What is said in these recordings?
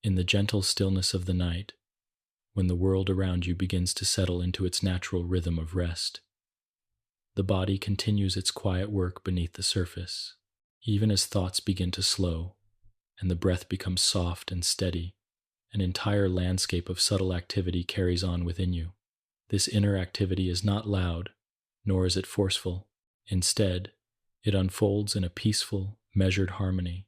In the gentle stillness of the night, when the world around you begins to settle into its natural rhythm of rest, the body continues its quiet work beneath the surface. Even as thoughts begin to slow and the breath becomes soft and steady, an entire landscape of subtle activity carries on within you. This inner activity is not loud, nor is it forceful. Instead, it unfolds in a peaceful, measured harmony,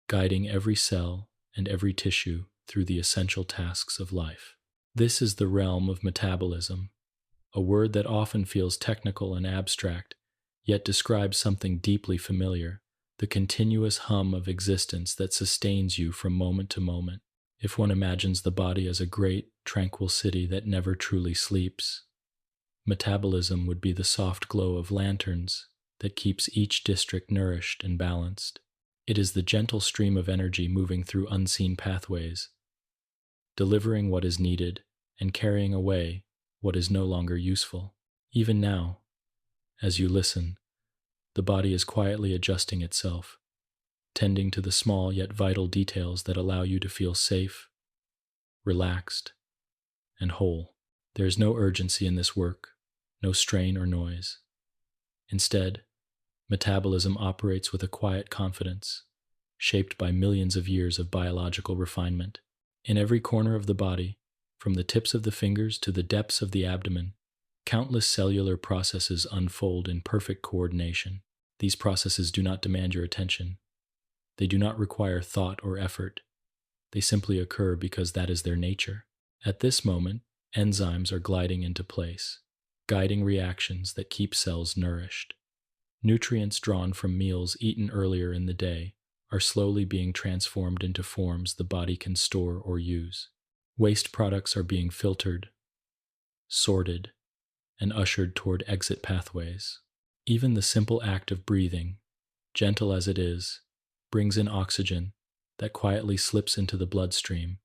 guiding every cell and every tissue through the essential tasks of life. This is the realm of metabolism, a word that often feels technical and abstract, yet describes something deeply familiar, the continuous hum of existence that sustains you from moment to moment. If one imagines the body as a great, tranquil city that never truly sleeps, metabolism would be the soft glow of lanterns that keeps each district nourished and balanced. It is the gentle stream of energy moving through unseen pathways, delivering what is needed and carrying away what is no longer useful. Even now, as you listen, the body is quietly adjusting itself, tending to the small yet vital details that allow you to feel safe, relaxed, and whole. There is no urgency in this work, no strain or noise. Instead, metabolism operates with a quiet confidence, shaped by millions of years of biological refinement. In every corner of the body, from the tips of the fingers to the depths of the abdomen, countless cellular processes unfold in perfect coordination. These processes do not demand your attention. They do not require thought or effort. They simply occur because that is their nature. At this moment, enzymes are gliding into place, guiding reactions that keep cells nourished. Nutrients drawn from meals eaten earlier in the day are slowly being transformed into forms the body can store or use. Waste products are being filtered, sorted, and ushered toward exit pathways. Even the simple act of breathing, gentle as it is, brings in oxygen that quietly slips into the bloodstream,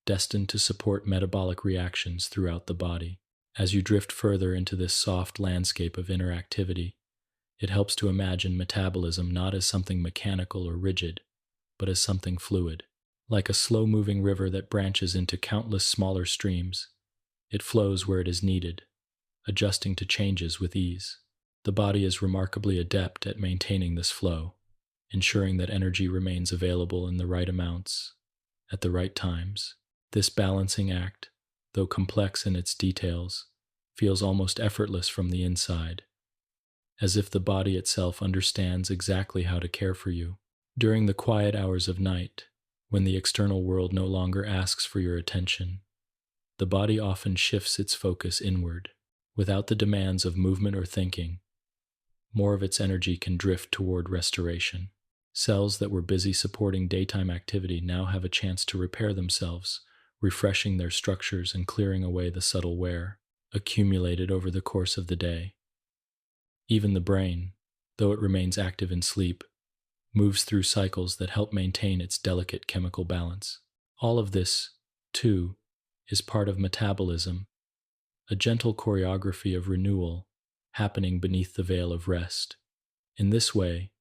destined to support metabolic reactions throughout the body. As you drift further into this soft landscape of inner activity, it helps to imagine metabolism not as something mechanical or rigid, but as something fluid. Like a slow-moving river that branches into countless smaller streams, it flows where it is needed, adjusting to changes with ease. The body is remarkably adept at maintaining this flow, ensuring that energy remains available in the right amounts, at the right times. This balancing act, though complex in its details, feels almost effortless from the inside, as if the body itself understands exactly how to care for you. During the quiet hours of night, when the external world no longer asks for your attention, the body often shifts its focus inward. Without the demands of movement or thinking, more of its energy can drift toward restoration. Cells that were busy supporting daytime activity now have a chance to repair themselves, refreshing their structures and clearing away the subtle wear accumulated over the course of the day. Even the brain, though it remains active in sleep, moves through cycles that help maintain its delicate chemical balance. All of this, too, is part of metabolism, a gentle choreography of renewal happening beneath the veil of rest. In this way,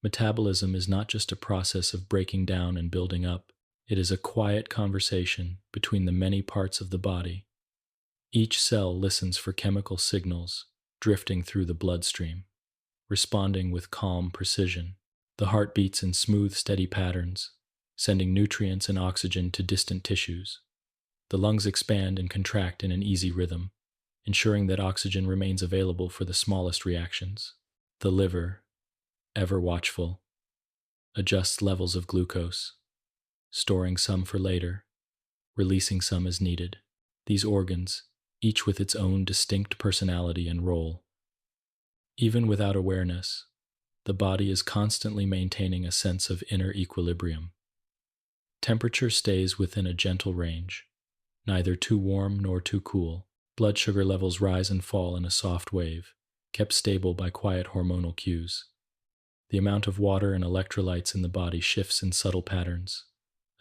metabolism is not just a process of breaking down and building up. It is a quiet conversation between the many parts of the body. Each cell listens for chemical signals drifting through the bloodstream, responding with calm precision. The heart beats in smooth, steady patterns, sending nutrients and oxygen to distant tissues. The lungs expand and contract in an easy rhythm, ensuring that oxygen remains available for the smallest reactions. The liver, ever watchful, adjusts levels of glucose, storing some for later, releasing some as needed. These organs, each with its own distinct personality and role. Even without awareness, the body is constantly maintaining a sense of inner equilibrium. Temperature stays within a gentle range, neither too warm nor too cool. Blood sugar levels rise and fall in a soft wave, kept stable by quiet hormonal cues. The amount of water and electrolytes in the body shifts in subtle patterns,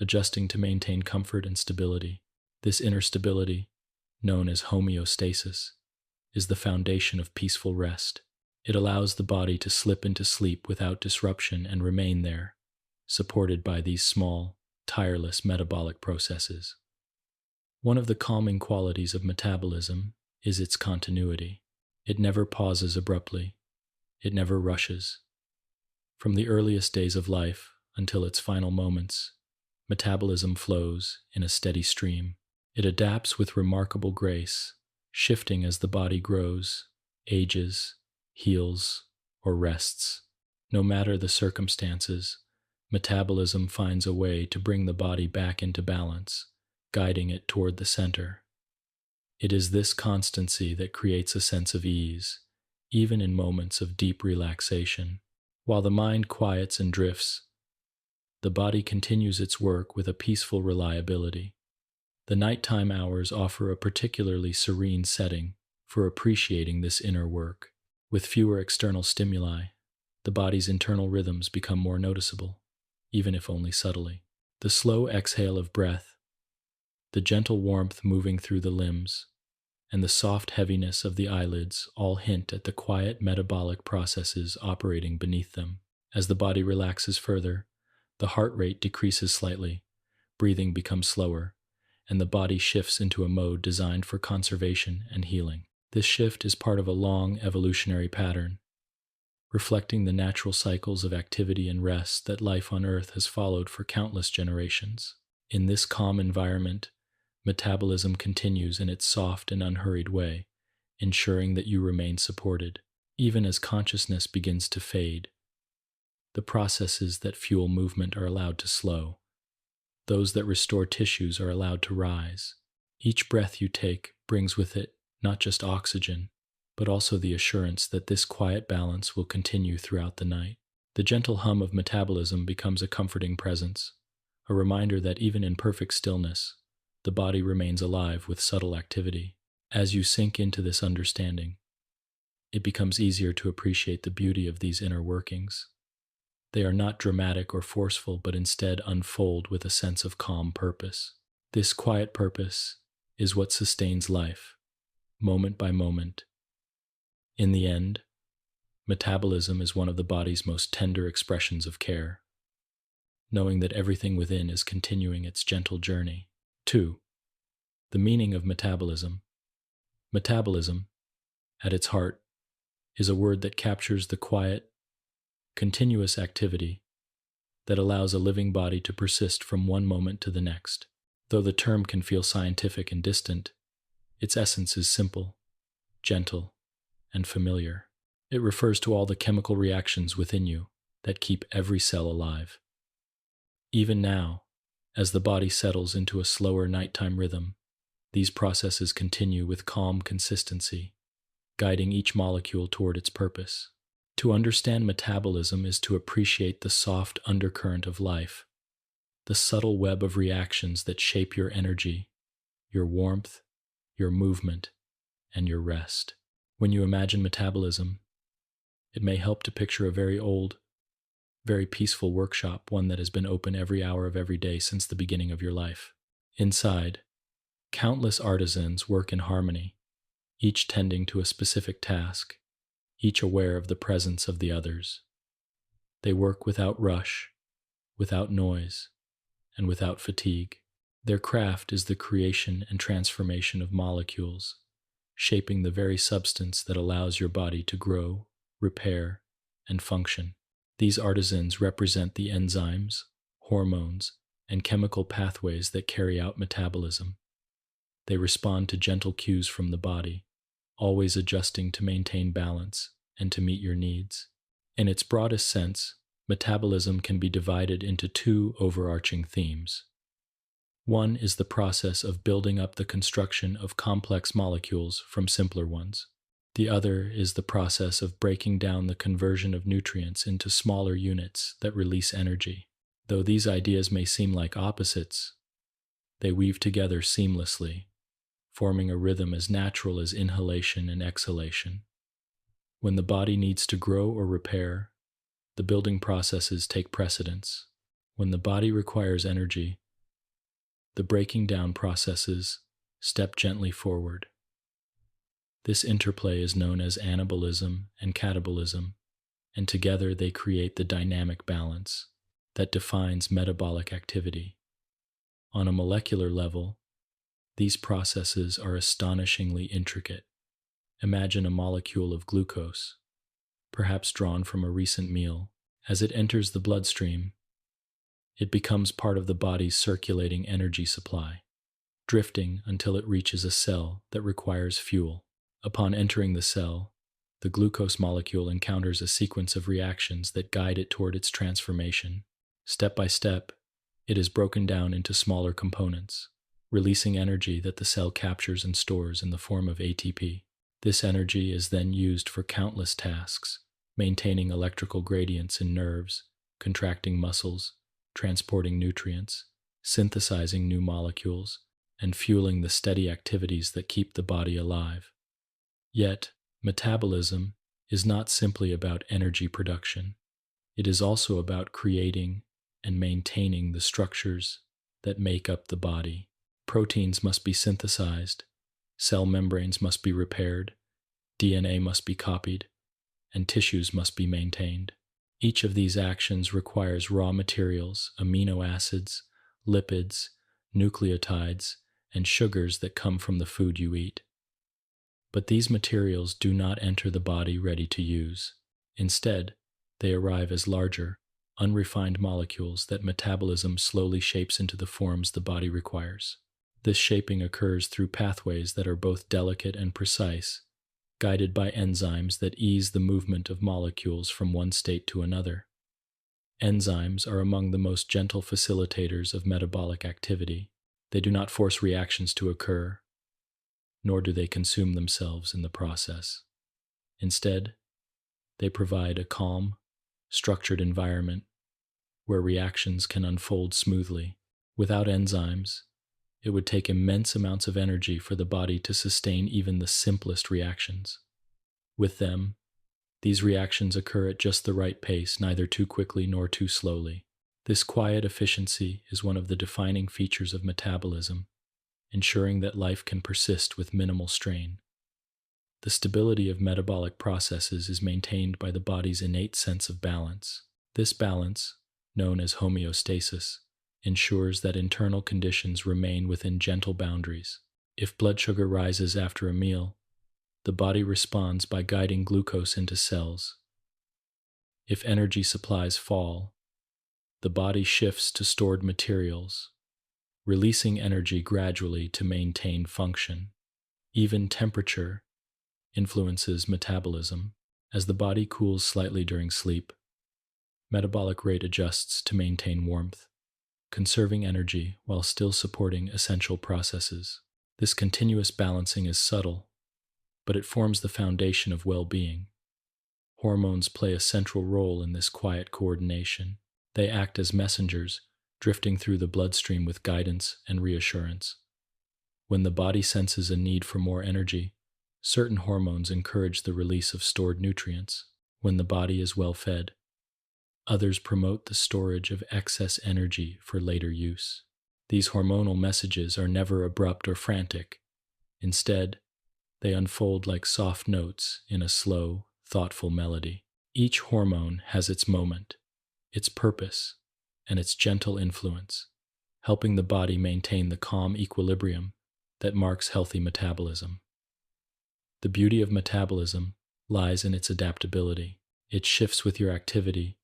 adjusting to maintain comfort and stability. This inner stability, known as homeostasis, is the foundation of peaceful rest. It allows the body to slip into sleep without disruption and remain there, supported by these small, tireless metabolic processes. One of the calming qualities of metabolism is its continuity. It never pauses abruptly. It never rushes. From the earliest days of life until its final moments, metabolism flows in a steady stream. It adapts with remarkable grace, shifting as the body grows, ages, heals, or rests. No matter the circumstances, metabolism finds a way to bring the body back into balance, guiding it toward the center. It is this constancy that creates a sense of ease, even in moments of deep relaxation. While the mind quiets and drifts, the body continues its work with a peaceful reliability. The nighttime hours offer a particularly serene setting for appreciating this inner work. With fewer external stimuli, the body's internal rhythms become more noticeable, even if only subtly. The slow exhale of breath, the gentle warmth moving through the limbs, and the soft heaviness of the eyelids all hint at the quiet metabolic processes operating beneath them. As the body relaxes further, the heart rate decreases slightly, breathing becomes slower, and the body shifts into a mode designed for conservation and healing. This shift is part of a long evolutionary pattern, reflecting the natural cycles of activity and rest that life on Earth has followed for countless generations. In this calm environment, metabolism continues in its soft and unhurried way, ensuring that you remain supported, even as consciousness begins to fade. The processes that fuel movement are allowed to slow. Those that restore tissues are allowed to rise. Each breath you take brings with it not just oxygen, but also the assurance that this quiet balance will continue throughout the night. The gentle hum of metabolism becomes a comforting presence, a reminder that even in perfect stillness, the body remains alive with subtle activity. As you sink into this understanding, it becomes easier to appreciate the beauty of these inner workings. They are not dramatic or forceful, but instead unfold with a sense of calm purpose. This quiet purpose is what sustains life, moment by moment. In the end, metabolism is one of the body's most tender expressions of care, knowing that everything within is continuing its gentle journey. 2. The meaning of metabolism. Metabolism, at its heart, is a word that captures the quiet, continuous activity that allows a living body to persist from one moment to the next. Though the term can feel scientific and distant, its essence is simple, gentle, and familiar. It refers to all the chemical reactions within you that keep every cell alive. Even now, as the body settles into a slower nighttime rhythm, these processes continue with calm consistency, guiding each molecule toward its purpose. To understand metabolism is to appreciate the soft undercurrent of life, the subtle web of reactions that shape your energy, your warmth, your movement, and your rest. When you imagine metabolism, it may help to picture a very old, very peaceful workshop, one that has been open every hour of every day since the beginning of your life. Inside, countless artisans work in harmony, each tending to a specific task, each aware of the presence of the others. They work without rush, without noise, and without fatigue. Their craft is the creation and transformation of molecules, shaping the very substance that allows your body to grow, repair, and function. These artisans represent the enzymes, hormones, and chemical pathways that carry out metabolism. They respond to gentle cues from the body, always adjusting to maintain balance and to meet your needs. In its broadest sense, metabolism can be divided into two overarching themes. One is the process of building up the construction of complex molecules from simpler ones. The other is the process of breaking down the conversion of nutrients into smaller units that release energy. Though these ideas may seem like opposites, they weave together seamlessly, forming a rhythm as natural as inhalation and exhalation. When the body needs to grow or repair, the building processes take precedence. When the body requires energy, the breaking down processes step gently forward. This interplay is known as anabolism and catabolism, and together they create the dynamic balance that defines metabolic activity. On a molecular level, these processes are astonishingly intricate. Imagine a molecule of glucose, perhaps drawn from a recent meal. As it enters the bloodstream, it becomes part of the body's circulating energy supply, drifting until it reaches a cell that requires fuel. Upon entering the cell, the glucose molecule encounters a sequence of reactions that guide it toward its transformation. Step by step, it is broken down into smaller components, releasing energy that the cell captures and stores in the form of ATP. This energy is then used for countless tasks, maintaining electrical gradients in nerves, contracting muscles, transporting nutrients, synthesizing new molecules, and fueling the steady activities that keep the body alive. Yet, metabolism is not simply about energy production. It is also about creating and maintaining the structures that make up the body. Proteins must be synthesized, cell membranes must be repaired, DNA must be copied, and tissues must be maintained. Each of these actions requires raw materials, amino acids, lipids, nucleotides, and sugars that come from the food you eat. But these materials do not enter the body ready to use. Instead, they arrive as larger, unrefined molecules that metabolism slowly shapes into the forms the body requires. This shaping occurs through pathways that are both delicate and precise, guided by enzymes that ease the movement of molecules from one state to another. Enzymes are among the most gentle facilitators of metabolic activity. They do not force reactions to occur, nor do they consume themselves in the process. Instead, they provide a calm, structured environment where reactions can unfold smoothly. Without enzymes, it would take immense amounts of energy for the body to sustain even the simplest reactions. With them, these reactions occur at just the right pace, neither too quickly nor too slowly. This quiet efficiency is one of the defining features of metabolism, ensuring that life can persist with minimal strain. The stability of metabolic processes is maintained by the body's innate sense of balance. This balance, known as homeostasis, ensures that internal conditions remain within gentle boundaries. If blood sugar rises after a meal, the body responds by guiding glucose into cells. If energy supplies fall, the body shifts to stored materials, releasing energy gradually to maintain function. Even temperature influences metabolism. As the body cools slightly during sleep, metabolic rate adjusts to maintain warmth, conserving energy while still supporting essential processes. This continuous balancing is subtle, but it forms the foundation of well-being. Hormones play a central role in this quiet coordination. They act as messengers, drifting through the bloodstream with guidance and reassurance. When the body senses a need for more energy, certain hormones encourage the release of stored nutrients. When the body is well fed, others promote the storage of excess energy for later use. These hormonal messages are never abrupt or frantic. Instead, they unfold like soft notes in a slow, thoughtful melody. Each hormone has its moment, its purpose, and its gentle influence, helping the body maintain the calm equilibrium that marks healthy metabolism. The beauty of metabolism lies in its adaptability. It shifts with your activity,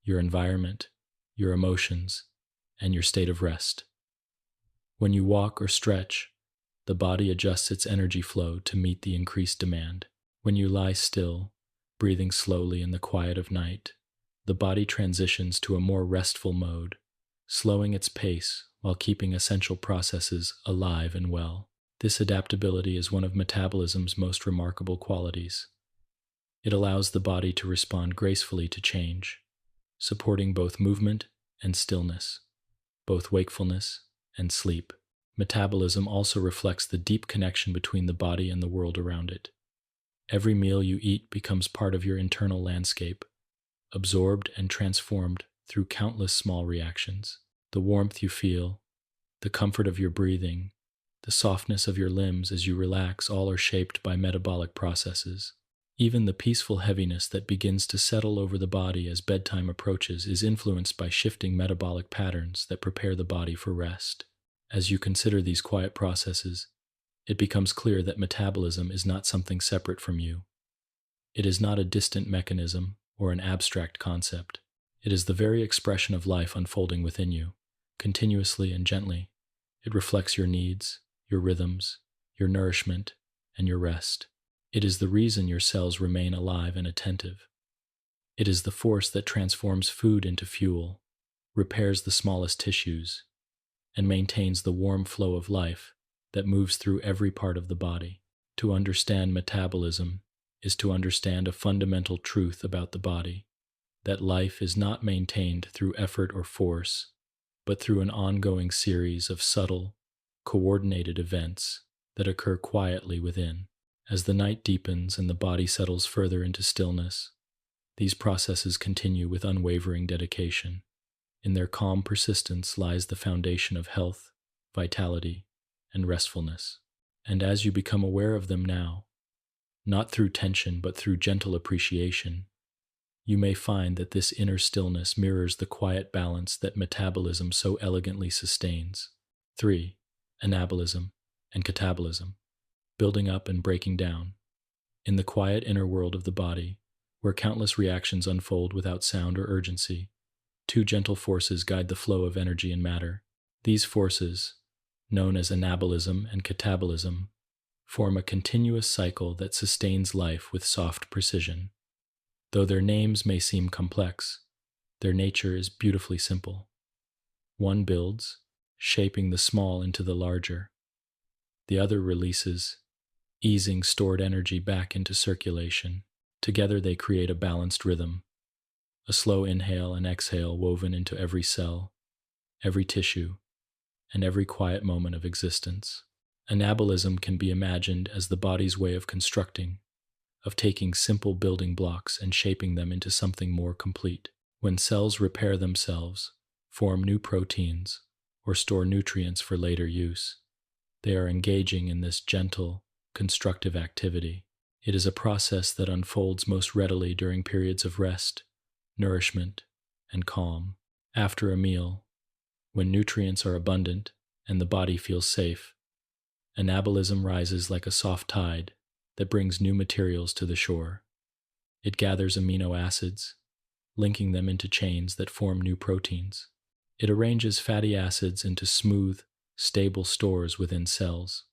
your environment, your emotions, and your state of rest. When you walk or stretch, the body adjusts its energy flow to meet the increased demand. When you lie still, breathing slowly in the quiet of night, the body transitions to a more restful mode, slowing its pace while keeping essential processes alive and well. This adaptability is one of metabolism's most remarkable qualities. It allows the body to respond gracefully to change, supporting both movement and stillness, both wakefulness and sleep. Metabolism also reflects the deep connection between the body and the world around it. Every meal you eat becomes part of your internal landscape, absorbed and transformed through countless small reactions. The warmth you feel, the comfort of your breathing, the softness of your limbs as you relax, all are shaped by metabolic processes. Even the peaceful heaviness that begins to settle over the body as bedtime approaches is influenced by shifting metabolic patterns that prepare the body for rest. As you consider these quiet processes, it becomes clear that metabolism is not something separate from you. It is not a distant mechanism or an abstract concept. It is the very expression of life unfolding within you, continuously and gently. It reflects your needs, your rhythms, your nourishment, and your rest. It is the reason your cells remain alive and attentive. It is the force that transforms food into fuel, repairs the smallest tissues, and maintains the warm flow of life that moves through every part of the body. To understand metabolism is to understand a fundamental truth about the body, that life is not maintained through effort or force, but through an ongoing series of subtle, coordinated events that occur quietly within. As the night deepens and the body settles further into stillness, these processes continue with unwavering dedication. In their calm persistence lies the foundation of health, vitality, and restfulness. And as you become aware of them now, not through tension but through gentle appreciation, you may find that this inner stillness mirrors the quiet balance that metabolism so elegantly sustains. 3. Anabolism and catabolism, building up and breaking down. In the quiet inner world of the body, where countless reactions unfold without sound or urgency, two gentle forces guide the flow of energy and matter. These forces, known as anabolism and catabolism, form a continuous cycle that sustains life with soft precision. Though their names may seem complex, their nature is beautifully simple. One builds, shaping the small into the larger. The other releases, easing stored energy back into circulation. Together they create a balanced rhythm, a slow inhale and exhale woven into every cell, every tissue, and every quiet moment of existence. Anabolism can be imagined as the body's way of constructing, of taking simple building blocks and shaping them into something more complete. When cells repair themselves, form new proteins, or store nutrients for later use, they are engaging in this gentle, constructive activity. It is a process that unfolds most readily during periods of rest, nourishment, and calm. After a meal, when nutrients are abundant and the body feels safe, anabolism rises like a soft tide that brings new materials to the shore. It gathers amino acids, linking them into chains that form new proteins. It arranges fatty acids into smooth, stable stores within cells.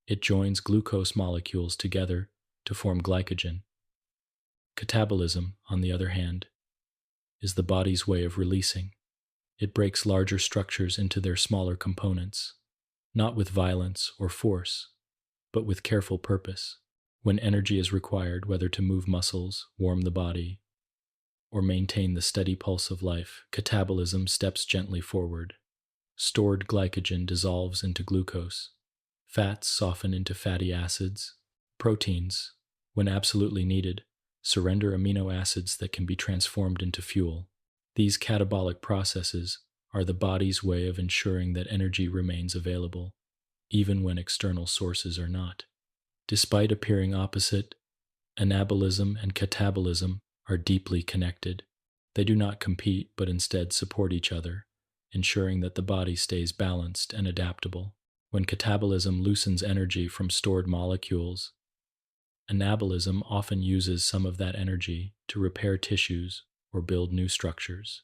It joins glucose molecules together to form glycogen. Catabolism, on the other hand, is the body's way of releasing. It breaks larger structures into their smaller components, not with violence or force, but with careful purpose. When energy is required, whether to move muscles, warm the body, or maintain the steady pulse of life, catabolism steps gently forward. Stored glycogen dissolves into glucose. Fats soften into fatty acids. Proteins, when absolutely needed, surrender amino acids that can be transformed into fuel. These catabolic processes are the body's way of ensuring that energy remains available, even when external sources are not. Despite appearing opposite, anabolism and catabolism are deeply connected. They do not compete, but instead support each other, ensuring that the body stays balanced and adaptable. When catabolism loosens energy from stored molecules, anabolism often uses some of that energy to repair tissues or build new structures.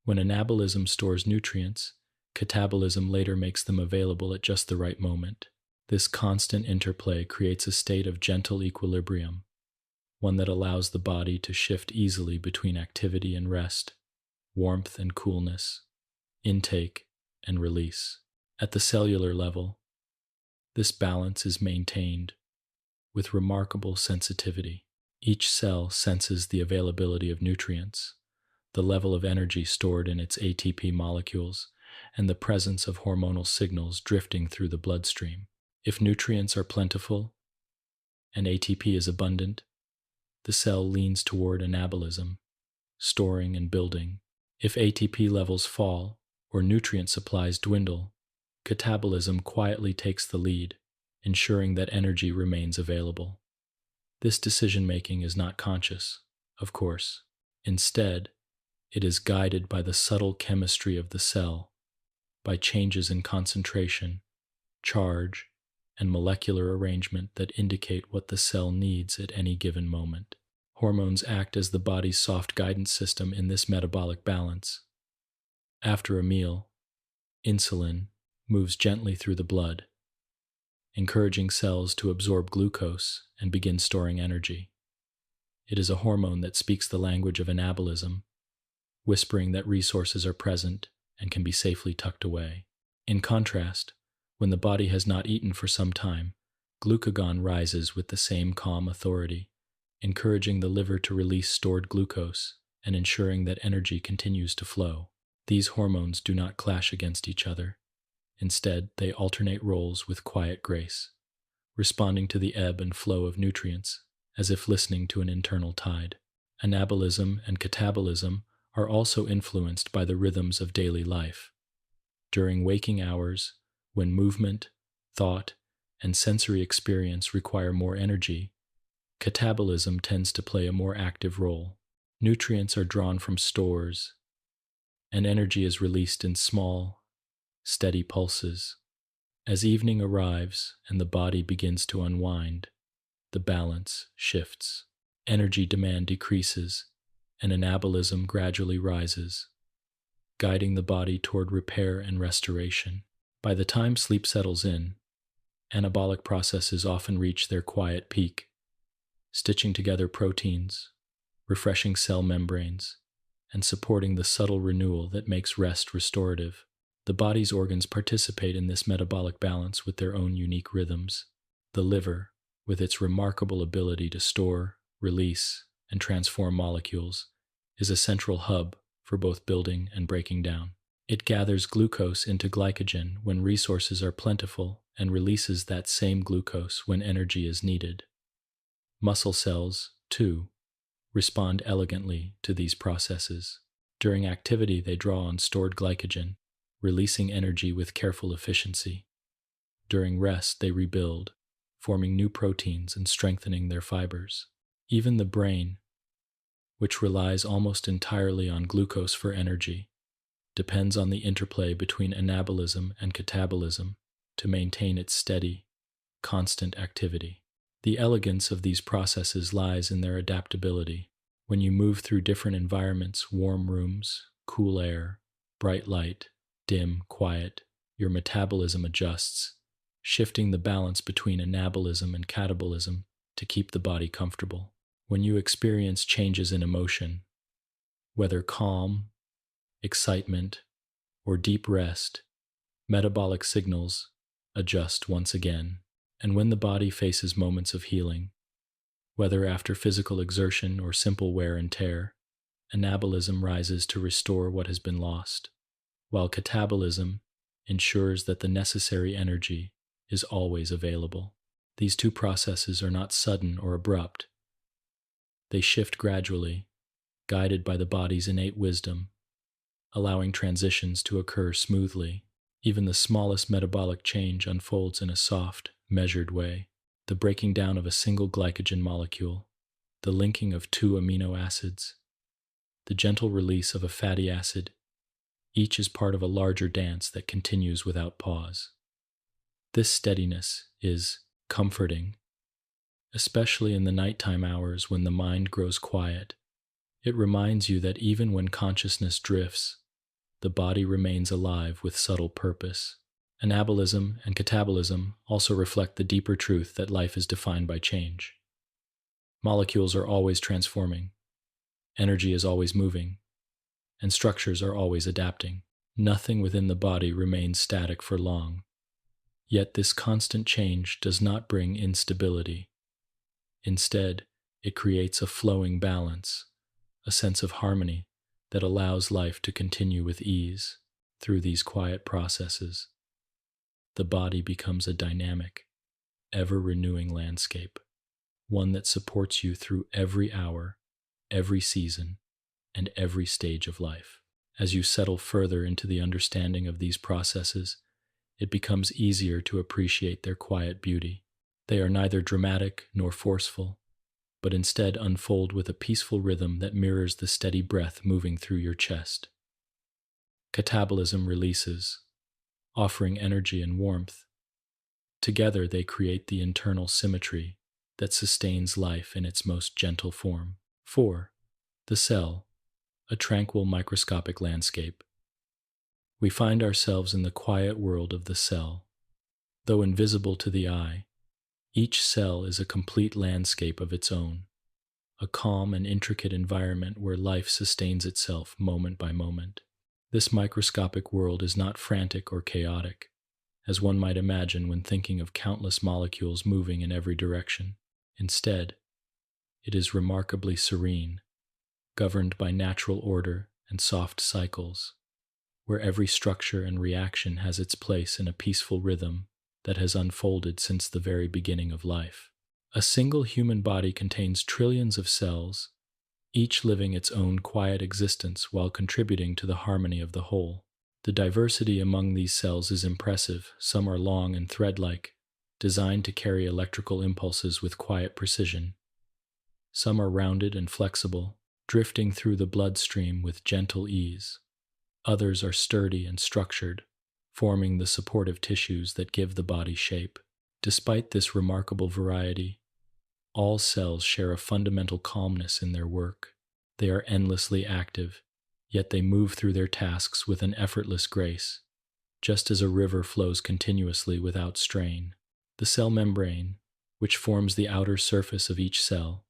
When anabolism stores nutrients, catabolism later makes them available at just the right moment. This constant interplay creates a state of gentle equilibrium, one that allows the body to shift easily between activity and rest, warmth and coolness, intake and release. At the cellular level, this balance is maintained with remarkable sensitivity. Each cell senses the availability of nutrients, the level of energy stored in its ATP molecules, and the presence of hormonal signals drifting through the bloodstream. If nutrients are plentiful and ATP is abundant, the cell leans toward anabolism, storing and building. If ATP levels fall or nutrient supplies dwindle, catabolism quietly takes the lead, ensuring that energy remains available. This decision-making is not conscious, of course. Instead, it is guided by the subtle chemistry of the cell, by changes in concentration, charge, and molecular arrangement that indicate what the cell needs at any given moment. Hormones act as the body's soft guidance system in this metabolic balance. After a meal, insulin moves gently through the blood, encouraging cells to absorb glucose and begin storing energy. It is a hormone that speaks the language of anabolism, whispering that resources are present and can be safely tucked away. In contrast, when the body has not eaten for some time, glucagon rises with the same calm authority, encouraging the liver to release stored glucose and ensuring that energy continues to flow. These hormones do not clash against each other. Instead, they alternate roles with quiet grace, responding to the ebb and flow of nutrients, as if listening to an internal tide. Anabolism and catabolism are also influenced by the rhythms of daily life. During waking hours, when movement, thought, and sensory experience require more energy, catabolism tends to play a more active role. Nutrients are drawn from stores, and energy is released in small, steady pulses. As evening arrives and the body begins to unwind, the balance shifts. Energy demand decreases, and anabolism gradually rises, guiding the body toward repair and restoration. By the time sleep settles in, anabolic processes often reach their quiet peak, stitching together proteins, refreshing cell membranes, and supporting the subtle renewal that makes rest restorative. The body's organs participate in this metabolic balance with their own unique rhythms. The liver, with its remarkable ability to store, release, and transform molecules, is a central hub for both building and breaking down. It gathers glucose into glycogen when resources are plentiful and releases that same glucose when energy is needed. Muscle cells, too, respond elegantly to these processes. During activity, they draw on stored glycogen, releasing energy with careful efficiency. During rest, they rebuild, forming new proteins and strengthening their fibers. Even the brain, which relies almost entirely on glucose for energy, depends on the interplay between anabolism and catabolism to maintain its steady, constant activity. The elegance of these processes lies in their adaptability. When you move through different environments, warm rooms, cool air, bright light, dim, quiet, your metabolism adjusts, shifting the balance between anabolism and catabolism to keep the body comfortable. When you experience changes in emotion, whether calm, excitement, or deep rest, metabolic signals adjust once again. And when the body faces moments of healing, whether after physical exertion or simple wear and tear, anabolism rises to restore what has been lost, while catabolism ensures that the necessary energy is always available. These two processes are not sudden or abrupt. They shift gradually, guided by the body's innate wisdom, allowing transitions to occur smoothly. Even the smallest metabolic change unfolds in a soft, measured way. The breaking down of a single glycogen molecule, the linking of two amino acids, the gentle release of a fatty acid, each is part of a larger dance that continues without pause. This steadiness is comforting, especially in the nighttime hours when the mind grows quiet. It reminds you that even when consciousness drifts, the body remains alive with subtle purpose. Anabolism and catabolism also reflect the deeper truth that life is defined by change. Molecules are always transforming, energy is always moving, and structures are always adapting. Nothing within the body remains static for long. Yet this constant change does not bring instability. Instead, it creates a flowing balance, a sense of harmony that allows life to continue with ease. Through these quiet processes, the body becomes a dynamic, ever-renewing landscape, one that supports you through every hour, every season, and every stage of life. As you settle further into the understanding of these processes, it becomes easier to appreciate their quiet beauty. They are neither dramatic nor forceful, but instead unfold with a peaceful rhythm that mirrors the steady breath moving through your chest. Catabolism releases, offering energy and warmth. Together, they create the internal symmetry that sustains life in its most gentle form. 4. The cell, a tranquil microscopic landscape. We find ourselves in the quiet world of the cell. Though invisible to the eye, each cell is a complete landscape of its own, a calm and intricate environment where life sustains itself moment by moment. This microscopic world is not frantic or chaotic, as one might imagine when thinking of countless molecules moving in every direction. Instead, it is remarkably serene, governed by natural order and soft cycles, where every structure and reaction has its place in a peaceful rhythm that has unfolded since the very beginning of life. A single human body contains trillions of cells, each living its own quiet existence while contributing to the harmony of the whole. The diversity among these cells is impressive. Some are long and thread-like, designed to carry electrical impulses with quiet precision. Some are rounded and flexible, drifting through the bloodstream with gentle ease. Others are sturdy and structured, forming the supportive tissues that give the body shape. Despite this remarkable variety, all cells share a fundamental calmness in their work. They are endlessly active, yet they move through their tasks with an effortless grace, just as a river flows continuously without strain. The cell membrane, which forms the outer surface of each cell,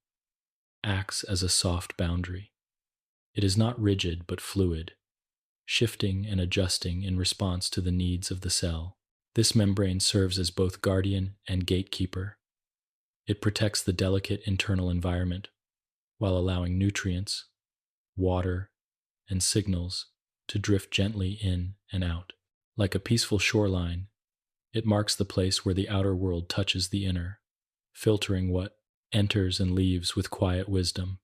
acts as a soft boundary. It is not rigid but fluid, shifting and adjusting in response to the needs of the cell. This membrane serves as both guardian and gatekeeper. It protects the delicate internal environment while allowing nutrients, water, and signals to drift gently in and out. Like a peaceful shoreline, it marks the place where the outer world touches the inner, filtering what enters and leaves with quiet wisdom.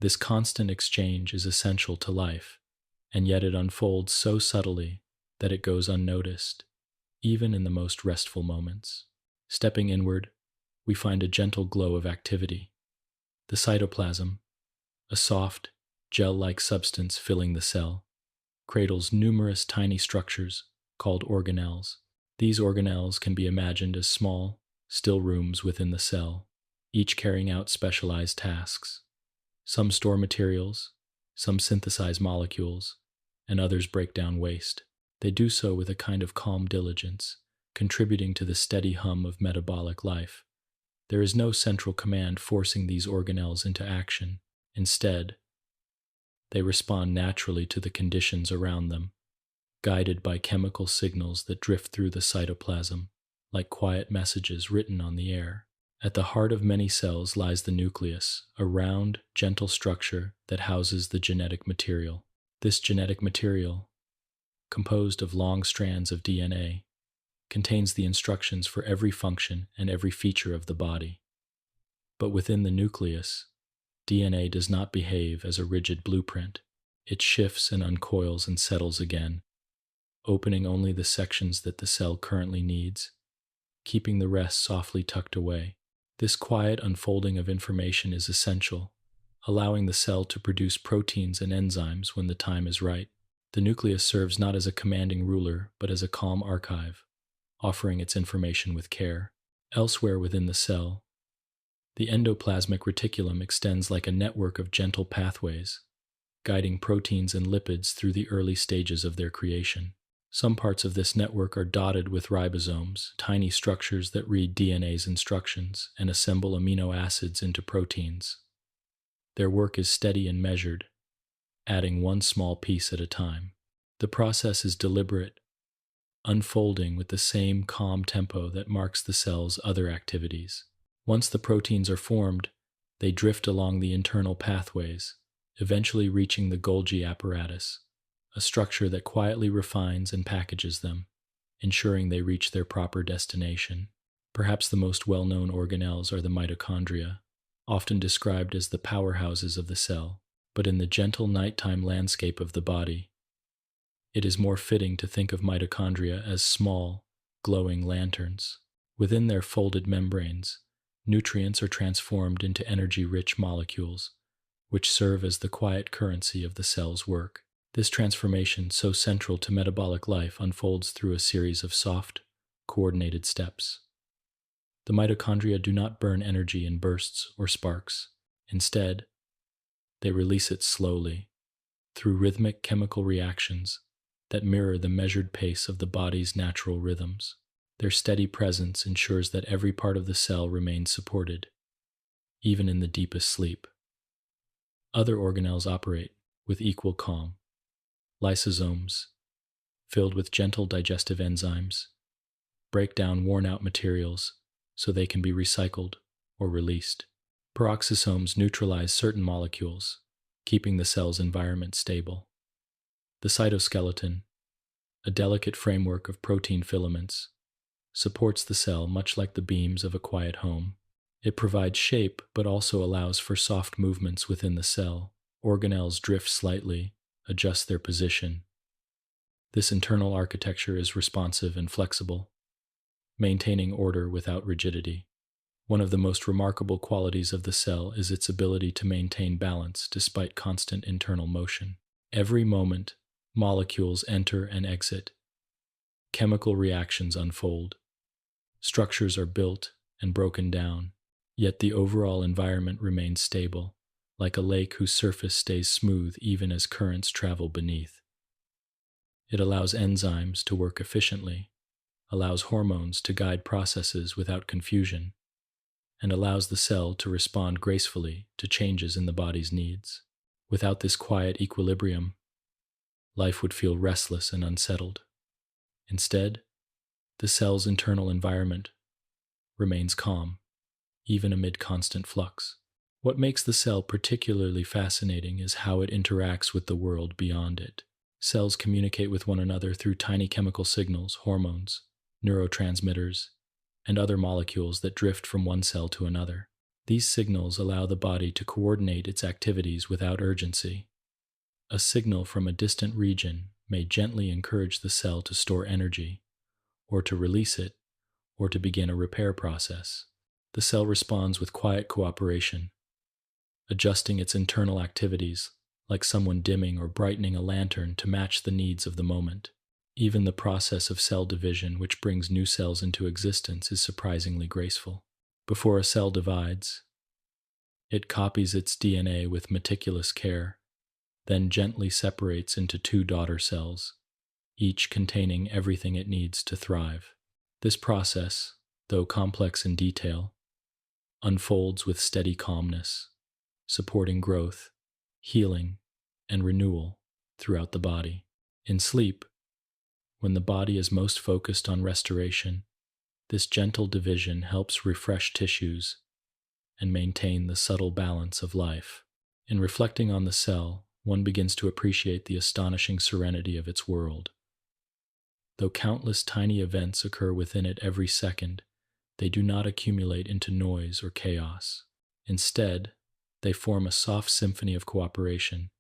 This constant exchange is essential to life, and yet it unfolds so subtly that it goes unnoticed, even in the most restful moments. Stepping inward, we find a gentle glow of activity. The cytoplasm, a soft, gel-like substance filling the cell, cradles numerous tiny structures called organelles. These organelles can be imagined as small, still rooms within the cell, each carrying out specialized tasks. Some store materials, some synthesize molecules, and others break down waste. They do so with a kind of calm diligence, contributing to the steady hum of metabolic life. There is no central command forcing these organelles into action. Instead, they respond naturally to the conditions around them, guided by chemical signals that drift through the cytoplasm, like quiet messages written on the air. At the heart of many cells lies the nucleus, a round, gentle structure that houses the genetic material. This genetic material, composed of long strands of DNA, contains the instructions for every function and every feature of the body. But within the nucleus, DNA does not behave as a rigid blueprint. It shifts and uncoils and settles again, opening only the sections that the cell currently needs, keeping the rest softly tucked away. This quiet unfolding of information is essential, allowing the cell to produce proteins and enzymes when the time is right. The nucleus serves not as a commanding ruler, but as a calm archive, offering its information with care. Elsewhere within the cell, the endoplasmic reticulum extends like a network of gentle pathways, guiding proteins and lipids through the early stages of their creation. Some parts of this network are dotted with ribosomes, tiny structures that read DNA's instructions and assemble amino acids into proteins. Their work is steady and measured, adding one small piece at a time. The process is deliberate, unfolding with the same calm tempo that marks the cell's other activities. Once the proteins are formed, they drift along the internal pathways, eventually reaching the Golgi apparatus, a structure that quietly refines and packages them, ensuring they reach their proper destination. Perhaps the most well-known organelles are the mitochondria, often described as the powerhouses of the cell, but in the gentle nighttime landscape of the body, it is more fitting to think of mitochondria as small, glowing lanterns. Within their folded membranes, nutrients are transformed into energy-rich molecules, which serve as the quiet currency of the cell's work. This transformation, so central to metabolic life, unfolds through a series of soft, coordinated steps. The mitochondria do not burn energy in bursts or sparks. Instead, they release it slowly, through rhythmic chemical reactions that mirror the measured pace of the body's natural rhythms. Their steady presence ensures that every part of the cell remains supported, even in the deepest sleep. Other organelles operate with equal calm. Lysosomes, filled with gentle digestive enzymes, break down worn-out materials so they can be recycled or released. Peroxisomes neutralize certain molecules, keeping the cell's environment stable. The cytoskeleton, a delicate framework of protein filaments, supports the cell much like the beams of a quiet home. It provides shape but also allows for soft movements within the cell. Organelles drift slightly, adjust their position. This internal architecture is responsive and flexible, maintaining order without rigidity. One of the most remarkable qualities of the cell is its ability to maintain balance despite constant internal motion. Every moment, molecules enter and exit. Chemical reactions unfold. Structures are built and broken down, yet the overall environment remains stable, like a lake whose surface stays smooth even as currents travel beneath. It allows enzymes to work efficiently, allows hormones to guide processes without confusion, and allows the cell to respond gracefully to changes in the body's needs. Without this quiet equilibrium, life would feel restless and unsettled. Instead, the cell's internal environment remains calm, even amid constant flux. What makes the cell particularly fascinating is how it interacts with the world beyond it. Cells communicate with one another through tiny chemical signals, hormones, neurotransmitters, and other molecules that drift from one cell to another. These signals allow the body to coordinate its activities without urgency. A signal from a distant region may gently encourage the cell to store energy, or to release it, or to begin a repair process. The cell responds with quiet cooperation, adjusting its internal activities like someone dimming or brightening a lantern to match the needs of the moment. Even the process of cell division, which brings new cells into existence, is surprisingly graceful. Before a cell divides, it copies its DNA with meticulous care, then gently separates into two daughter cells, each containing everything it needs to thrive. This process, though complex in detail, unfolds with steady calmness, supporting growth, healing, and renewal throughout the body. In sleep, when the body is most focused on restoration, this gentle division helps refresh tissues and maintain the subtle balance of life. In reflecting on the cell, one begins to appreciate the astonishing serenity of its world. Though countless tiny events occur within it every second, they do not accumulate into noise or chaos. Instead, they form a soft symphony of cooperation,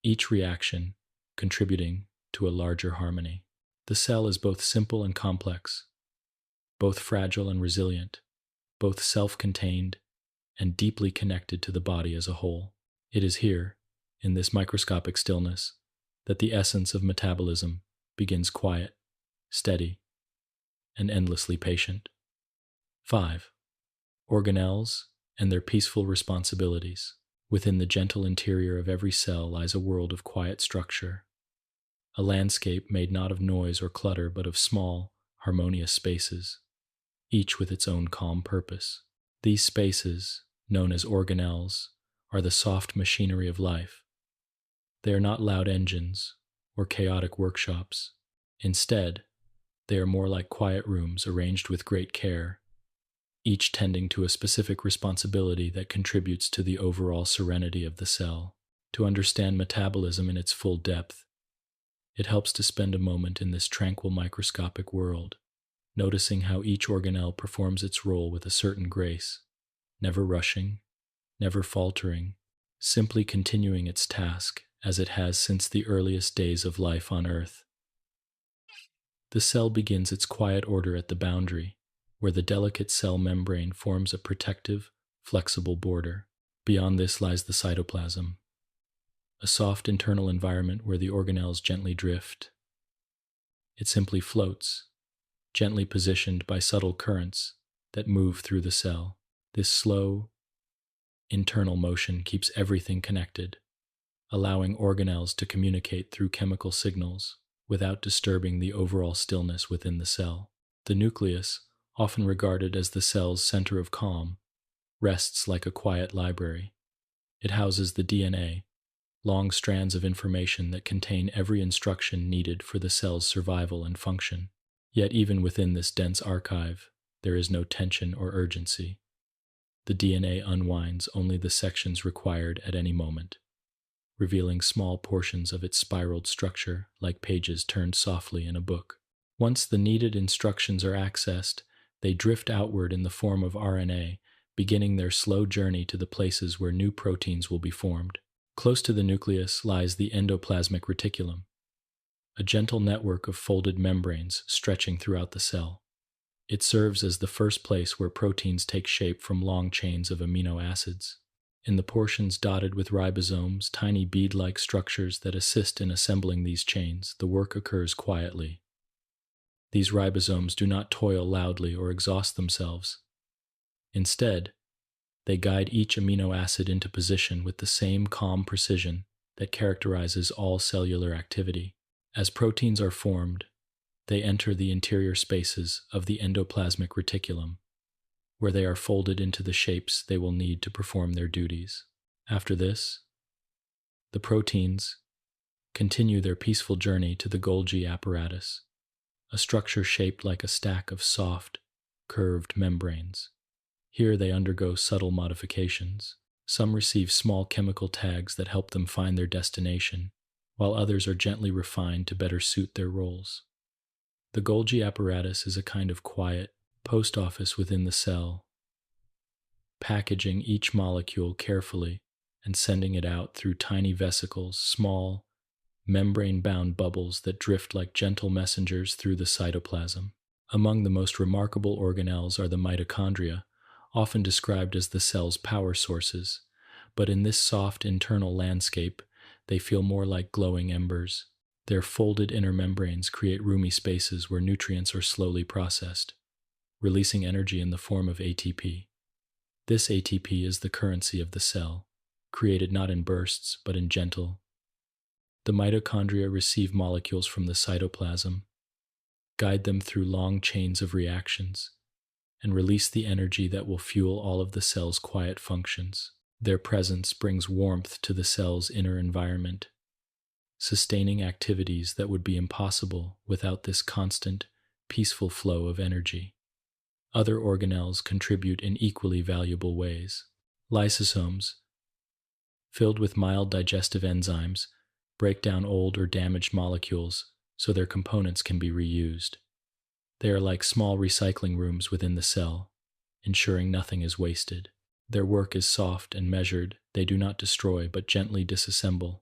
each reaction contributing to a larger harmony. The cell is both simple and complex, both fragile and resilient, both self-contained and deeply connected to the body as a whole. It is here, in this microscopic stillness, that the essence of metabolism begins quiet, steady, and endlessly patient. 5. Organelles and their peaceful responsibilities. Within the gentle interior of every cell lies a world of quiet structure, a landscape made not of noise or clutter but of small, harmonious spaces, each with its own calm purpose. These spaces, known as organelles, are the soft machinery of life. They are not loud engines or chaotic workshops. Instead, they are more like quiet rooms arranged with great care, each tending to a specific responsibility that contributes to the overall serenity of the cell. To understand metabolism in its full depth, it helps to spend a moment in this tranquil microscopic world, noticing how each organelle performs its role with a certain grace, never rushing, never faltering, simply continuing its task as it has since the earliest days of life on Earth. The cell begins its quiet order at the boundary, where the delicate cell membrane forms a protective, flexible border. Beyond this lies the cytoplasm, a soft internal environment where the organelles gently drift. It simply floats, gently positioned by subtle currents that move through the cell. This slow, internal motion keeps everything connected, allowing organelles to communicate through chemical signals without disturbing the overall stillness within the cell. The nucleus, often regarded as the cell's center of calm, rests like a quiet library. It houses the DNA, long strands of information that contain every instruction needed for the cell's survival and function. Yet even within this dense archive, there is no tension or urgency. The DNA unwinds only the sections required at any moment, revealing small portions of its spiraled structure like pages turned softly in a book. Once the needed instructions are accessed, they drift outward in the form of RNA, beginning their slow journey to the places where new proteins will be formed. Close to the nucleus lies the endoplasmic reticulum, a gentle network of folded membranes stretching throughout the cell. It serves as the first place where proteins take shape from long chains of amino acids. In the portions dotted with ribosomes, tiny bead-like structures that assist in assembling these chains, the work occurs quietly. These ribosomes do not toil loudly or exhaust themselves. Instead, they guide each amino acid into position with the same calm precision that characterizes all cellular activity. As proteins are formed, they enter the interior spaces of the endoplasmic reticulum, where they are folded into the shapes they will need to perform their duties. After this, the proteins continue their peaceful journey to the Golgi apparatus, a structure shaped like a stack of soft, curved membranes. Here they undergo subtle modifications. Some receive small chemical tags that help them find their destination, while others are gently refined to better suit their roles. The Golgi apparatus is a kind of quiet post office within the cell, packaging each molecule carefully and sending it out through tiny vesicles, small, membrane-bound bubbles that drift like gentle messengers through the cytoplasm. Among the most remarkable organelles are the mitochondria, often described as the cell's power sources, but in this soft internal landscape, they feel more like glowing embers. Their folded inner membranes create roomy spaces where nutrients are slowly processed, releasing energy in the form of ATP. This ATP is the currency of the cell, created not in bursts, but in gentle. The mitochondria receive molecules from the cytoplasm, guide them through long chains of reactions, and release the energy that will fuel all of the cell's quiet functions. Their presence brings warmth to the cell's inner environment, sustaining activities that would be impossible without this constant, peaceful flow of energy. Other organelles contribute in equally valuable ways. Lysosomes, filled with mild digestive enzymes, break down old or damaged molecules so their components can be reused. They are like small recycling rooms within the cell, ensuring nothing is wasted. Their work is soft and measured. They do not destroy but gently disassemble,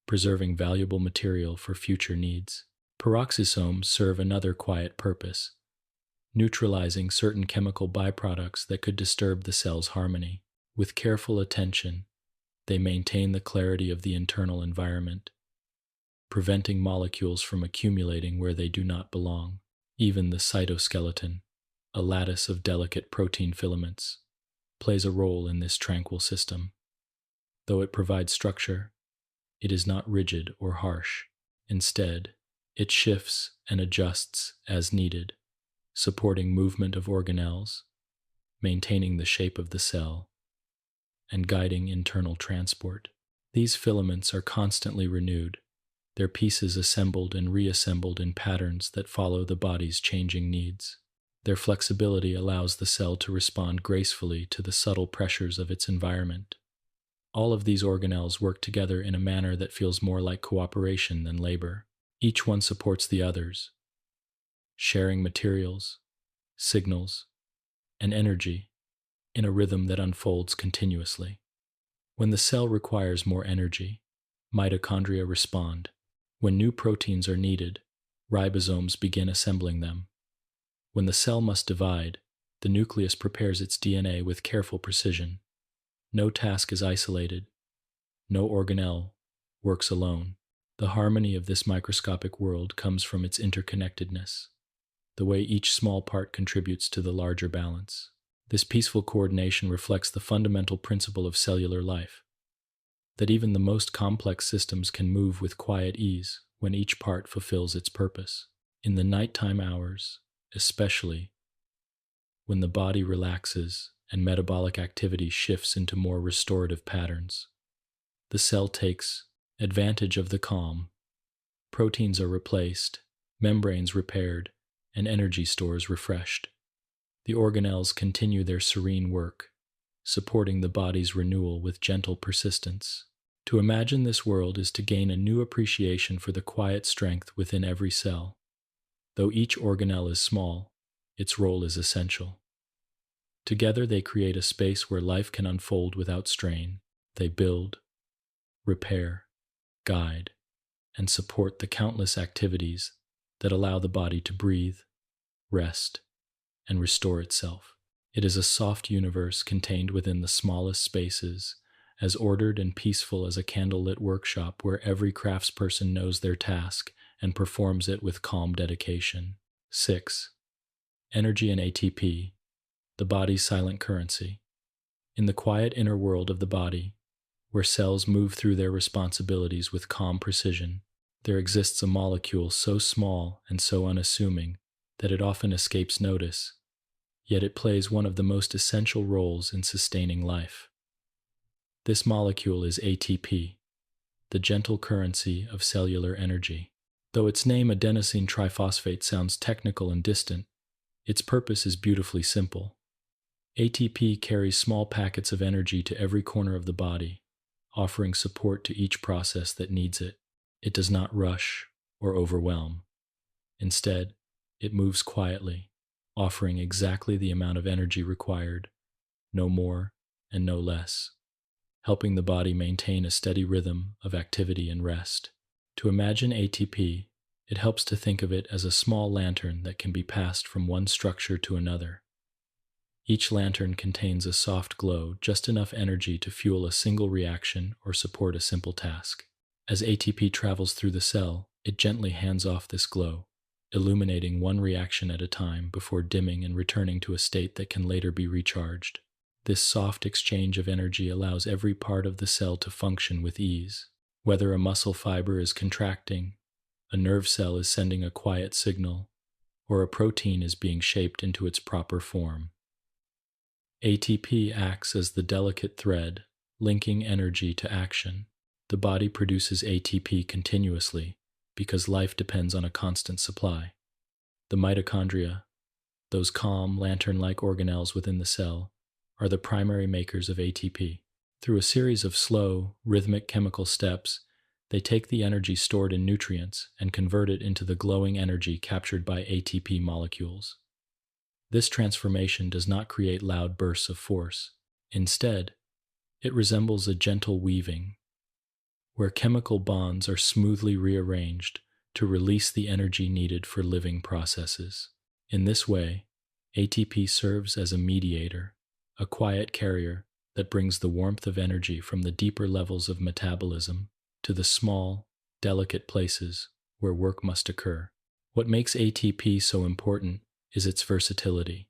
preserving valuable material for future needs. Peroxisomes serve another quiet purpose, neutralizing certain chemical byproducts that could disturb the cell's harmony. With careful attention, they maintain the clarity of the internal environment, preventing molecules from accumulating where they do not belong. Even the cytoskeleton, a lattice of delicate protein filaments, plays a role in this tranquil system. Though it provides structure, it is not rigid or harsh. Instead, it shifts and adjusts as needed, supporting movement of organelles, maintaining the shape of the cell, and guiding internal transport. These filaments are constantly renewed, their pieces assembled and reassembled in patterns that follow the body's changing needs. Their flexibility allows the cell to respond gracefully to the subtle pressures of its environment. All of these organelles work together in a manner that feels more like cooperation than labor. Each one supports the others, sharing materials, signals, and energy in a rhythm that unfolds continuously. When the cell requires more energy, mitochondria respond. When new proteins are needed, ribosomes begin assembling them. When the cell must divide, the nucleus prepares its DNA with careful precision. No task is isolated. No organelle works alone. The harmony of this microscopic world comes from its interconnectedness, the way each small part contributes to the larger balance. This peaceful coordination reflects the fundamental principle of cellular life, that even the most complex systems can move with quiet ease when each part fulfills its purpose. In the nighttime hours, especially, when the body relaxes and metabolic activity shifts into more restorative patterns, the cell takes advantage of the calm. Proteins are replaced, membranes repaired, and energy stores refreshed. The organelles continue their serene work, supporting the body's renewal with gentle persistence. To imagine this world is to gain a new appreciation for the quiet strength within every cell. Though each organelle is small, its role is essential. Together they create a space where life can unfold without strain. They build, repair, guide, and support the countless activities that allow the body to breathe, rest, and restore itself. It is a soft universe contained within the smallest spaces, as ordered and peaceful as a candlelit workshop where every craftsperson knows their task and performs it with calm dedication. 6. Energy and ATP, the body's silent currency. In the quiet inner world of the body, where cells move through their responsibilities with calm precision, there exists a molecule so small and so unassuming that it often escapes notice, yet it plays one of the most essential roles in sustaining life. This molecule is ATP, the gentle currency of cellular energy. Though its name adenosine triphosphate sounds technical and distant, its purpose is beautifully simple. ATP carries small packets of energy to every corner of the body, offering support to each process that needs it. It does not rush or overwhelm. Instead, it moves quietly, offering exactly the amount of energy required, no more and no less, helping the body maintain a steady rhythm of activity and rest. To imagine ATP, it helps to think of it as a small lantern that can be passed from one structure to another. Each lantern contains a soft glow, just enough energy to fuel a single reaction or support a simple task. As ATP travels through the cell, it gently hands off this glow, illuminating one reaction at a time before dimming and returning to a state that can later be recharged. This soft exchange of energy allows every part of the cell to function with ease. Whether a muscle fiber is contracting, a nerve cell is sending a quiet signal, or a protein is being shaped into its proper form, ATP acts as the delicate thread, linking energy to action. The body produces ATP continuously because life depends on a constant supply. The mitochondria, those calm, lantern-like organelles within the cell, are the primary makers of ATP. Through a series of slow, rhythmic chemical steps, they take the energy stored in nutrients and convert it into the glowing energy captured by ATP molecules. This transformation does not create loud bursts of force. Instead, it resembles a gentle weaving, where chemical bonds are smoothly rearranged to release the energy needed for living processes. In this way, ATP serves as a mediator, a quiet carrier that brings the warmth of energy from the deeper levels of metabolism to the small, delicate places where work must occur. What makes ATP so important is its versatility.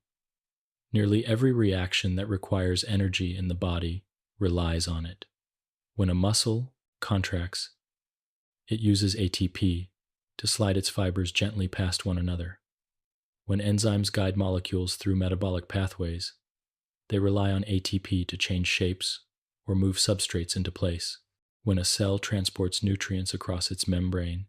Nearly every reaction that requires energy in the body relies on it. When a muscle contracts, it uses ATP to slide its fibers gently past one another. When enzymes guide molecules through metabolic pathways, they rely on ATP to change shapes or move substrates into place. When a cell transports nutrients across its membrane,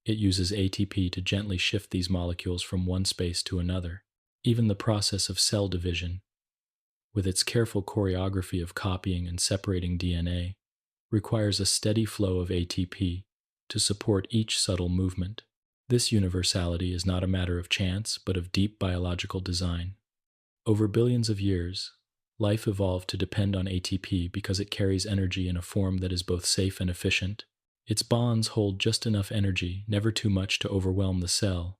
it uses ATP to gently shift these molecules from one space to another. Even the process of cell division, with its careful choreography of copying and separating DNA, requires a steady flow of ATP to support each subtle movement. This universality is not a matter of chance, but of deep biological design. Over billions of years, life evolved to depend on ATP because it carries energy in a form that is both safe and efficient. Its bonds hold just enough energy, never too much to overwhelm the cell,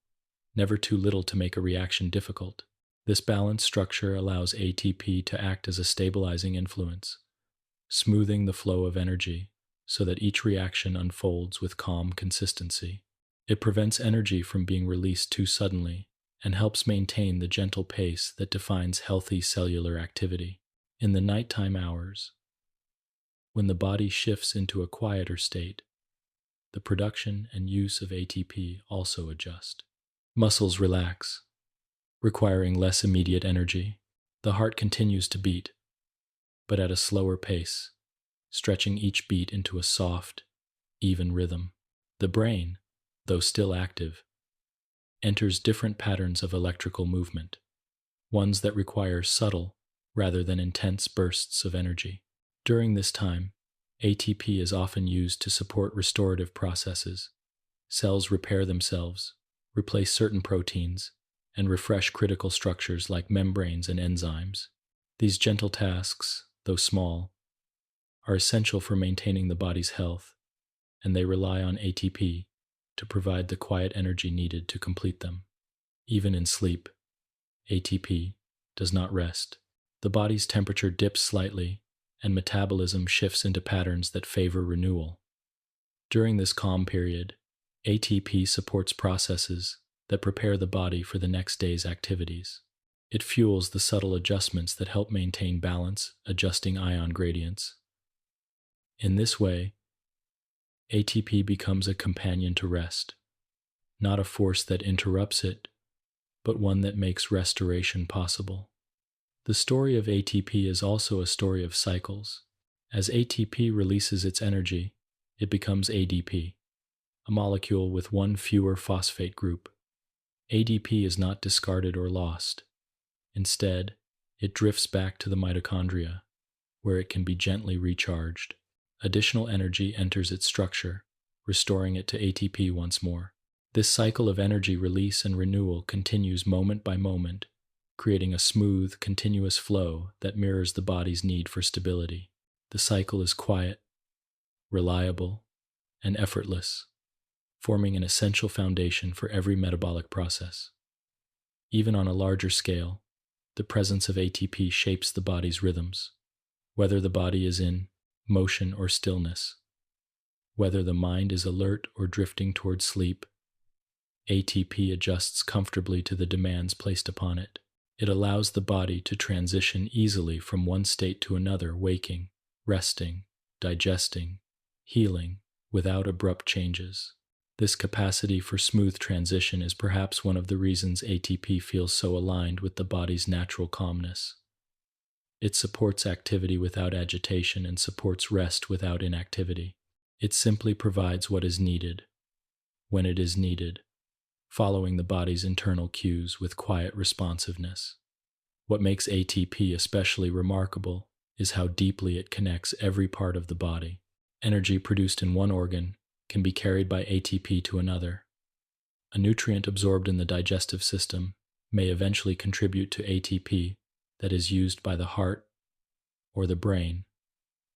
never too little to make a reaction difficult. This balanced structure allows ATP to act as a stabilizing influence, smoothing the flow of energy so that each reaction unfolds with calm consistency. It prevents energy from being released too suddenly and helps maintain the gentle pace that defines healthy cellular activity. In the nighttime hours, when the body shifts into a quieter state, the production and use of ATP also adjust. Muscles relax, requiring less immediate energy. The heart continues to beat, but at a slower pace, stretching each beat into a soft, even rhythm. The brain, though still active, enters different patterns of electrical movement, ones that require subtle rather than intense bursts of energy. During this time, ATP is often used to support restorative processes. Cells repair themselves, replace certain proteins, and refresh critical structures like membranes and enzymes. These gentle tasks, though small, are essential for maintaining the body's health, and they rely on ATP to provide the quiet energy needed to complete them. Even in sleep, ATP does not rest. The body's temperature dips slightly, and metabolism shifts into patterns that favor renewal. During this calm period, ATP supports processes that prepare the body for the next day's activities. It fuels the subtle adjustments that help maintain balance, adjusting ion gradients. In this way, ATP becomes a companion to rest, not a force that interrupts it, but one that makes restoration possible. The story of ATP is also a story of cycles. As ATP releases its energy, it becomes ADP, a molecule with one fewer phosphate group. ADP is not discarded or lost. Instead, it drifts back to the mitochondria, where it can be gently recharged. Additional energy enters its structure, restoring it to ATP once more. This cycle of energy release and renewal continues moment by moment, creating a smooth, continuous flow that mirrors the body's need for stability. The cycle is quiet, reliable, and effortless, forming an essential foundation for every metabolic process. Even on a larger scale, the presence of ATP shapes the body's rhythms, whether the body is in motion or stillness, whether the mind is alert or drifting toward sleep. ATP adjusts comfortably to the demands placed upon it. It allows the body to transition easily from one state to another, waking, resting, digesting, healing, without abrupt changes. This capacity for smooth transition is perhaps one of the reasons ATP feels so aligned with the body's natural calmness. It supports activity without agitation and supports rest without inactivity. It simply provides what is needed, when it is needed, following the body's internal cues with quiet responsiveness. What makes ATP especially remarkable is how deeply it connects every part of the body. Energy produced in one organ can be carried by ATP to another. A nutrient absorbed in the digestive system may eventually contribute to ATP that is used by the heart, or the brain,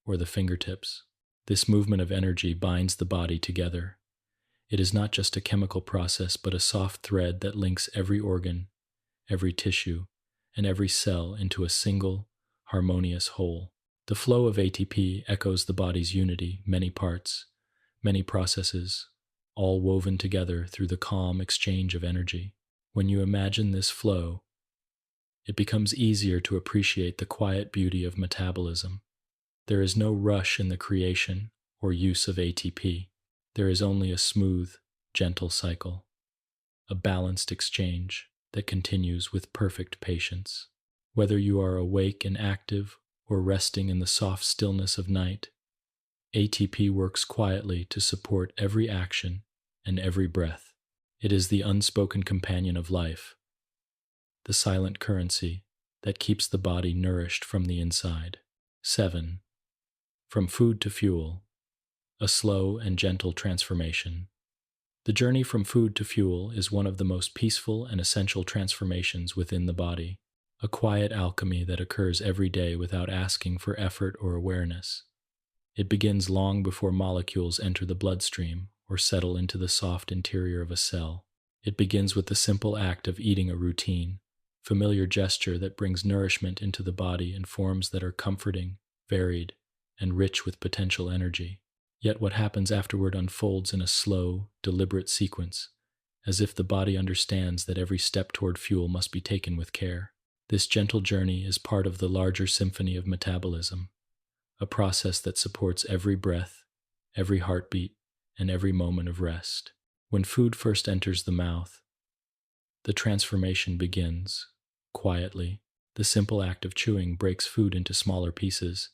or the fingertips. This movement of energy binds the body together. It is not just a chemical process, but a soft thread that links every organ, every tissue, and every cell into a single, harmonious whole. The flow of ATP echoes the body's unity, many parts, many processes, all woven together through the calm exchange of energy. When you imagine this flow, it becomes easier to appreciate the quiet beauty of metabolism. There is no rush in the creation or use of ATP. There is only a smooth, gentle cycle, a balanced exchange that continues with perfect patience. Whether you are awake and active or resting in the soft stillness of night, ATP works quietly to support every action and every breath. It is the unspoken companion of life, the silent currency that keeps the body nourished from the inside. 7. From food to fuel, a slow and gentle transformation. The journey from food to fuel is one of the most peaceful and essential transformations within the body, a quiet alchemy that occurs every day without asking for effort or awareness. It begins long before molecules enter the bloodstream or settle into the soft interior of a cell. It begins with the simple act of eating a routine, familiar gesture that brings nourishment into the body in forms that are comforting, varied, and rich with potential energy. Yet what happens afterward unfolds in a slow, deliberate sequence, as if the body understands that every step toward fuel must be taken with care. This gentle journey is part of the larger symphony of metabolism, a process that supports every breath, every heartbeat, and every moment of rest. When food first enters the mouth, the transformation begins, quietly. The simple act of chewing breaks food into smaller pieces,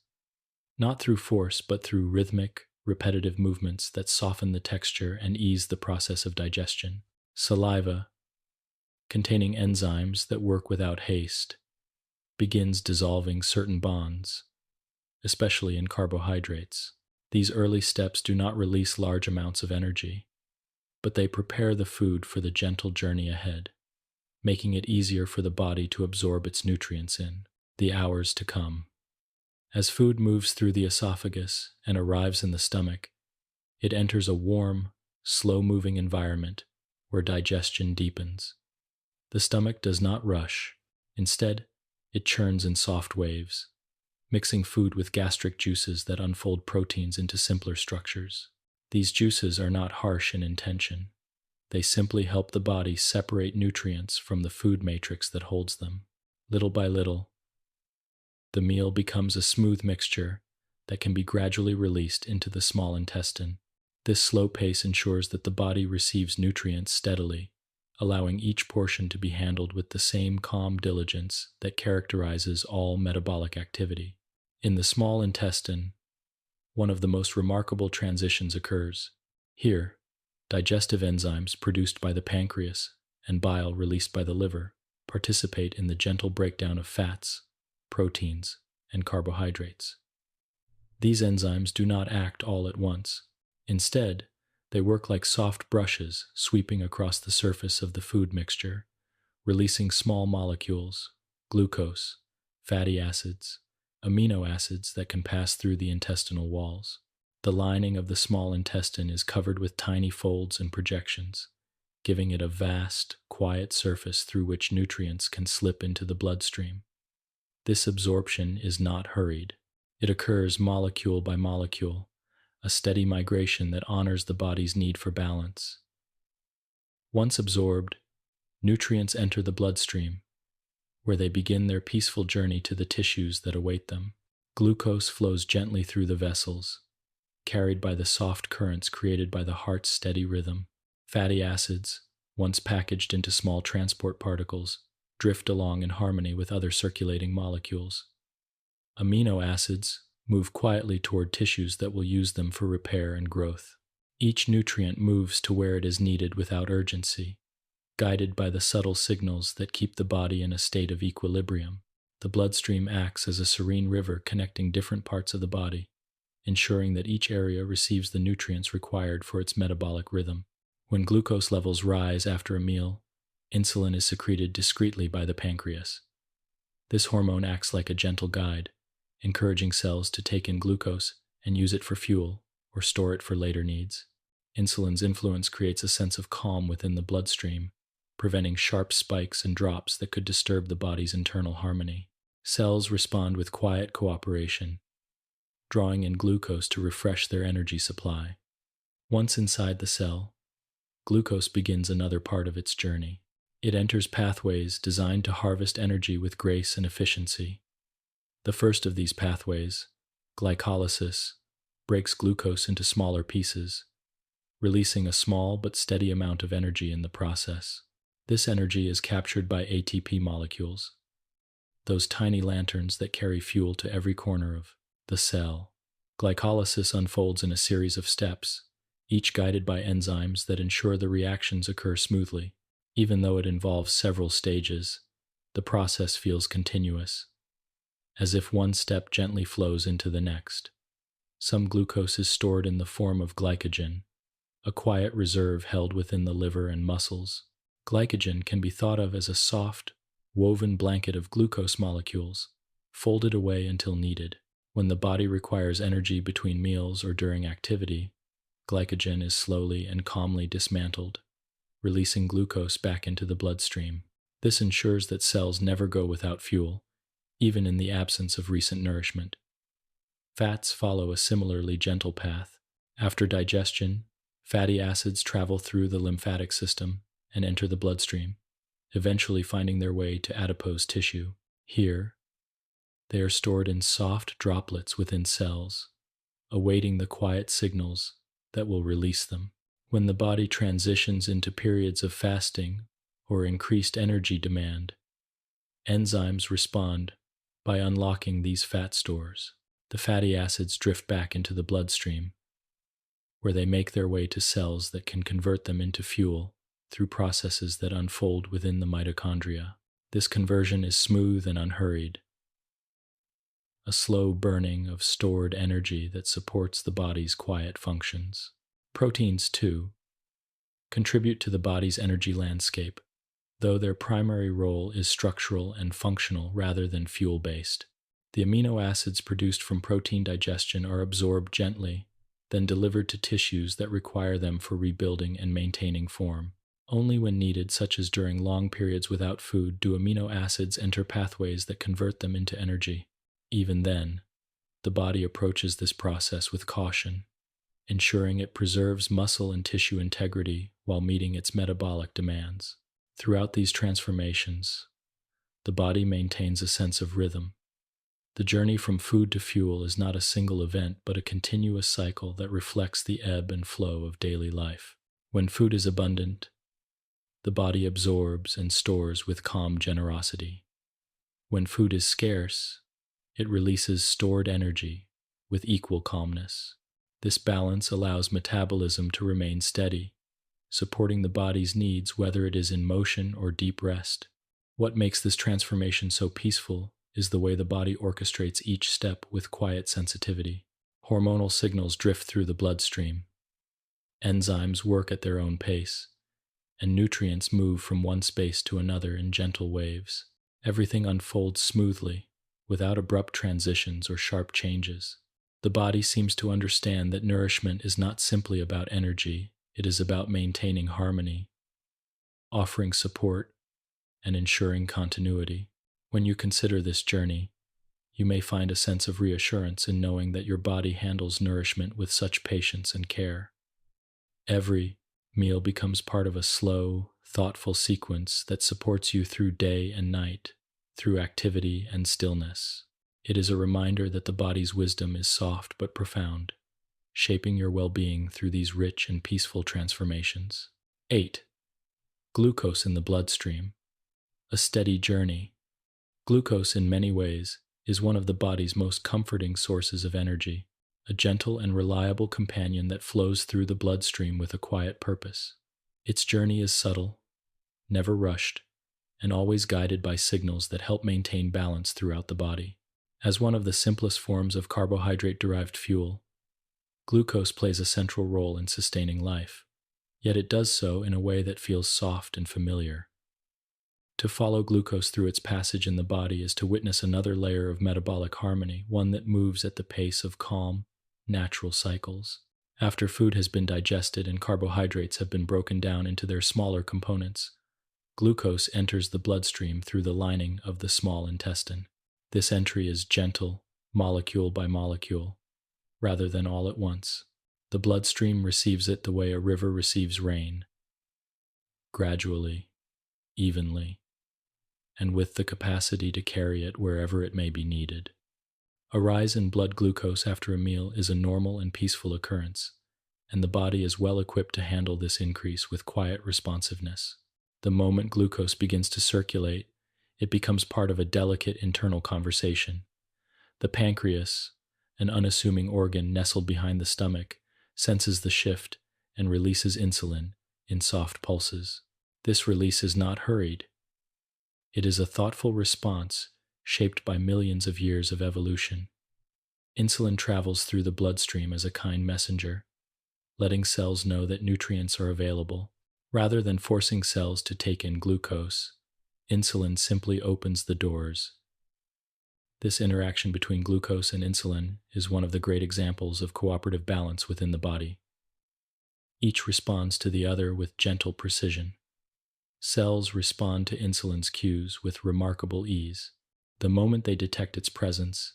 not through force but through rhythmic, repetitive movements that soften the texture and ease the process of digestion. Saliva, containing enzymes that work without haste, begins dissolving certain bonds, especially in carbohydrates. These early steps do not release large amounts of energy, but they prepare the food for the gentle journey ahead, making it easier for the body to absorb its nutrients in the hours to come. As food moves through the esophagus and arrives in the stomach, it enters a warm, slow-moving environment where digestion deepens. The stomach does not rush. Instead, it churns in soft waves, mixing food with gastric juices that unfold proteins into simpler structures. These juices are not harsh in intention. They simply help the body separate nutrients from the food matrix that holds them. Little by little, the meal becomes a smooth mixture that can be gradually released into the small intestine. This slow pace ensures that the body receives nutrients steadily, allowing each portion to be handled with the same calm diligence that characterizes all metabolic activity. In the small intestine, one of the most remarkable transitions occurs. Here, digestive enzymes produced by the pancreas and bile released by the liver participate in the gentle breakdown of fats, proteins, and carbohydrates. These enzymes do not act all at once. Instead, they work like soft brushes sweeping across the surface of the food mixture, releasing small molecules, glucose, fatty acids, amino acids that can pass through the intestinal walls. The lining of the small intestine is covered with tiny folds and projections, giving it a vast, quiet surface through which nutrients can slip into the bloodstream. This absorption is not hurried. It occurs molecule by molecule, a steady migration that honors the body's need for balance. Once absorbed, nutrients enter the bloodstream, where they begin their peaceful journey to the tissues that await them. Glucose flows gently through the vessels, carried by the soft currents created by the heart's steady rhythm. Fatty acids, once packaged into small transport particles, drift along in harmony with other circulating molecules. Amino acids move quietly toward tissues that will use them for repair and growth. Each nutrient moves to where it is needed without urgency, guided by the subtle signals that keep the body in a state of equilibrium. The bloodstream acts as a serene river connecting different parts of the body, ensuring that each area receives the nutrients required for its metabolic rhythm. When glucose levels rise after a meal, insulin is secreted discreetly by the pancreas. This hormone acts like a gentle guide, encouraging cells to take in glucose and use it for fuel or store it for later needs. Insulin's influence creates a sense of calm within the bloodstream, preventing sharp spikes and drops that could disturb the body's internal harmony. Cells respond with quiet cooperation, drawing in glucose to refresh their energy supply. Once inside the cell, glucose begins another part of its journey. It enters pathways designed to harvest energy with grace and efficiency. The first of these pathways, glycolysis, breaks glucose into smaller pieces, releasing a small but steady amount of energy in the process. This energy is captured by ATP molecules, those tiny lanterns that carry fuel to every corner of the cell. Glycolysis unfolds in a series of steps, each guided by enzymes that ensure the reactions occur smoothly. Even though it involves several stages, the process feels continuous, as if one step gently flows into the next. Some glucose is stored in the form of glycogen, a quiet reserve held within the liver and muscles. Glycogen can be thought of as a soft, woven blanket of glucose molecules, folded away until needed. When the body requires energy between meals or during activity, glycogen is slowly and calmly dismantled, releasing glucose back into the bloodstream. This ensures that cells never go without fuel, even in the absence of recent nourishment. Fats follow a similarly gentle path, After digestion, fatty acids travel through the lymphatic system and enter the bloodstream, eventually finding their way to adipose tissue. Here, they are stored in soft droplets within cells, awaiting the quiet signals that will release them. When the body transitions into periods of fasting or increased energy demand, enzymes respond by unlocking these fat stores. The fatty acids drift back into the bloodstream, where they make their way to cells that can convert them into fuel through processes that unfold within the mitochondria. This conversion is smooth and unhurried, a slow burning of stored energy that supports the body's quiet functions. Proteins, too, contribute to the body's energy landscape, though their primary role is structural and functional rather than fuel-based. The amino acids produced from protein digestion are absorbed gently, then delivered to tissues that require them for rebuilding and maintaining form. Only when needed, such as during long periods without food, do amino acids enter pathways that convert them into energy. Even then, the body approaches this process with caution, ensuring it preserves muscle and tissue integrity while meeting its metabolic demands. Throughout these transformations, the body maintains a sense of rhythm. The journey from food to fuel is not a single event, but a continuous cycle that reflects the ebb and flow of daily life. When food is abundant, the body absorbs and stores with calm generosity. When food is scarce, it releases stored energy with equal calmness. This balance allows metabolism to remain steady, supporting the body's needs whether it is in motion or deep rest. What makes this transformation so peaceful is the way the body orchestrates each step with quiet sensitivity. Hormonal signals drift through the bloodstream. Enzymes work at their own pace, and nutrients move from one space to another in gentle waves. Everything unfolds smoothly, without abrupt transitions or sharp changes. The body seems to understand that nourishment is not simply about energy, it is about maintaining harmony, offering support, and ensuring continuity. When you consider this journey, you may find a sense of reassurance in knowing that your body handles nourishment with such patience and care. Every meal becomes part of a slow, thoughtful sequence that supports you through day and night, through activity and stillness. It is a reminder that the body's wisdom is soft but profound, shaping your well-being through these rich and peaceful transformations. 8. Glucose in the bloodstream. A steady journey. Glucose, in many ways, is one of the body's most comforting sources of energy, a gentle and reliable companion that flows through the bloodstream with a quiet purpose. Its journey is subtle, never rushed, and always guided by signals that help maintain balance throughout the body. As one of the simplest forms of carbohydrate-derived fuel, glucose plays a central role in sustaining life, yet it does so in a way that feels soft and familiar. To follow glucose through its passage in the body is to witness another layer of metabolic harmony, one that moves at the pace of calm, natural cycles. After food has been digested and carbohydrates have been broken down into their smaller components, glucose enters the bloodstream through the lining of the small intestine. This entry is gentle, molecule by molecule, rather than all at once. The bloodstream receives it the way a river receives rain, gradually, evenly, and with the capacity to carry it wherever it may be needed. A rise in blood glucose after a meal is a normal and peaceful occurrence, and the body is well equipped to handle this increase with quiet responsiveness. The moment glucose begins to circulate, it becomes part of a delicate internal conversation. The pancreas, an unassuming organ nestled behind the stomach, senses the shift and releases insulin in soft pulses. This release is not hurried. It is a thoughtful response shaped by millions of years of evolution. Insulin travels through the bloodstream as a kind messenger, letting cells know that nutrients are available. Rather than forcing cells to take in glucose, insulin simply opens the doors. This interaction between glucose and insulin is one of the great examples of cooperative balance within the body. Each responds to the other with gentle precision. Cells respond to insulin's cues with remarkable ease. The moment they detect its presence,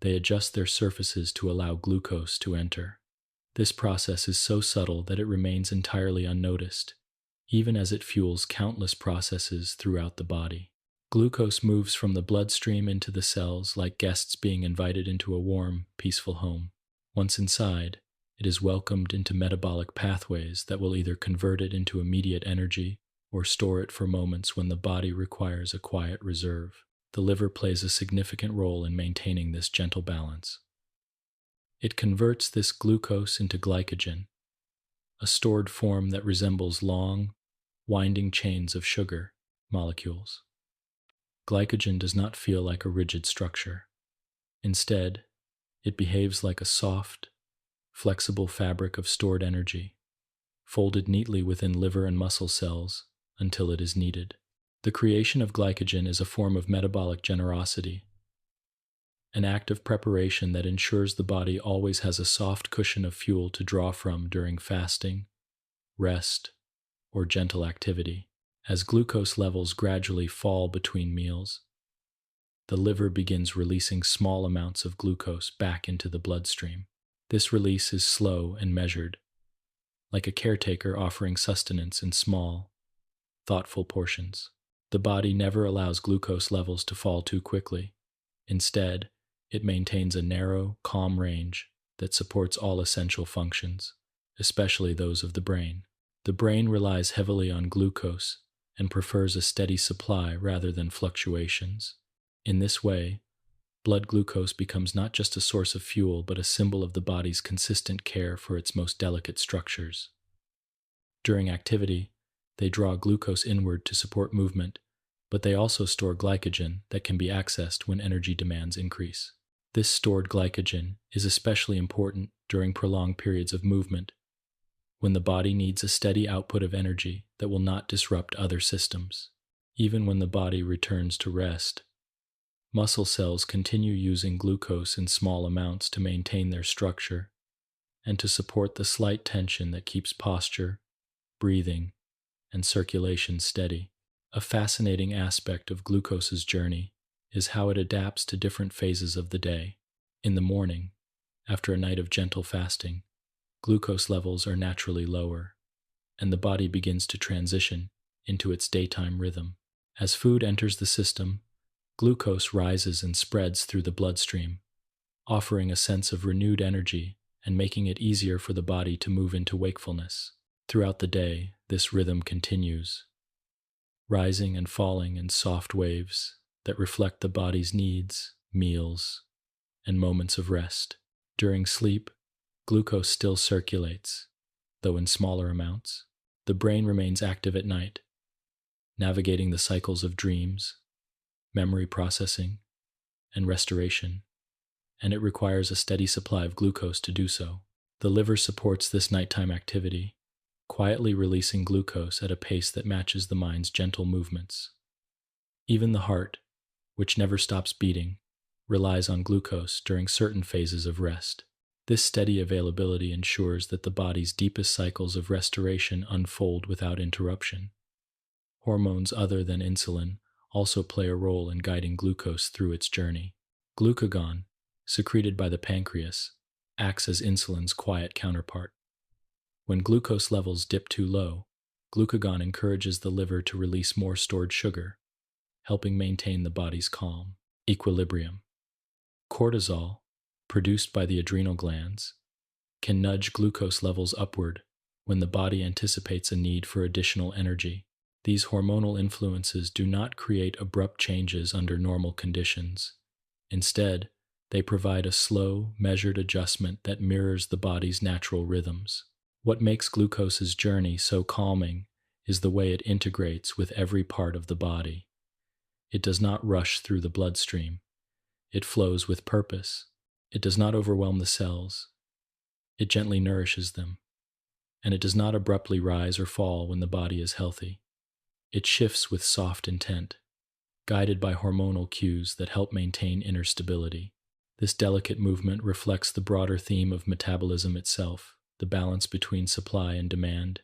they adjust their surfaces to allow glucose to enter. This process is so subtle that it remains entirely unnoticed, even as it fuels countless processes throughout the body. Glucose moves from the bloodstream into the cells like guests being invited into a warm, peaceful home. Once inside, it is welcomed into metabolic pathways that will either convert it into immediate energy or store it for moments when the body requires a quiet reserve. The liver plays a significant role in maintaining this gentle balance. It converts this glucose into glycogen, a stored form that resembles long, winding chains of sugar molecules. Glycogen does not feel like a rigid structure. Instead, it behaves like a soft, flexible fabric of stored energy, folded neatly within liver and muscle cells until it is needed. The creation of glycogen is a form of metabolic generosity, an act of preparation that ensures the body always has a soft cushion of fuel to draw from during fasting, rest, or gentle activity. As glucose levels gradually fall between meals, the liver begins releasing small amounts of glucose back into the bloodstream. This release is slow and measured, like a caretaker offering sustenance in small, thoughtful portions. The body never allows glucose levels to fall too quickly. Instead, it maintains a narrow, calm range that supports all essential functions, especially those of the brain. The brain relies heavily on glucose and prefers a steady supply rather than fluctuations. In this way, blood glucose becomes not just a source of fuel but a symbol of the body's consistent care for its most delicate structures. During activity, they draw glucose inward to support movement, but they also store glycogen that can be accessed when energy demands increase. This stored glycogen is especially important during prolonged periods of movement, when the body needs a steady output of energy that will not disrupt other systems. Even when the body returns to rest, muscle cells continue using glucose in small amounts to maintain their structure and to support the slight tension that keeps posture, breathing, and circulation steady. A fascinating aspect of glucose's journey is how it adapts to different phases of the day. In the morning, after a night of gentle fasting, glucose levels are naturally lower, and the body begins to transition into its daytime rhythm. As food enters the system, glucose rises and spreads through the bloodstream, offering a sense of renewed energy and making it easier for the body to move into wakefulness. Throughout the day, this rhythm continues, rising and falling in soft waves that reflect the body's needs, meals, and moments of rest. During sleep, glucose still circulates, though in smaller amounts. The brain remains active at night, navigating the cycles of dreams, memory processing, and restoration, and it requires a steady supply of glucose to do so. The liver supports this nighttime activity, quietly releasing glucose at a pace that matches the mind's gentle movements. Even the heart, which never stops beating, relies on glucose during certain phases of rest. This steady availability ensures that the body's deepest cycles of restoration unfold without interruption. Hormones other than insulin also play a role in guiding glucose through its journey. Glucagon, secreted by the pancreas, acts as insulin's quiet counterpart. When glucose levels dip too low, glucagon encourages the liver to release more stored sugar, helping maintain the body's calm. Equilibrium. Cortisol, produced by the adrenal glands, can nudge glucose levels upward when the body anticipates a need for additional energy. These hormonal influences do not create abrupt changes under normal conditions. Instead, they provide a slow, measured adjustment that mirrors the body's natural rhythms. What makes glucose's journey so calming is the way it integrates with every part of the body. It does not rush through the bloodstream. It flows with purpose. It does not overwhelm the cells. It gently nourishes them. And it does not abruptly rise or fall when the body is healthy. It shifts with soft intent, guided by hormonal cues that help maintain inner stability. This delicate movement reflects the broader theme of metabolism itself, the balance between supply and demand.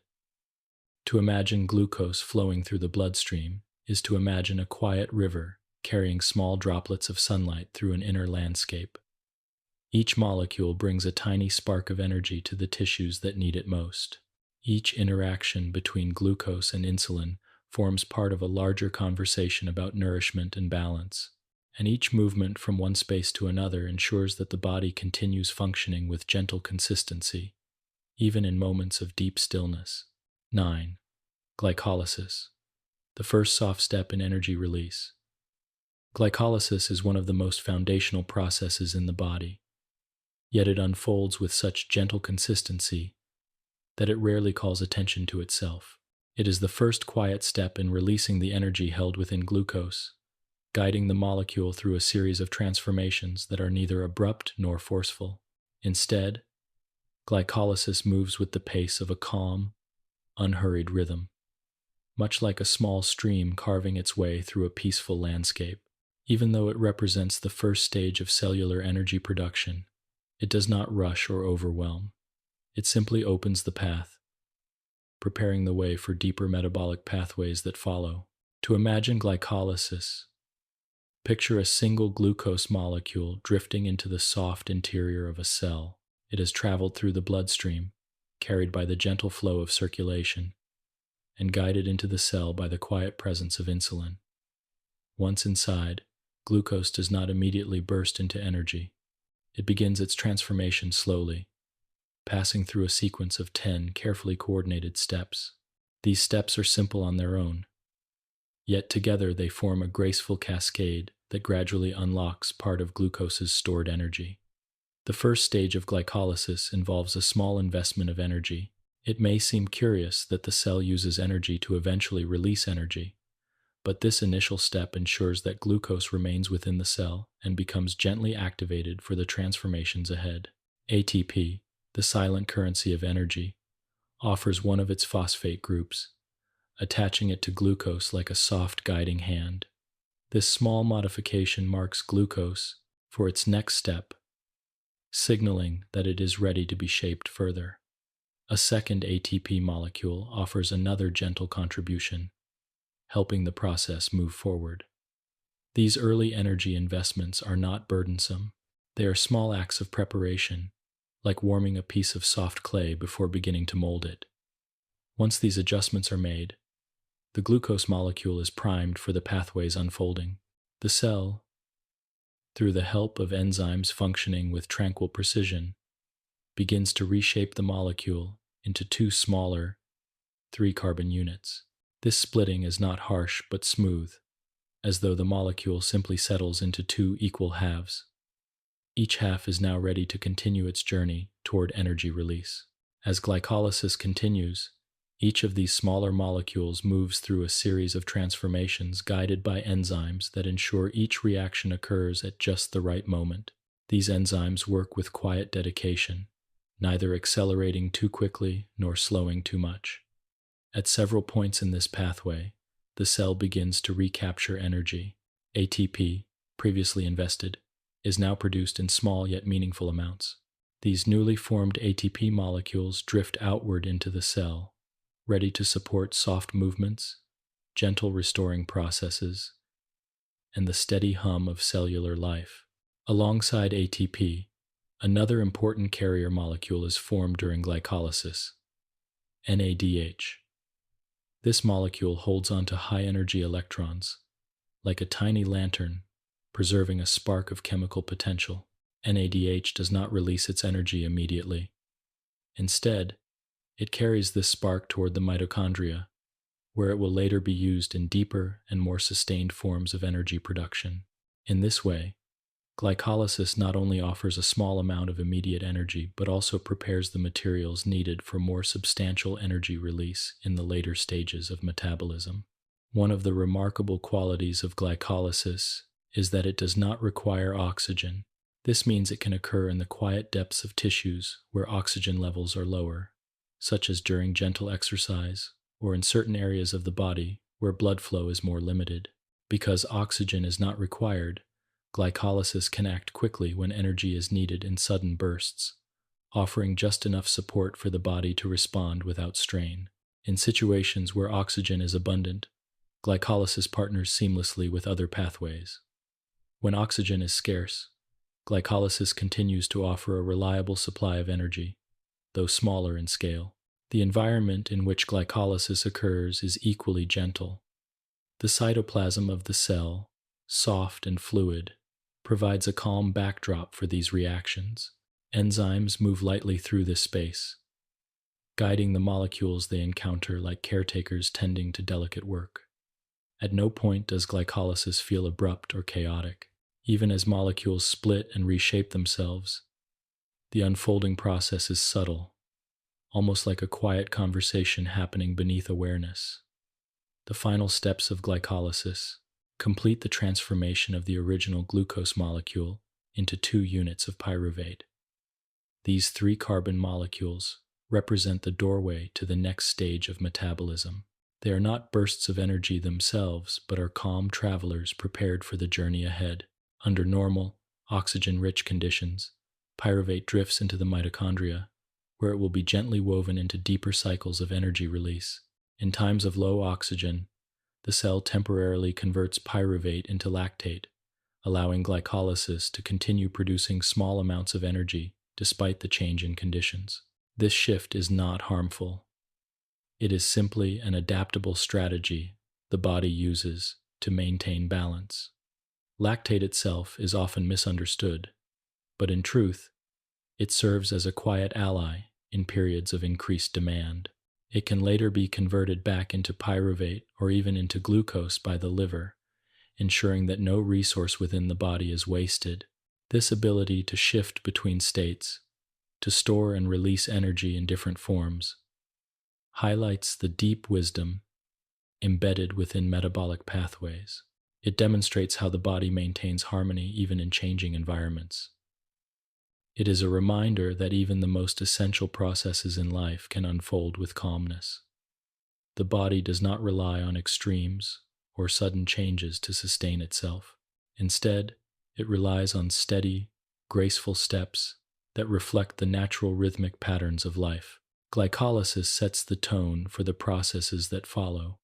To imagine glucose flowing through the bloodstream is to imagine a quiet river carrying small droplets of sunlight through an inner landscape. Each molecule brings a tiny spark of energy to the tissues that need it most. Each interaction between glucose and insulin forms part of a larger conversation about nourishment and balance, and each movement from one space to another ensures that the body continues functioning with gentle consistency, even in moments of deep stillness. 9. Glycolysis, the first soft step in energy release. Glycolysis is one of the most foundational processes in the body, yet it unfolds with such gentle consistency that it rarely calls attention to itself. It is the first quiet step in releasing the energy held within glucose, guiding the molecule through a series of transformations that are neither abrupt nor forceful. Instead, glycolysis moves with the pace of a calm, unhurried rhythm, much like a small stream carving its way through a peaceful landscape. Even though it represents the first stage of cellular energy production, it does not rush or overwhelm. It simply opens the path, preparing the way for deeper metabolic pathways that follow. To imagine glycolysis, picture a single glucose molecule drifting into the soft interior of a cell. It has traveled through the bloodstream, carried by the gentle flow of circulation, and guided into the cell by the quiet presence of insulin. Once inside, glucose does not immediately burst into energy. It begins its transformation slowly, passing through a sequence of 10 carefully coordinated steps. These steps are simple on their own, yet together they form a graceful cascade that gradually unlocks part of glucose's stored energy. The first stage of glycolysis involves a small investment of energy. It may seem curious that the cell uses energy to eventually release energy, but this initial step ensures that glucose remains within the cell and becomes gently activated for the transformations ahead. ATP, the silent currency of energy, offers one of its phosphate groups, attaching it to glucose like a soft guiding hand. This small modification marks glucose for its next step, signaling that it is ready to be shaped further. A second ATP molecule offers another gentle contribution, helping the process move forward. These early energy investments are not burdensome. They are small acts of preparation, like warming a piece of soft clay before beginning to mold it. Once these adjustments are made, the glucose molecule is primed for the pathways unfolding. The cell, through the help of enzymes functioning with tranquil precision, begins to reshape the molecule into 2 smaller 3-carbon units. This splitting is not harsh but smooth, as though the molecule simply settles into 2 equal halves. Each half is now ready to continue its journey toward energy release. As glycolysis continues, each of these smaller molecules moves through a series of transformations guided by enzymes that ensure each reaction occurs at just the right moment. These enzymes work with quiet dedication, neither accelerating too quickly nor slowing too much. At several points in this pathway, the cell begins to recapture energy. ATP, previously invested, is now produced in small yet meaningful amounts. These newly formed ATP molecules drift outward into the cell, ready to support soft movements, gentle restoring processes, and the steady hum of cellular life. Alongside ATP, another important carrier molecule is formed during glycolysis, NADH. This molecule holds onto high-energy electrons, like a tiny lantern, preserving a spark of chemical potential. NADH does not release its energy immediately. Instead, it carries this spark toward the mitochondria, where it will later be used in deeper and more sustained forms of energy production. In this way, glycolysis not only offers a small amount of immediate energy, but also prepares the materials needed for more substantial energy release in the later stages of metabolism. One of the remarkable qualities of glycolysis is that it does not require oxygen. This means it can occur in the quiet depths of tissues where oxygen levels are lower, such as during gentle exercise or in certain areas of the body where blood flow is more limited. Because oxygen is not required, glycolysis can act quickly when energy is needed in sudden bursts, offering just enough support for the body to respond without strain. In situations where oxygen is abundant, glycolysis partners seamlessly with other pathways. When oxygen is scarce, glycolysis continues to offer a reliable supply of energy, though smaller in scale. The environment in which glycolysis occurs is equally gentle. The cytoplasm of the cell, soft and fluid, provides a calm backdrop for these reactions. Enzymes move lightly through this space, guiding the molecules they encounter like caretakers tending to delicate work. At no point does glycolysis feel abrupt or chaotic. Even as molecules split and reshape themselves, the unfolding process is subtle, almost like a quiet conversation happening beneath awareness. The final steps of glycolysis complete the transformation of the original glucose molecule into 2 units of pyruvate. These 3 carbon molecules represent the doorway to the next stage of metabolism. They are not bursts of energy themselves, but are calm travelers prepared for the journey ahead. Under normal, oxygen-rich conditions, pyruvate drifts into the mitochondria, where it will be gently woven into deeper cycles of energy release. In times of low oxygen, the cell temporarily converts pyruvate into lactate, allowing glycolysis to continue producing small amounts of energy despite the change in conditions. This shift is not harmful. It is simply an adaptable strategy the body uses to maintain balance. Lactate itself is often misunderstood, but in truth, it serves as a quiet ally in periods of increased demand. It can later be converted back into pyruvate or even into glucose by the liver, ensuring that no resource within the body is wasted. This ability to shift between states, to store and release energy in different forms, highlights the deep wisdom embedded within metabolic pathways. It demonstrates how the body maintains harmony even in changing environments. It is a reminder that even the most essential processes in life can unfold with calmness. The body does not rely on extremes or sudden changes to sustain itself. Instead, it relies on steady, graceful steps that reflect the natural rhythmic patterns of life. Glycolysis sets the tone for the processes that follow,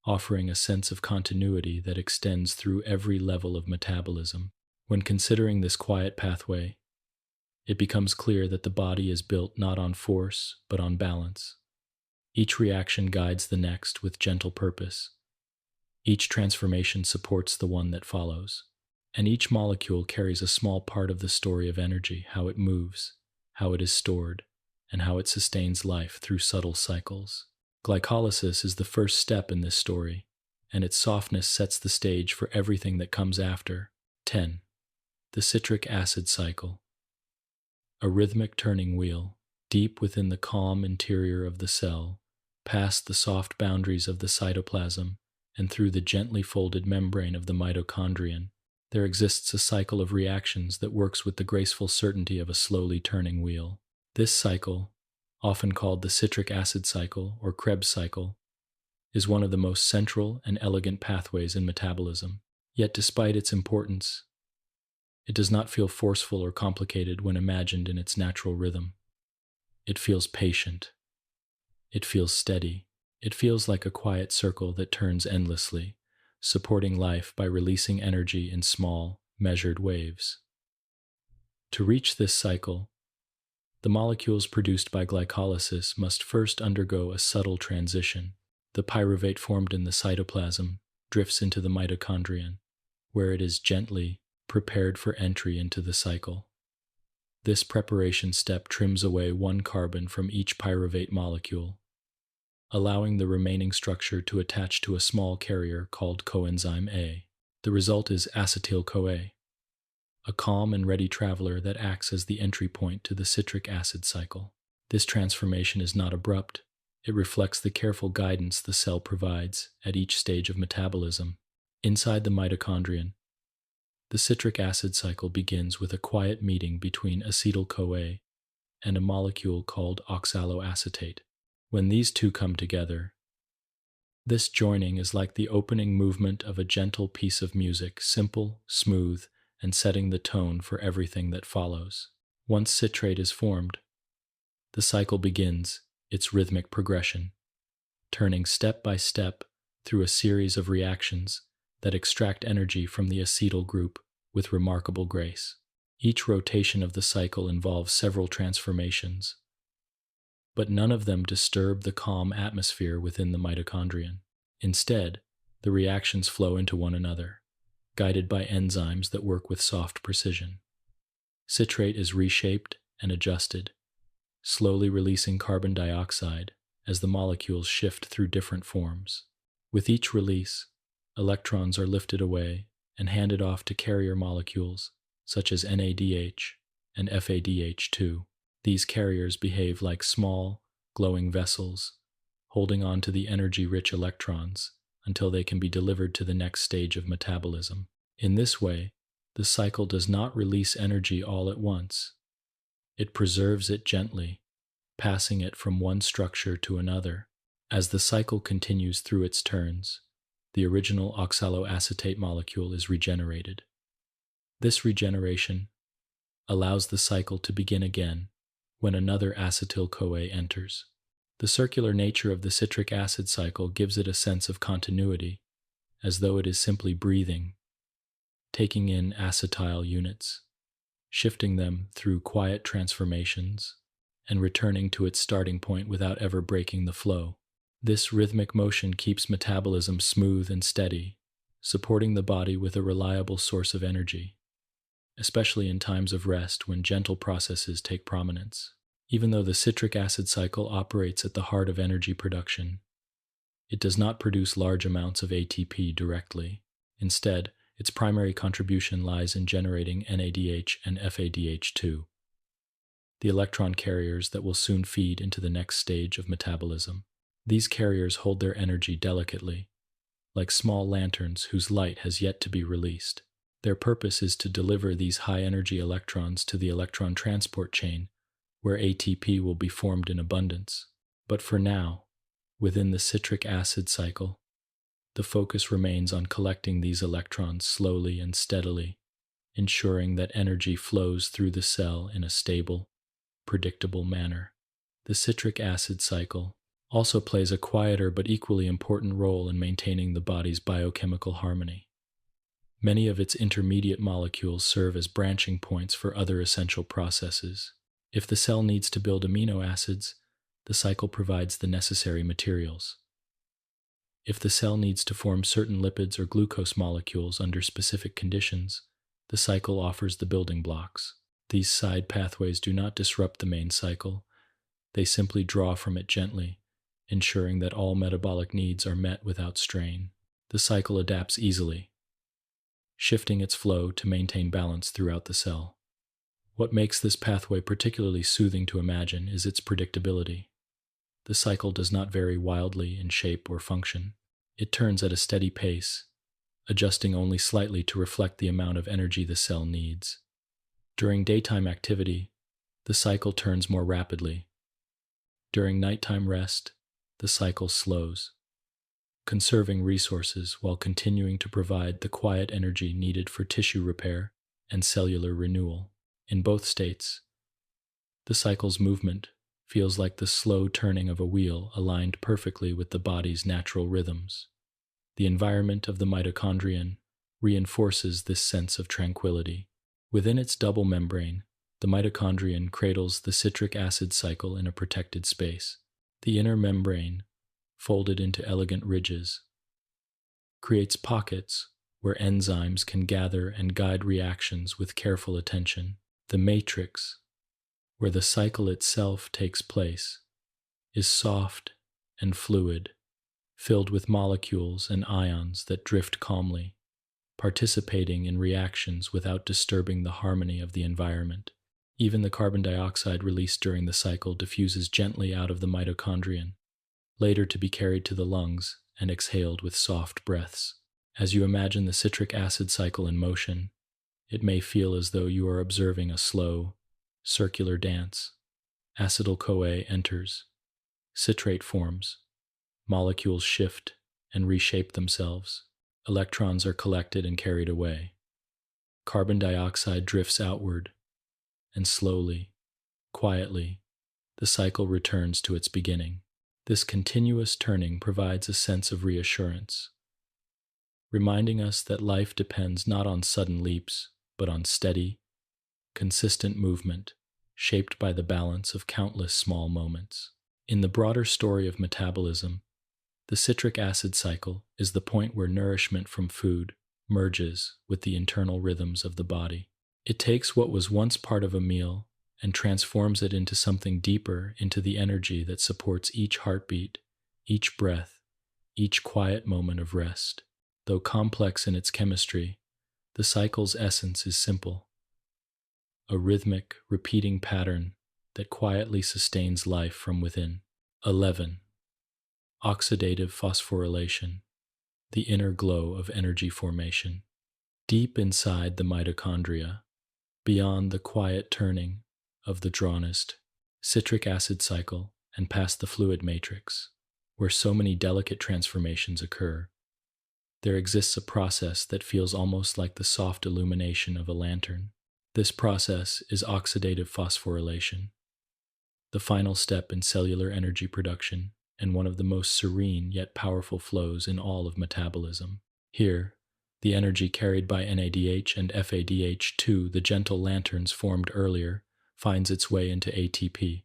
offering a sense of continuity that extends through every level of metabolism. When considering this quiet pathway, it becomes clear that the body is built not on force, but on balance. Each reaction guides the next with gentle purpose. Each transformation supports the one that follows. And each molecule carries a small part of the story of energy, how it moves, how it is stored, and how it sustains life through subtle cycles. Glycolysis is the first step in this story, and its softness sets the stage for everything that comes after. 10. The citric acid cycle. A rhythmic turning wheel, deep within the calm interior of the cell, past the soft boundaries of the cytoplasm, and through the gently folded membrane of the mitochondrion, there exists a cycle of reactions that works with the graceful certainty of a slowly turning wheel. This cycle, often called the citric acid cycle or Krebs cycle, is one of the most central and elegant pathways in metabolism. Yet despite its importance, it does not feel forceful or complicated when imagined in its natural rhythm. It feels patient. It feels steady. It feels like a quiet circle that turns endlessly, supporting life by releasing energy in small, measured waves. To reach this cycle, the molecules produced by glycolysis must first undergo a subtle transition. The pyruvate formed in the cytoplasm drifts into the mitochondrion, where it is gently prepared for entry into the cycle. This preparation step trims away 1 carbon from each pyruvate molecule, allowing the remaining structure to attach to a small carrier called coenzyme A. The result is acetyl-CoA, a calm and ready traveler that acts as the entry point to the citric acid cycle. This transformation is not abrupt. It reflects the careful guidance the cell provides at each stage of metabolism. Inside the mitochondrion, the citric acid cycle begins with a quiet meeting between acetyl-CoA and a molecule called oxaloacetate. When these two come together, this joining is like the opening movement of a gentle piece of music, simple, smooth, and setting the tone for everything that follows. Once citrate is formed, the cycle begins its rhythmic progression, turning step by step through a series of reactions that extract energy from the acetyl group with remarkable grace. Each rotation of the cycle involves several transformations, but none of them disturb the calm atmosphere within the mitochondrion. Instead, the reactions flow into one another, guided by enzymes that work with soft precision. Citrate is reshaped and adjusted, slowly releasing carbon dioxide as the molecules shift through different forms. With each release, electrons are lifted away and handed off to carrier molecules such as NADH and FADH2. These carriers behave like small, glowing vessels, holding on to the energy-rich electrons until they can be delivered to the next stage of metabolism. In this way, the cycle does not release energy all at once. It preserves it gently, passing it from one structure to another. As the cycle continues through its turns, the original oxaloacetate molecule is regenerated. This regeneration allows the cycle to begin again when another acetyl-CoA enters. The circular nature of the citric acid cycle gives it a sense of continuity, as though it is simply breathing, taking in acetyl units, shifting them through quiet transformations, and returning to its starting point without ever breaking the flow. This rhythmic motion keeps metabolism smooth and steady, supporting the body with a reliable source of energy, especially in times of rest when gentle processes take prominence. Even though the citric acid cycle operates at the heart of energy production, it does not produce large amounts of ATP directly. Instead, its primary contribution lies in generating NADH and FADH2, the electron carriers that will soon feed into the next stage of metabolism. These carriers hold their energy delicately, like small lanterns whose light has yet to be released. Their purpose is to deliver these high-energy electrons to the electron transport chain, where ATP will be formed in abundance. But for now, within the citric acid cycle, the focus remains on collecting these electrons slowly and steadily, ensuring that energy flows through the cell in a stable, predictable manner. The citric acid cycle also plays a quieter but equally important role in maintaining the body's biochemical harmony. Many of its intermediate molecules serve as branching points for other essential processes. If the cell needs to build amino acids, the cycle provides the necessary materials. If the cell needs to form certain lipids or glucose molecules under specific conditions, the cycle offers the building blocks. These side pathways do not disrupt the main cycle. They simply draw from it gently, ensuring that all metabolic needs are met without strain. The cycle adapts easily, shifting its flow to maintain balance throughout the cell. What makes this pathway particularly soothing to imagine is its predictability. The cycle does not vary wildly in shape or function. It turns at a steady pace, adjusting only slightly to reflect the amount of energy the cell needs. During daytime activity, the cycle turns more rapidly. During nighttime rest, the cycle slows, conserving resources while continuing to provide the quiet energy needed for tissue repair and cellular renewal. In both states, the cycle's movement feels like the slow turning of a wheel aligned perfectly with the body's natural rhythms. The environment of the mitochondrion reinforces this sense of tranquility. Within its double membrane, the mitochondrion cradles the citric acid cycle in a protected space. The inner membrane, folded into elegant ridges, creates pockets where enzymes can gather and guide reactions with careful attention. The matrix, where the cycle itself takes place, is soft and fluid, filled with molecules and ions that drift calmly, participating in reactions without disturbing the harmony of the environment. Even the carbon dioxide released during the cycle diffuses gently out of the mitochondrion, later to be carried to the lungs and exhaled with soft breaths. As you imagine the citric acid cycle in motion, it may feel as though you are observing a slow, circular dance. Acetyl-CoA enters, citrate forms, molecules shift and reshape themselves, electrons are collected and carried away. Carbon dioxide drifts outward, and slowly, quietly, the cycle returns to its beginning. This continuous turning provides a sense of reassurance, reminding us that life depends not on sudden leaps, but on steady, consistent movement, shaped by the balance of countless small moments. In the broader story of metabolism, the citric acid cycle is the point where nourishment from food merges with the internal rhythms of the body. It takes what was once part of a meal and transforms it into something deeper, into the energy that supports each heartbeat, each breath, each quiet moment of rest. Though complex in its chemistry, the cycle's essence is simple: a rhythmic, repeating pattern that quietly sustains life from within. 11. Oxidative phosphorylation, the inner glow of energy formation. Deep inside the mitochondria, beyond the quiet turning of the drawnest citric acid cycle and past the fluid matrix, where so many delicate transformations occur, there exists a process that feels almost like the soft illumination of a lantern. This process is oxidative phosphorylation, the final step in cellular energy production and one of the most serene yet powerful flows in all of metabolism. Here, the energy carried by NADH and FADH2, the gentle lanterns formed earlier, finds its way into ATP,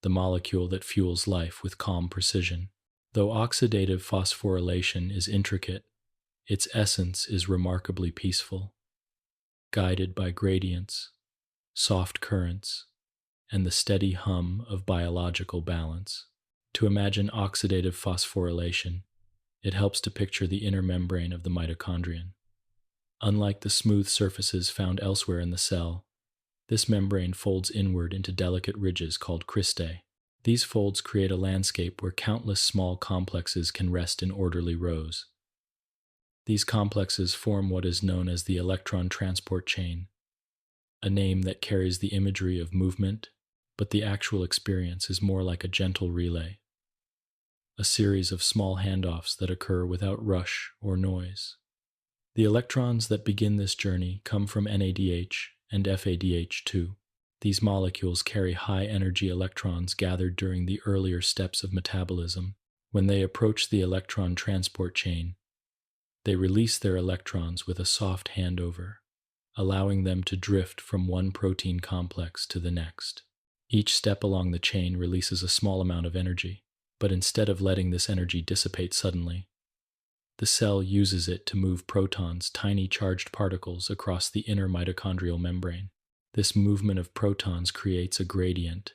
the molecule that fuels life with calm precision. Though oxidative phosphorylation is intricate, its essence is remarkably peaceful, guided by gradients, soft currents, and the steady hum of biological balance. To imagine oxidative phosphorylation, it helps to picture the inner membrane of the mitochondrion. Unlike the smooth surfaces found elsewhere in the cell, this membrane folds inward into delicate ridges called cristae. These folds create a landscape where countless small complexes can rest in orderly rows. These complexes form what is known as the electron transport chain, a name that carries the imagery of movement, but the actual experience is more like a gentle relay, a series of small handoffs that occur without rush or noise. The electrons that begin this journey come from NADH and FADH2. These molecules carry high-energy electrons gathered during the earlier steps of metabolism. When they approach the electron transport chain, they release their electrons with a soft handover, allowing them to drift from one protein complex to the next. Each step along the chain releases a small amount of energy, but instead of letting this energy dissipate suddenly, the cell uses it to move protons, tiny charged particles, across the inner mitochondrial membrane. This movement of protons creates a gradient,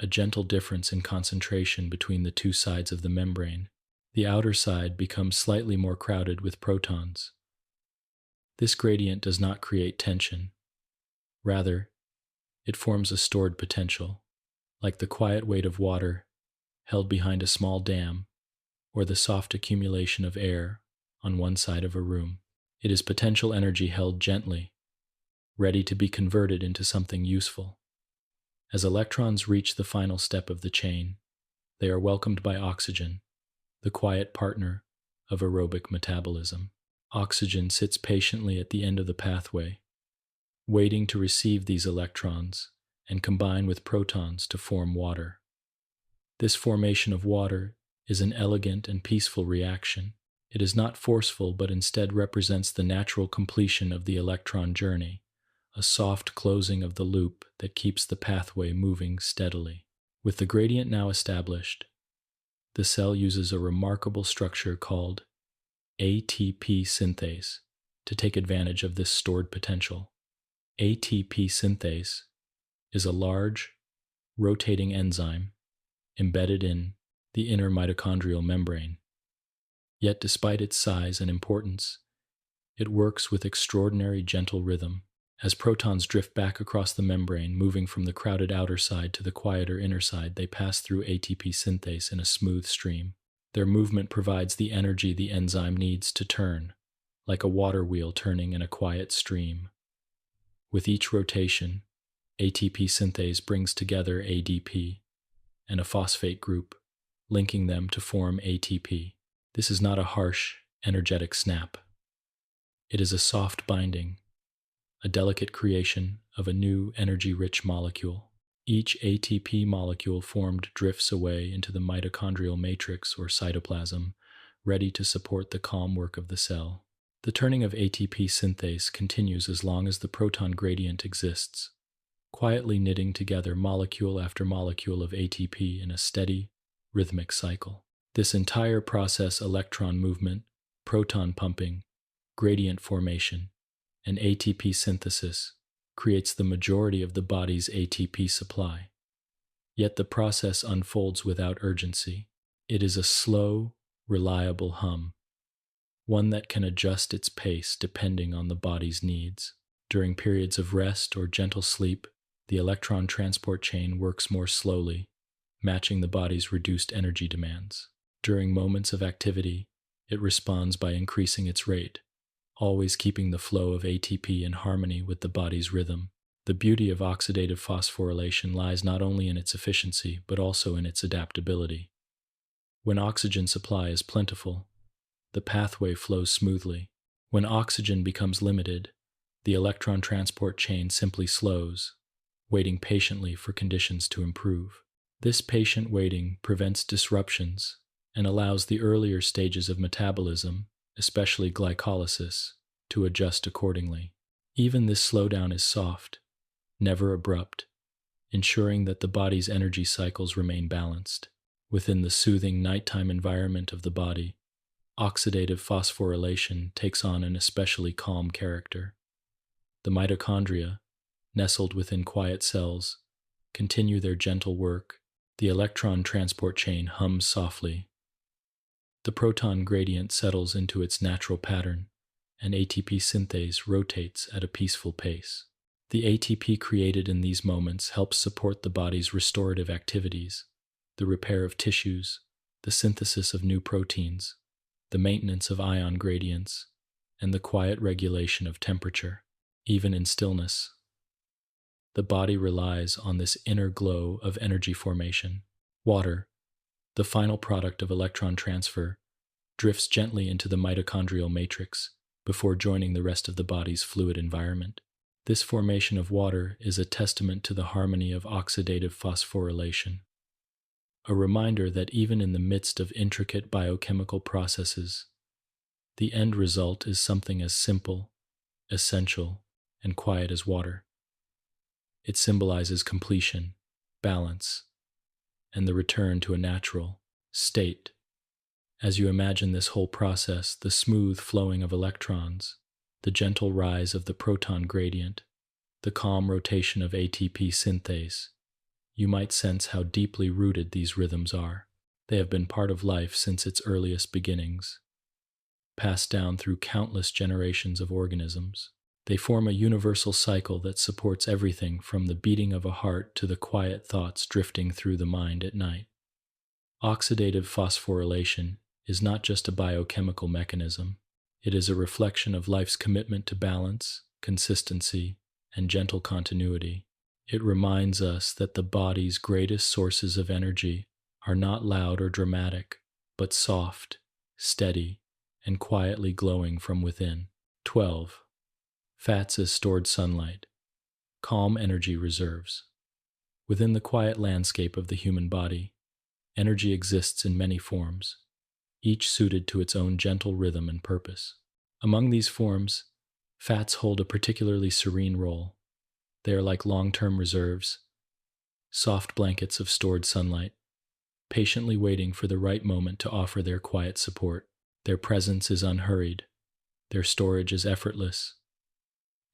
a gentle difference in concentration between the two sides of the membrane. The outer side becomes slightly more crowded with protons. This gradient does not create tension. Rather, it forms a stored potential, like the quiet weight of water held behind a small dam, or the soft accumulation of air on one side of a room. It is potential energy held gently, ready to be converted into something useful. As electrons reach the final step of the chain, they are welcomed by oxygen, the quiet partner of aerobic metabolism. Oxygen sits patiently at the end of the pathway, waiting to receive these electrons and combine with protons to form water. This formation of water is an elegant and peaceful reaction. It is not forceful, but instead represents the natural completion of the electron journey, a soft closing of the loop that keeps the pathway moving steadily. With the gradient now established, the cell uses a remarkable structure called ATP synthase to take advantage of this stored potential. ATP synthase is a large, rotating enzyme embedded in the inner mitochondrial membrane. Yet despite its size and importance, it works with extraordinary gentle rhythm. As protons drift back across the membrane, moving from the crowded outer side to the quieter inner side, they pass through ATP synthase in a smooth stream. Their movement provides the energy the enzyme needs to turn, like a water wheel turning in a quiet stream. With each rotation, ATP synthase brings together ADP and a phosphate group, linking them to form ATP. This is not a harsh, energetic snap. It is a soft binding, a delicate creation of a new energy-rich molecule. Each ATP molecule formed drifts away into the mitochondrial matrix or cytoplasm, ready to support the calm work of the cell. The turning of ATP synthase continues as long as the proton gradient exists, quietly knitting together molecule after molecule of ATP in a steady, rhythmic cycle. This entire process, electron movement, proton pumping, gradient formation, and ATP synthesis, creates the majority of the body's ATP supply. Yet the process unfolds without urgency. It is a slow, reliable hum, one that can adjust its pace depending on the body's needs. During periods of rest or gentle sleep, the electron transport chain works more slowly, matching the body's reduced energy demands. During moments of activity, it responds by increasing its rate, always keeping the flow of ATP in harmony with the body's rhythm. The beauty of oxidative phosphorylation lies not only in its efficiency, but also in its adaptability. When oxygen supply is plentiful, the pathway flows smoothly. When oxygen becomes limited, the electron transport chain simply slows, waiting patiently for conditions to improve. This patient waiting prevents disruptions and allows the earlier stages of metabolism, especially glycolysis, to adjust accordingly. Even this slowdown is soft, never abrupt, ensuring that the body's energy cycles remain balanced. Within the soothing nighttime environment of the body, oxidative phosphorylation takes on an especially calm character. The mitochondria, nestled within quiet cells, continue their gentle work. The electron transport chain hums softly. The proton gradient settles into its natural pattern, and ATP synthase rotates at a peaceful pace. The ATP created in these moments helps support the body's restorative activities, the repair of tissues, the synthesis of new proteins, the maintenance of ion gradients, and the quiet regulation of temperature. Even in stillness, the body relies on this inner glow of energy formation. Water, the final product of electron transfer, drifts gently into the mitochondrial matrix before joining the rest of the body's fluid environment. This formation of water is a testament to the harmony of oxidative phosphorylation, a reminder that even in the midst of intricate biochemical processes, the end result is something as simple, essential, and quiet as water. It symbolizes completion, balance, and the return to a natural state. As you imagine this whole process, the smooth flowing of electrons, the gentle rise of the proton gradient, the calm rotation of ATP synthase, you might sense how deeply rooted these rhythms are. They have been part of life since its earliest beginnings, passed down through countless generations of organisms. They form a universal cycle that supports everything from the beating of a heart to the quiet thoughts drifting through the mind at night. Oxidative phosphorylation is not just a biochemical mechanism. It is a reflection of life's commitment to balance, consistency, and gentle continuity. It reminds us that the body's greatest sources of energy are not loud or dramatic, but soft, steady, and quietly glowing from within. 12. Fats as stored sunlight. Calm energy reserves. Within the quiet landscape of the human body, energy exists in many forms, each suited to its own gentle rhythm and purpose. Among these forms, fats hold a particularly serene role. They are like long-term reserves, soft blankets of stored sunlight, patiently waiting for the right moment to offer their quiet support. Their presence is unhurried, their storage is effortless,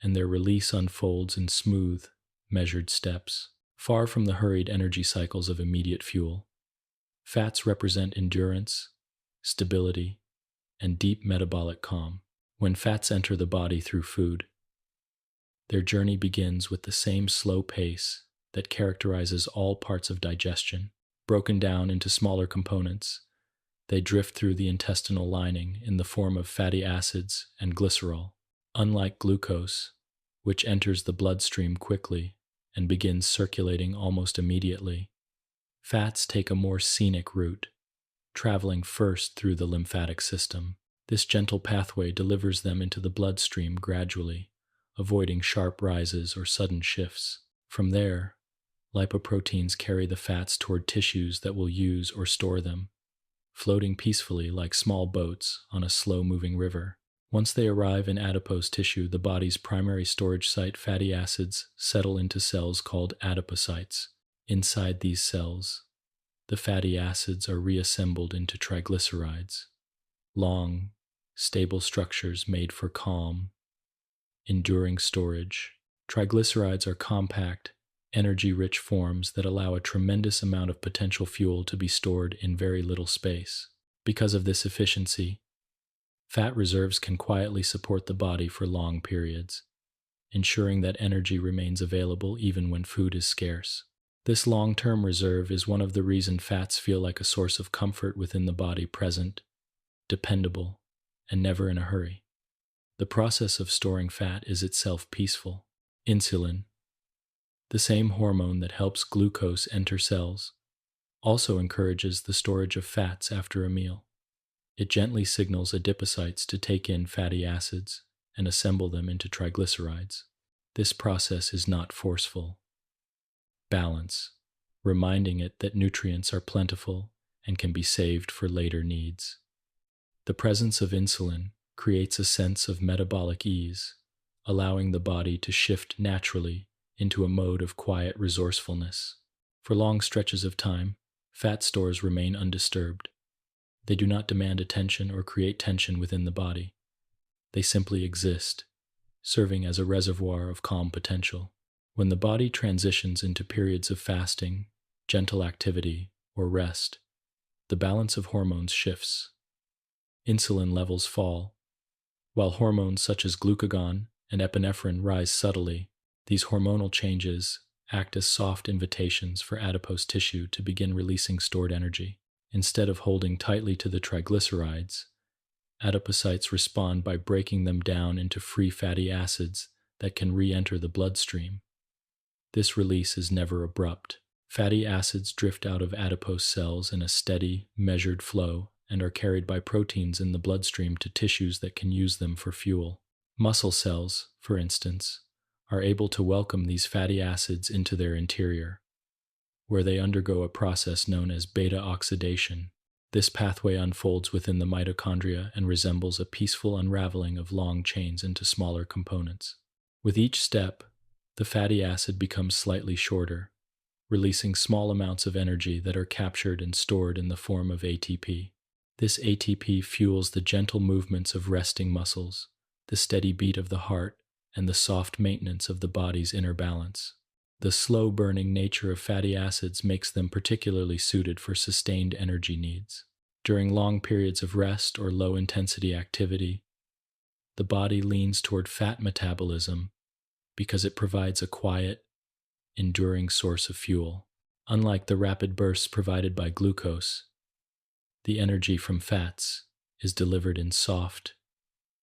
and their release unfolds in smooth, measured steps. Far from the hurried energy cycles of immediate fuel, fats represent endurance, stability, and deep metabolic calm. When fats enter the body through food, their journey begins with the same slow pace that characterizes all parts of digestion. Broken down into smaller components, they drift through the intestinal lining in the form of fatty acids and glycerol. Unlike glucose, which enters the bloodstream quickly and begins circulating almost immediately, fats take a more scenic route, traveling first through the lymphatic system. This gentle pathway delivers them into the bloodstream gradually, avoiding sharp rises or sudden shifts. From there, lipoproteins carry the fats toward tissues that will use or store them, floating peacefully like small boats on a slow-moving river. Once they arrive in adipose tissue, the body's primary storage site, fatty acids, settle into cells called adipocytes. Inside these cells, the fatty acids are reassembled into triglycerides, long, stable structures made for calm, enduring storage. Triglycerides are compact, energy-rich forms that allow a tremendous amount of potential fuel to be stored in very little space. Because of this efficiency, fat reserves can quietly support the body for long periods, ensuring that energy remains available even when food is scarce. This long-term reserve is one of the reasons fats feel like a source of comfort within the body, present, dependable, and never in a hurry. The process of storing fat is itself peaceful. Insulin, the same hormone that helps glucose enter cells, also encourages the storage of fats after a meal. It gently signals adipocytes to take in fatty acids and assemble them into triglycerides. This process is not forceful. Balance, reminding it that nutrients are plentiful and can be saved for later needs. The presence of insulin creates a sense of metabolic ease, allowing the body to shift naturally into a mode of quiet resourcefulness. For long stretches of time, fat stores remain undisturbed. They do not demand attention or create tension within the body. They simply exist, serving as a reservoir of calm potential. When the body transitions into periods of fasting, gentle activity, or rest, the balance of hormones shifts. Insulin levels fall, while hormones such as glucagon and epinephrine rise subtly. These hormonal changes act as soft invitations for adipose tissue to begin releasing stored energy. Instead of holding tightly to the triglycerides, adipocytes respond by breaking them down into free fatty acids that can re-enter the bloodstream. This release is never abrupt. Fatty acids drift out of adipose cells in a steady, measured flow and are carried by proteins in the bloodstream to tissues that can use them for fuel. Muscle cells, for instance, are able to welcome these fatty acids into their interior, where they undergo a process known as beta oxidation. This pathway unfolds within the mitochondria and resembles a peaceful unraveling of long chains into smaller components. With each step, the fatty acid becomes slightly shorter, releasing small amounts of energy that are captured and stored in the form of ATP. This ATP fuels the gentle movements of resting muscles, the steady beat of the heart, and the soft maintenance of the body's inner balance. The slow-burning nature of fatty acids makes them particularly suited for sustained energy needs. During long periods of rest or low-intensity activity, the body leans toward fat metabolism because it provides a quiet, enduring source of fuel. Unlike the rapid bursts provided by glucose, the energy from fats is delivered in soft,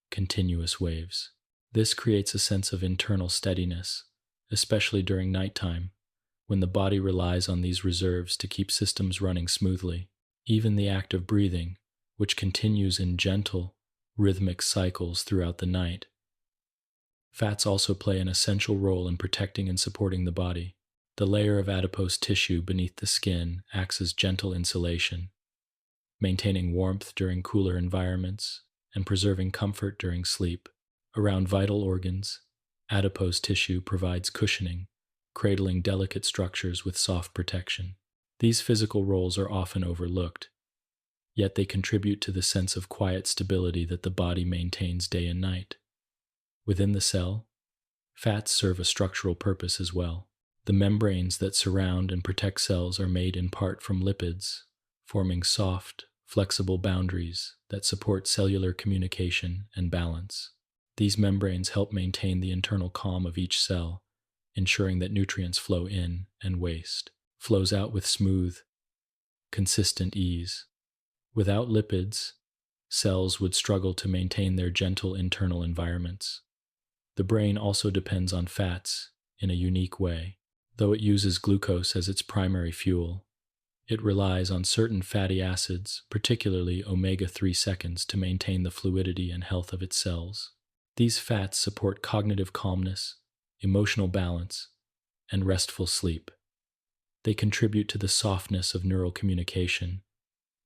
continuous waves. This creates a sense of internal steadiness, especially during nighttime, when the body relies on these reserves to keep systems running smoothly. Even the act of breathing, which continues in gentle, rhythmic cycles throughout the night. Fats also play an essential role in protecting and supporting the body. The layer of adipose tissue beneath the skin acts as gentle insulation, maintaining warmth during cooler environments and preserving comfort during sleep. Around vital organs, adipose tissue provides cushioning, cradling delicate structures with soft protection. These physical roles are often overlooked, yet they contribute to the sense of quiet stability that the body maintains day and night. Within the cell, fats serve a structural purpose as well. The membranes that surround and protect cells are made in part from lipids, forming soft, flexible boundaries that support cellular communication and balance. These membranes help maintain the internal calm of each cell, ensuring that nutrients flow in and waste flows out with smooth, consistent ease. Without lipids, cells would struggle to maintain their gentle internal environments. The brain also depends on fats in a unique way. Though it uses glucose as its primary fuel, it relies on certain fatty acids, particularly omega-3 seconds, to maintain the fluidity and health of its cells. These fats support cognitive calmness, emotional balance, and restful sleep. They contribute to the softness of neural communication,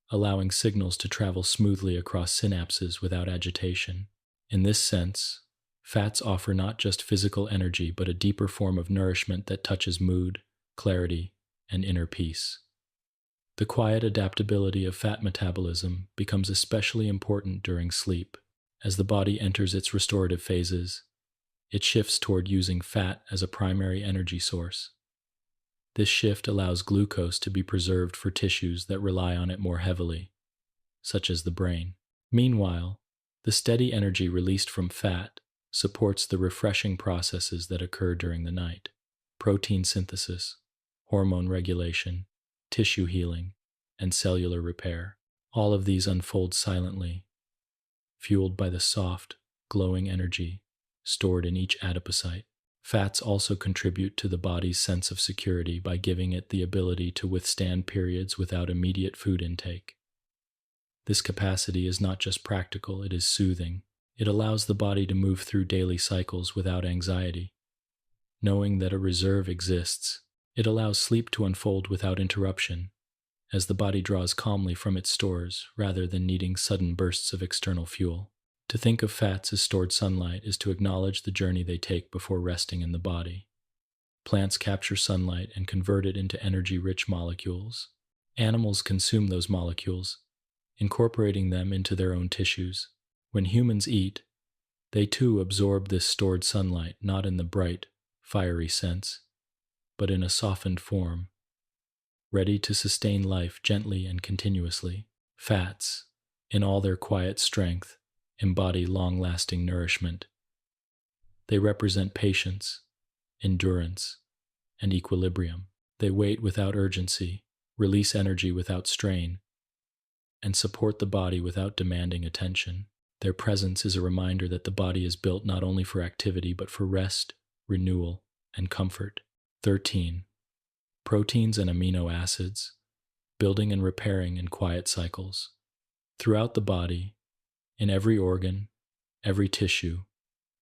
allowing signals to travel smoothly across synapses without agitation. In this sense, fats offer not just physical energy but a deeper form of nourishment that touches mood, clarity, and inner peace. The quiet adaptability of fat metabolism becomes especially important during sleep. As the body enters its restorative phases, it shifts toward using fat as a primary energy source. This shift allows glucose to be preserved for tissues that rely on it more heavily, such as the brain. Meanwhile, the steady energy released from fat supports the refreshing processes that occur during the night: protein synthesis, hormone regulation, tissue healing, and cellular repair. All of these unfold silently, fueled by the soft, glowing energy stored in each adipocyte. Fats also contribute to the body's sense of security by giving it the ability to withstand periods without immediate food intake. This capacity is not just practical, it is soothing. It allows the body to move through daily cycles without anxiety. Knowing that a reserve exists, it allows sleep to unfold without interruption, as the body draws calmly from its stores rather than needing sudden bursts of external fuel. To think of fats as stored sunlight is to acknowledge the journey they take before resting in the body. Plants capture sunlight and convert it into energy-rich molecules. Animals consume those molecules, incorporating them into their own tissues. When humans eat, they too absorb this stored sunlight, not in the bright, fiery sense, but in a softened form, ready to sustain life gently and continuously. Fats, in all their quiet strength, embody long-lasting nourishment. They represent patience, endurance, and equilibrium. They wait without urgency, release energy without strain, and support the body without demanding attention. Their presence is a reminder that the body is built not only for activity but for rest, renewal, and comfort. 13. Proteins and amino acids, building and repairing in quiet cycles. Throughout the body, in every organ, every tissue,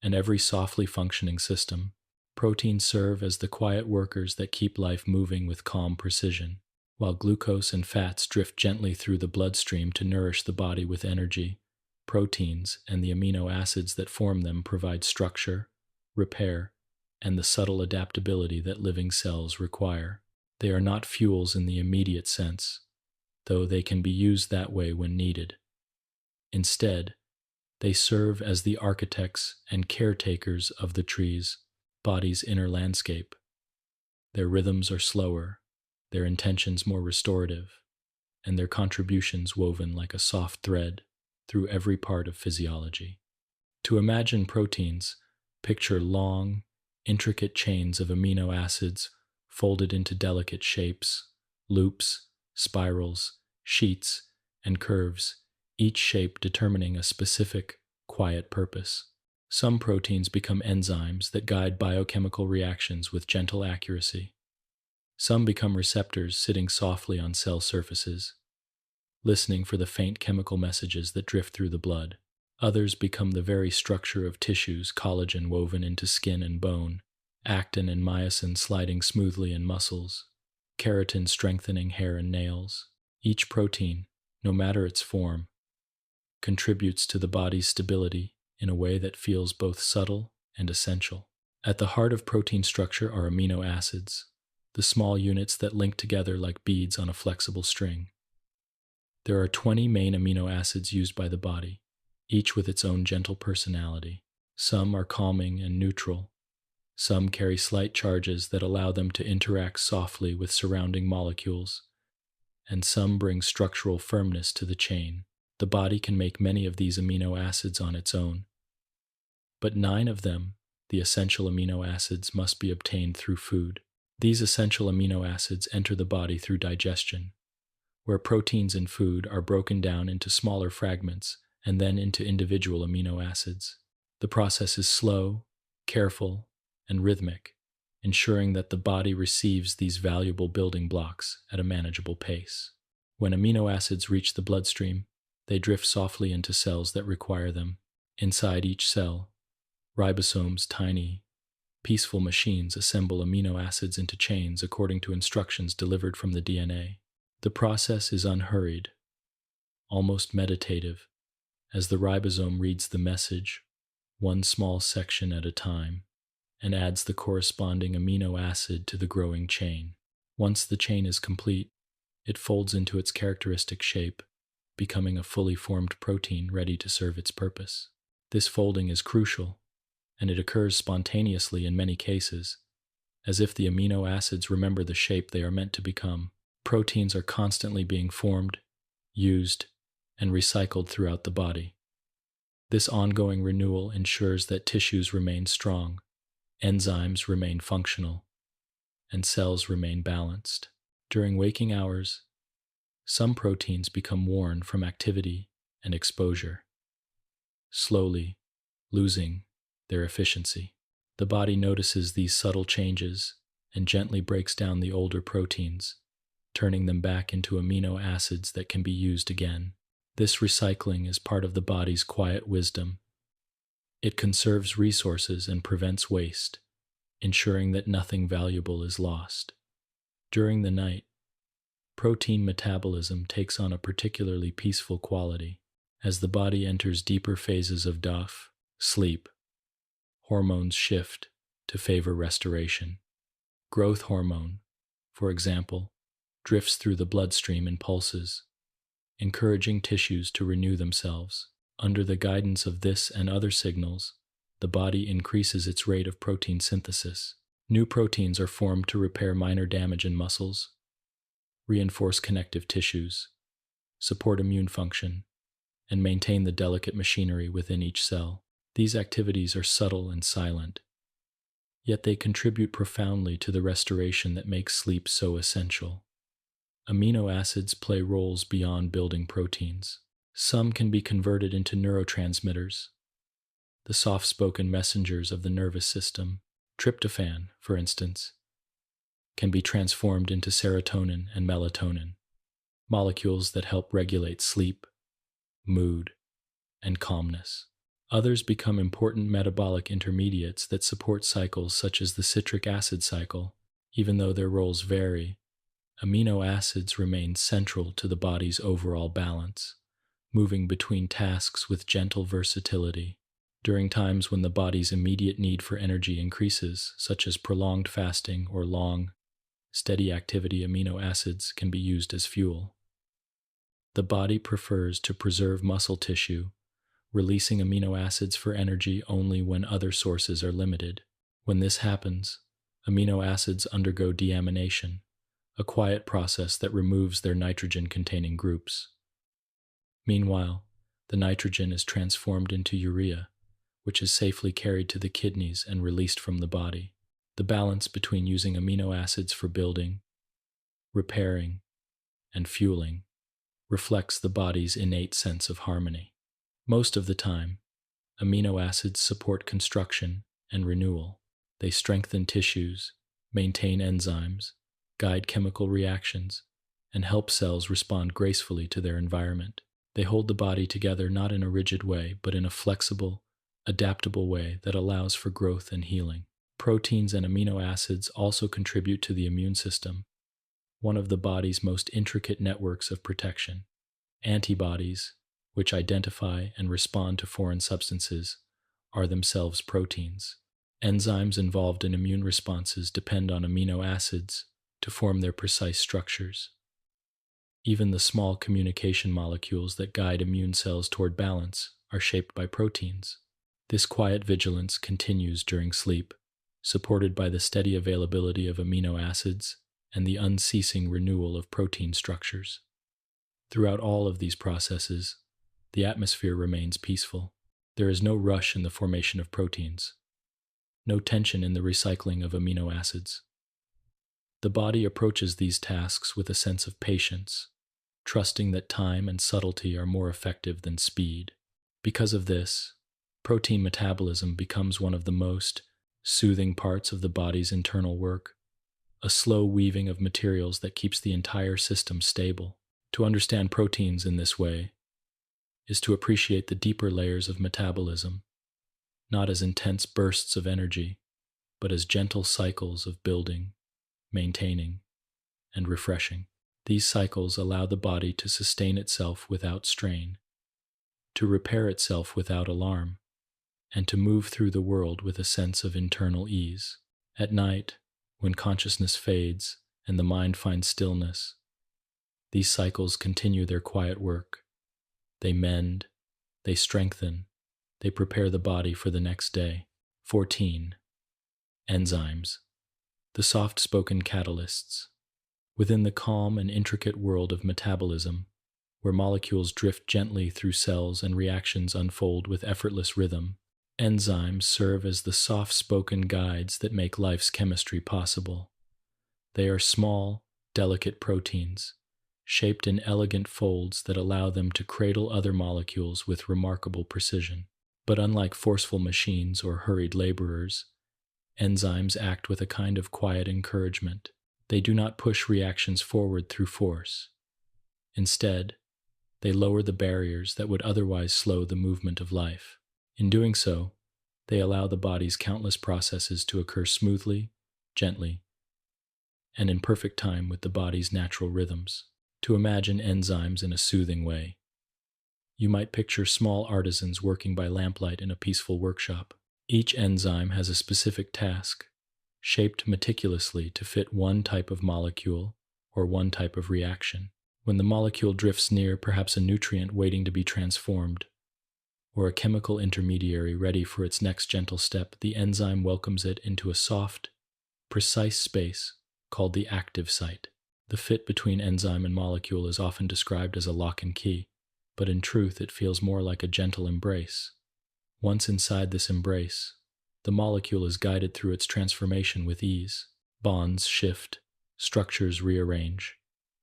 and every softly functioning system, proteins serve as the quiet workers that keep life moving with calm precision. While glucose and fats drift gently through the bloodstream to nourish the body with energy, proteins and the amino acids that form them provide structure, repair, and the subtle adaptability that living cells require. They are not fuels in the immediate sense, though they can be used that way when needed. Instead, they serve as the architects and caretakers of the tree's body's inner landscape. Their rhythms are slower, their intentions more restorative, and their contributions woven like a soft thread through every part of physiology. To imagine proteins, picture long, intricate chains of amino acids folded into delicate shapes, loops, spirals, sheets, and curves, each shape determining a specific, quiet purpose. Some proteins become enzymes that guide biochemical reactions with gentle accuracy. Some become receptors sitting softly on cell surfaces, listening for the faint chemical messages that drift through the blood. Others become the very structure of tissues, collagen woven into skin and bone, actin and myosin sliding smoothly in muscles, keratin strengthening hair and nails. Each protein, no matter its form, contributes to the body's stability in a way that feels both subtle and essential. At the heart of protein structure are amino acids, the small units that link together like beads on a flexible string. There are 20 main amino acids used by the body, each with its own gentle personality. Some are calming and neutral. Some carry slight charges that allow them to interact softly with surrounding molecules, and some bring structural firmness to the chain. The body can make many of these amino acids on its own, but 9 of them, the essential amino acids, must be obtained through food. These essential amino acids enter the body through digestion, where proteins in food are broken down into smaller fragments and then into individual amino acids. The process is slow, careful, and rhythmic, ensuring that the body receives these valuable building blocks at a manageable pace. When amino acids reach the bloodstream, they drift softly into cells that require them. Inside each cell, ribosomes, tiny, peaceful machines, assemble amino acids into chains according to instructions delivered from the DNA. The process is unhurried, almost meditative, as the ribosome reads the message one small section at a time, and adds the corresponding amino acid to the growing chain. Once the chain is complete, it folds into its characteristic shape, becoming a fully formed protein ready to serve its purpose. This folding is crucial, and it occurs spontaneously in many cases, as if the amino acids remember the shape they are meant to become. Proteins are constantly being formed, used, and recycled throughout the body. This ongoing renewal ensures that tissues remain strong, enzymes remain functional, and cells remain balanced. During waking hours, some proteins become worn from activity and exposure, slowly losing their efficiency. The body notices these subtle changes and gently breaks down the older proteins, turning them back into amino acids that can be used again. This recycling is part of the body's quiet wisdom. It conserves resources and prevents waste, ensuring that nothing valuable is lost. During the night, protein metabolism takes on a particularly peaceful quality. As the body enters deeper phases of sleep, hormones shift to favor restoration. Growth hormone, for example, drifts through the bloodstream in pulses, encouraging tissues to renew themselves. Under the guidance of this and other signals, the body increases its rate of protein synthesis. New proteins are formed to repair minor damage in muscles, reinforce connective tissues, support immune function, and maintain the delicate machinery within each cell. These activities are subtle and silent, yet they contribute profoundly to the restoration that makes sleep so essential. Amino acids play roles beyond building proteins. Some can be converted into neurotransmitters, the soft-spoken messengers of the nervous system. Tryptophan, for instance, can be transformed into serotonin and melatonin, molecules that help regulate sleep, mood, and calmness. Others become important metabolic intermediates that support cycles such as the citric acid cycle. Even though their roles vary, amino acids remain central to the body's overall balance, moving between tasks with gentle versatility. During times when the body's immediate need for energy increases, such as prolonged fasting or long, steady activity, amino acids can be used as fuel. The body prefers to preserve muscle tissue, releasing amino acids for energy only when other sources are limited. When this happens, amino acids undergo deamination, a quiet process that removes their nitrogen-containing groups. Meanwhile, the nitrogen is transformed into urea, which is safely carried to the kidneys and released from the body. The balance between using amino acids for building, repairing, and fueling reflects the body's innate sense of harmony. Most of the time, amino acids support construction and renewal. They strengthen tissues, maintain enzymes, guide chemical reactions, and help cells respond gracefully to their environment. They hold the body together not in a rigid way, but in a flexible, adaptable way that allows for growth and healing. Proteins and amino acids also contribute to the immune system, one of the body's most intricate networks of protection. Antibodies, which identify and respond to foreign substances, are themselves proteins. Enzymes involved in immune responses depend on amino acids to form their precise structures. Even the small communication molecules that guide immune cells toward balance are shaped by proteins. This quiet vigilance continues during sleep, supported by the steady availability of amino acids and the unceasing renewal of protein structures. Throughout all of these processes, the atmosphere remains peaceful. There is no rush in the formation of proteins, no tension in the recycling of amino acids. The body approaches these tasks with a sense of patience, trusting that time and subtlety are more effective than speed. Because of this, protein metabolism becomes one of the most soothing parts of the body's internal work, a slow weaving of materials that keeps the entire system stable. To understand proteins in this way is to appreciate the deeper layers of metabolism, not as intense bursts of energy, but as gentle cycles of building, maintaining, and refreshing. These cycles allow the body to sustain itself without strain, to repair itself without alarm, and to move through the world with a sense of internal ease. At night, when consciousness fades and the mind finds stillness, these cycles continue their quiet work. They mend, they strengthen, they prepare the body for the next day. 14. Enzymes, the soft-spoken catalysts. Within the calm and intricate world of metabolism, where molecules drift gently through cells and reactions unfold with effortless rhythm, enzymes serve as the soft-spoken guides that make life's chemistry possible. They are small, delicate proteins, shaped in elegant folds that allow them to cradle other molecules with remarkable precision. But unlike forceful machines or hurried laborers, enzymes act with a kind of quiet encouragement. They do not push reactions forward through force. Instead, they lower the barriers that would otherwise slow the movement of life. In doing so, they allow the body's countless processes to occur smoothly, gently, and in perfect time with the body's natural rhythms. To imagine enzymes in a soothing way, you might picture small artisans working by lamplight in a peaceful workshop. Each enzyme has a specific task, shaped meticulously to fit one type of molecule or one type of reaction. When the molecule drifts near perhaps a nutrient waiting to be transformed, or a chemical intermediary ready for its next gentle step, the enzyme welcomes it into a soft, precise space called the active site. The fit between enzyme and molecule is often described as a lock and key, but in truth it feels more like a gentle embrace. Once inside this embrace, the molecule is guided through its transformation with ease. Bonds shift, structures rearrange,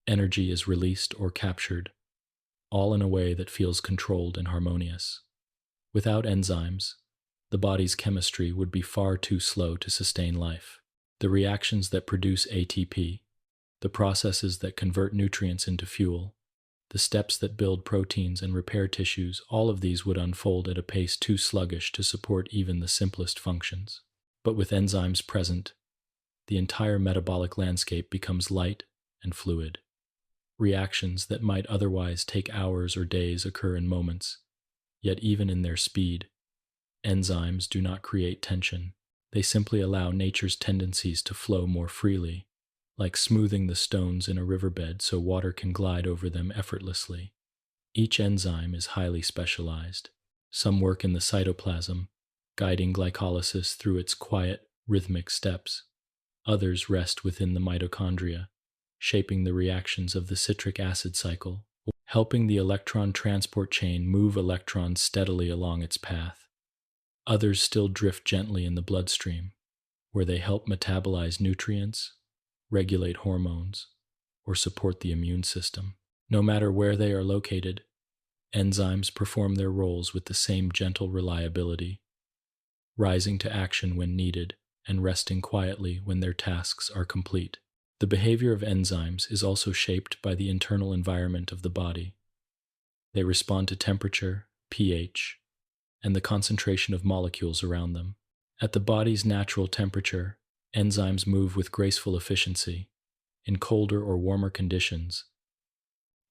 energy is released or captured, all in a way that feels controlled and harmonious. Without enzymes, the body's chemistry would be far too slow to sustain life. The reactions that produce ATP, the processes that convert nutrients into fuel, the steps that build proteins and repair tissues, all of these would unfold at a pace too sluggish to support even the simplest functions. But with enzymes present, the entire metabolic landscape becomes light and fluid. Reactions that might otherwise take hours or days occur in moments, yet even in their speed, enzymes do not create tension. They simply allow nature's tendencies to flow more freely, like smoothing the stones in a riverbed so water can glide over them effortlessly. Each enzyme is highly specialized. Some work in the cytoplasm, guiding glycolysis through its quiet, rhythmic steps. Others rest within the mitochondria, shaping the reactions of the citric acid cycle, helping the electron transport chain move electrons steadily along its path. Others still drift gently in the bloodstream, where they help metabolize nutrients, regulate hormones, or support the immune system. No matter where they are located, enzymes perform their roles with the same gentle reliability, rising to action when needed and resting quietly when their tasks are complete. The behavior of enzymes is also shaped by the internal environment of the body. They respond to temperature, pH, and the concentration of molecules around them. At the body's natural temperature, enzymes move with graceful efficiency. In colder or warmer conditions,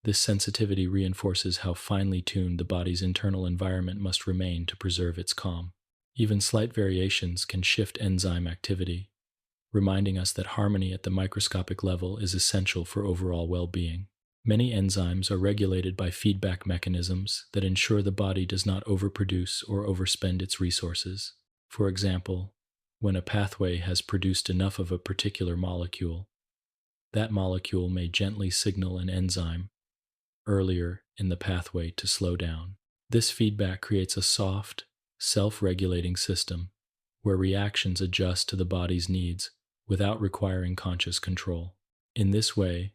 this sensitivity reinforces how finely tuned the body's internal environment must remain to preserve its calm. Even slight variations can shift enzyme activity, reminding us that harmony at the microscopic level is essential for overall well-being. Many enzymes are regulated by feedback mechanisms that ensure the body does not overproduce or overspend its resources. For example, when a pathway has produced enough of a particular molecule, that molecule may gently signal an enzyme earlier in the pathway to slow down. This feedback creates a soft, self-regulating system where reactions adjust to the body's needs without requiring conscious control. In this way,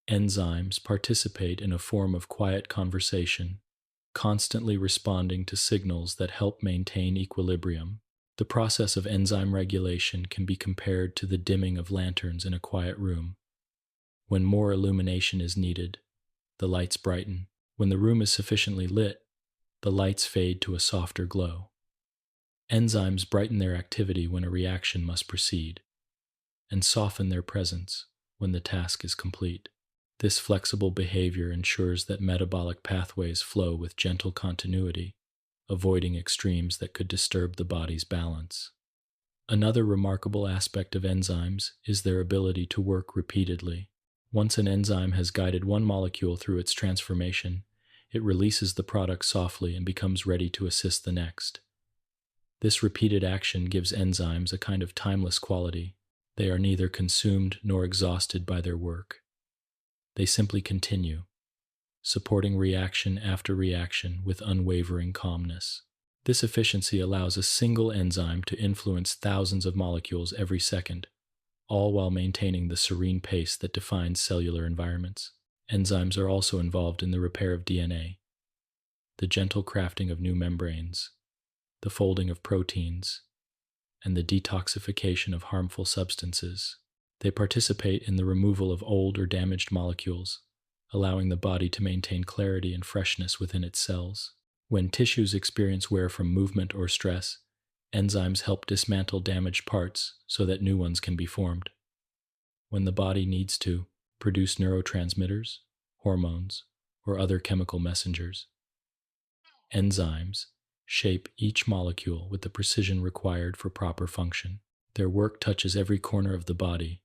enzymes participate in a form of quiet conversation, constantly responding to signals that help maintain equilibrium. The process of enzyme regulation can be compared to the dimming of lanterns in a quiet room. When more illumination is needed, the lights brighten. When the room is sufficiently lit, the lights fade to a softer glow. Enzymes brighten their activity when a reaction must proceed, and soften their presence when the task is complete. This flexible behavior ensures that metabolic pathways flow with gentle continuity, avoiding extremes that could disturb the body's balance. Another remarkable aspect of enzymes is their ability to work repeatedly. Once an enzyme has guided one molecule through its transformation, it releases the product softly and becomes ready to assist the next. This repeated action gives enzymes a kind of timeless quality. They are neither consumed nor exhausted by their work. They simply continue, supporting reaction after reaction with unwavering calmness. This efficiency allows a single enzyme to influence thousands of molecules every second, all while maintaining the serene pace that defines cellular environments. Enzymes are also involved in the repair of DNA, the gentle crafting of new membranes, the folding of proteins, and the detoxification of harmful substances. They participate in the removal of old or damaged molecules, allowing the body to maintain clarity and freshness within its cells. When tissues experience wear from movement or stress, enzymes help dismantle damaged parts so that new ones can be formed. When the body needs to produce neurotransmitters, hormones, or other chemical messengers, enzymes shape each molecule with the precision required for proper function. Their work touches every corner of the body,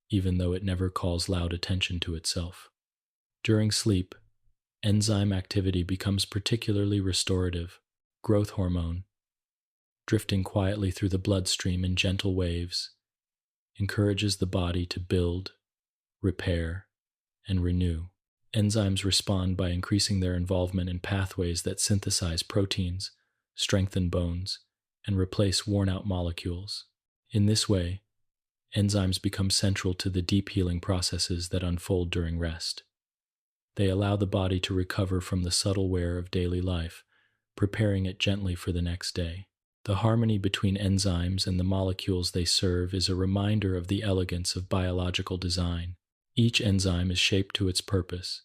even though it never calls loud attention to itself. During sleep, enzyme activity becomes particularly restorative. Growth hormone, drifting quietly through the bloodstream in gentle waves, encourages the body to build, repair, and renew. Enzymes respond by increasing their involvement in pathways that synthesize proteins, strengthen bones, and replace worn-out molecules. In this way, enzymes become central to the deep healing processes that unfold during rest. They allow the body to recover from the subtle wear of daily life, preparing it gently for the next day. The harmony between enzymes and the molecules they serve is a reminder of the elegance of biological design. Each enzyme is shaped to its purpose.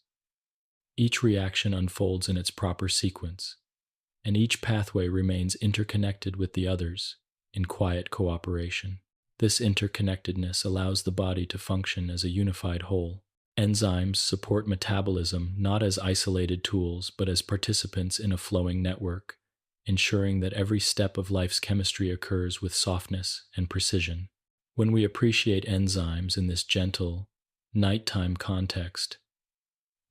Each reaction unfolds in its proper sequence, and each pathway remains interconnected with the others in quiet cooperation. This interconnectedness allows the body to function as a unified whole. Enzymes support metabolism not as isolated tools but as participants in a flowing network, ensuring that every step of life's chemistry occurs with softness and precision. When we appreciate enzymes in this gentle, nighttime context,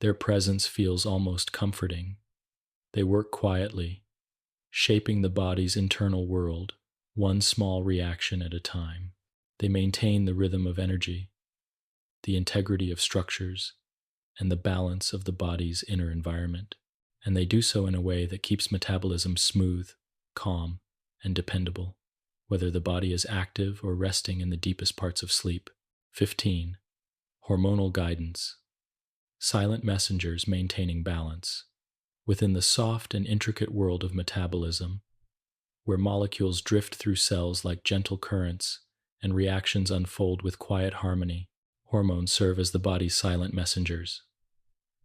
their presence feels almost comforting. They work quietly, shaping the body's internal world, one small reaction at a time. They maintain the rhythm of energy, the integrity of structures, and the balance of the body's inner environment. And they do so in a way that keeps metabolism smooth, calm, and dependable, whether the body is active or resting in the deepest parts of sleep. 15. Hormonal guidance. Silent messengers maintaining balance. Within the soft and intricate world of metabolism, where molecules drift through cells like gentle currents and reactions unfold with quiet harmony, hormones serve as the body's silent messengers.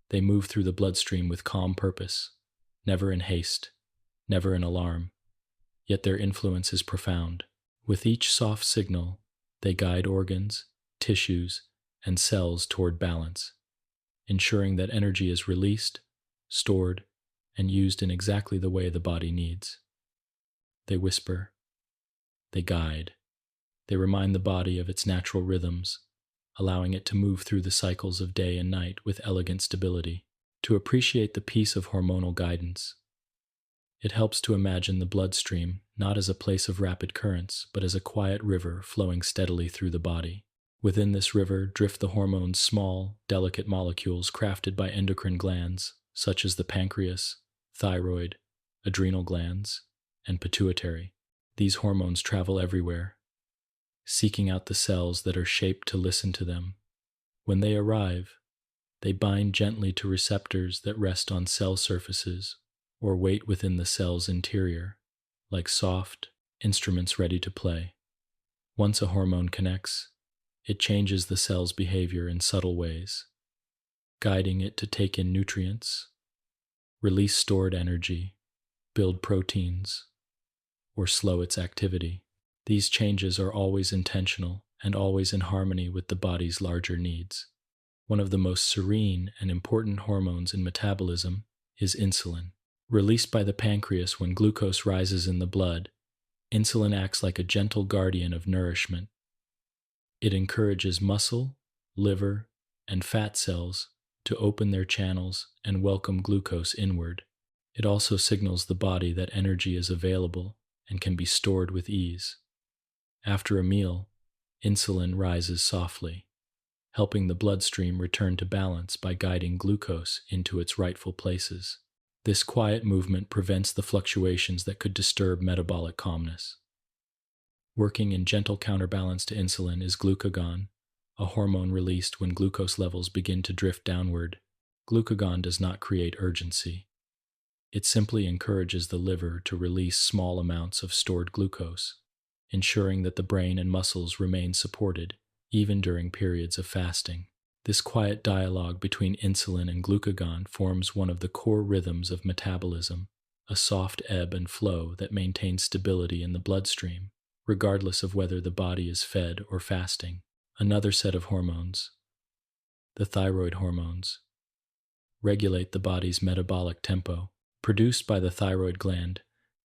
They move through the bloodstream with calm purpose, never in haste, never in alarm, yet their influence is profound. With each soft signal, they guide organs, tissues, and cells toward balance, ensuring that energy is released, stored, and used in exactly the way the body needs. They whisper, they guide, they remind the body of its natural rhythms, allowing it to move through the cycles of day and night with elegant stability. To appreciate the peace of hormonal guidance, it helps to imagine the bloodstream not as a place of rapid currents, but as a quiet river flowing steadily through the body. Within this river drift the hormones, small, delicate molecules crafted by endocrine glands, such as the pancreas, thyroid, adrenal glands, and pituitary. These hormones travel everywhere, seeking out the cells that are shaped to listen to them. When they arrive, they bind gently to receptors that rest on cell surfaces or wait within the cell's interior, like soft instruments ready to play. Once a hormone connects, it changes the cell's behavior in subtle ways, guiding it to take in nutrients, release stored energy, build proteins, or slow its activity. These changes are always intentional and always in harmony with the body's larger needs. One of the most serene and important hormones in metabolism is insulin. Released by the pancreas when glucose rises in the blood, insulin acts like a gentle guardian of nourishment. It encourages muscle, liver, and fat cells to open their channels and welcome glucose inward. It also signals the body that energy is available and can be stored with ease. After a meal, insulin rises softly, helping the bloodstream return to balance by guiding glucose into its rightful places. This quiet movement prevents the fluctuations that could disturb metabolic calmness. Working in gentle counterbalance to insulin is glucagon, a hormone released when glucose levels begin to drift downward. Glucagon does not create urgency. It simply encourages the liver to release small amounts of stored glucose, ensuring that the brain and muscles remain supported even during periods of fasting. This quiet dialogue between insulin and glucagon forms one of the core rhythms of metabolism, a soft ebb and flow that maintains stability in the bloodstream, regardless of whether the body is fed or fasting. Another set of hormones, the thyroid hormones, regulate the body's metabolic tempo. Produced by the thyroid gland,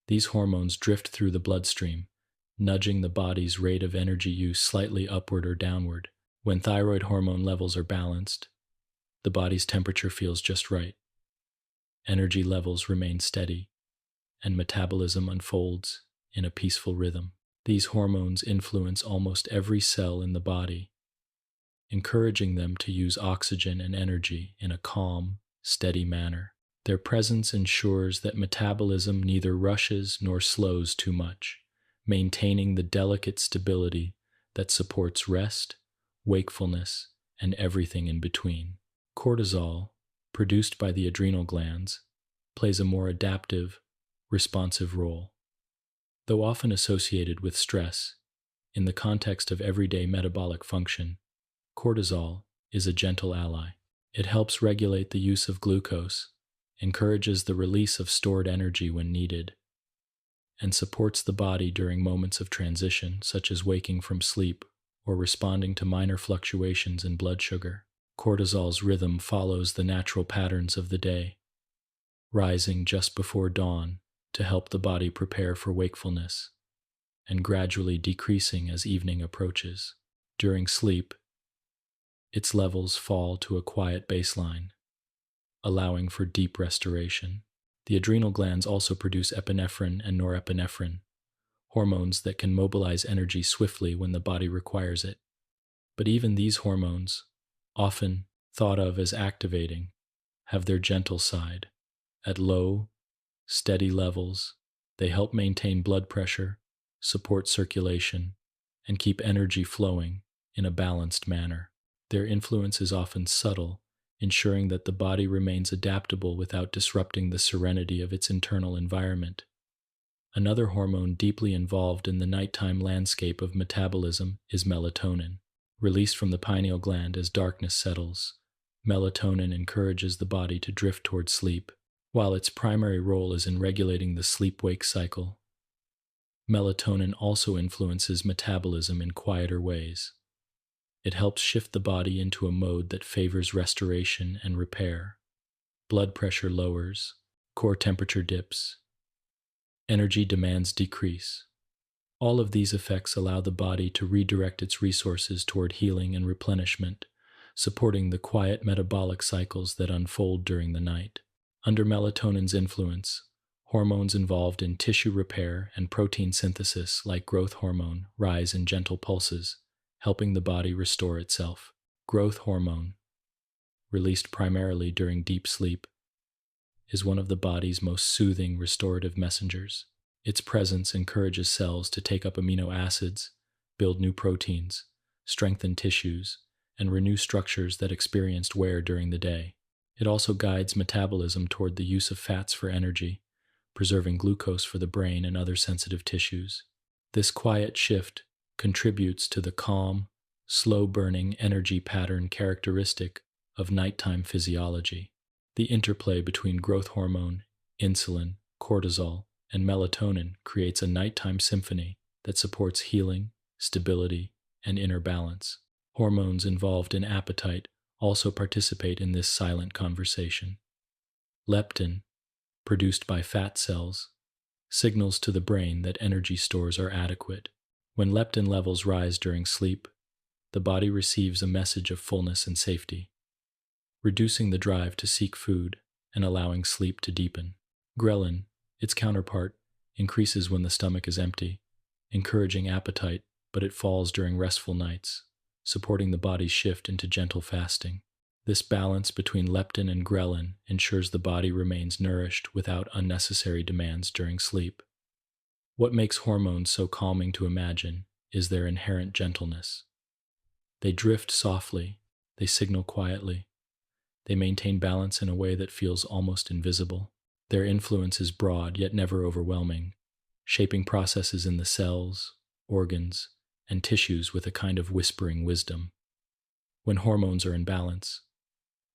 these hormones drift through the bloodstream, nudging the body's rate of energy use slightly upward or downward. When thyroid hormone levels are balanced, the body's temperature feels just right. Energy levels remain steady, and metabolism unfolds in a peaceful rhythm. These hormones influence almost every cell in the body, encouraging them to use oxygen and energy in a calm, steady manner. Their presence ensures that metabolism neither rushes nor slows too much, maintaining the delicate stability that supports rest, wakefulness, and everything in between. Cortisol, produced by the adrenal glands, plays a more adaptive, responsive role. Though often associated with stress, in the context of everyday metabolic function, cortisol is a gentle ally. It helps regulate the use of glucose, encourages the release of stored energy when needed, and supports the body during moments of transition, such as waking from sleep or responding to minor fluctuations in blood sugar. Cortisol's rhythm follows the natural patterns of the day, rising just before dawn to help the body prepare for wakefulness, and gradually decreasing as evening approaches. During sleep, its levels fall to a quiet baseline, allowing for deep restoration. The adrenal glands also produce epinephrine and norepinephrine, hormones that can mobilize energy swiftly when the body requires it. But even these hormones, often thought of as activating, have their gentle side. At low, steady levels, they help maintain blood pressure, support circulation, and keep energy flowing in a balanced manner. Their influence is often subtle, ensuring that the body remains adaptable without disrupting the serenity of its internal environment. Another hormone deeply involved in the nighttime landscape of metabolism is melatonin. Released from the pineal gland as darkness settles, melatonin encourages the body to drift toward sleep. While its primary role is in regulating the sleep-wake cycle, melatonin also influences metabolism in quieter ways. It helps shift the body into a mode that favors restoration and repair. Blood pressure lowers, core temperature dips, energy demands decrease. All of these effects allow the body to redirect its resources toward healing and replenishment, supporting the quiet metabolic cycles that unfold during the night. Under melatonin's influence, hormones involved in tissue repair and protein synthesis, like growth hormone, rise in gentle pulses, helping the body restore itself. Growth hormone, released primarily during deep sleep, is one of the body's most soothing restorative messengers. Its presence encourages cells to take up amino acids, build new proteins, strengthen tissues, and renew structures that experienced wear during the day. It also guides metabolism toward the use of fats for energy, preserving glucose for the brain and other sensitive tissues. This quiet shift contributes to the calm, slow-burning energy pattern characteristic of nighttime physiology. The interplay between growth hormone, insulin, cortisol, and melatonin creates a nighttime symphony that supports healing, stability, and inner balance. Hormones involved in appetite also participate in this silent conversation. Leptin, produced by fat cells, signals to the brain that energy stores are adequate. When leptin levels rise during sleep, the body receives a message of fullness and safety, reducing the drive to seek food and allowing sleep to deepen. Ghrelin, its counterpart, increases when the stomach is empty, encouraging appetite, but it falls during restful nights, supporting the body's shift into gentle fasting. This balance between leptin and ghrelin ensures the body remains nourished without unnecessary demands during sleep. What makes hormones so calming to imagine is their inherent gentleness. They drift softly, they signal quietly, they maintain balance in a way that feels almost invisible. Their influence is broad yet never overwhelming, shaping processes in the cells, organs, and tissues with a kind of whispering wisdom. When hormones are in balance,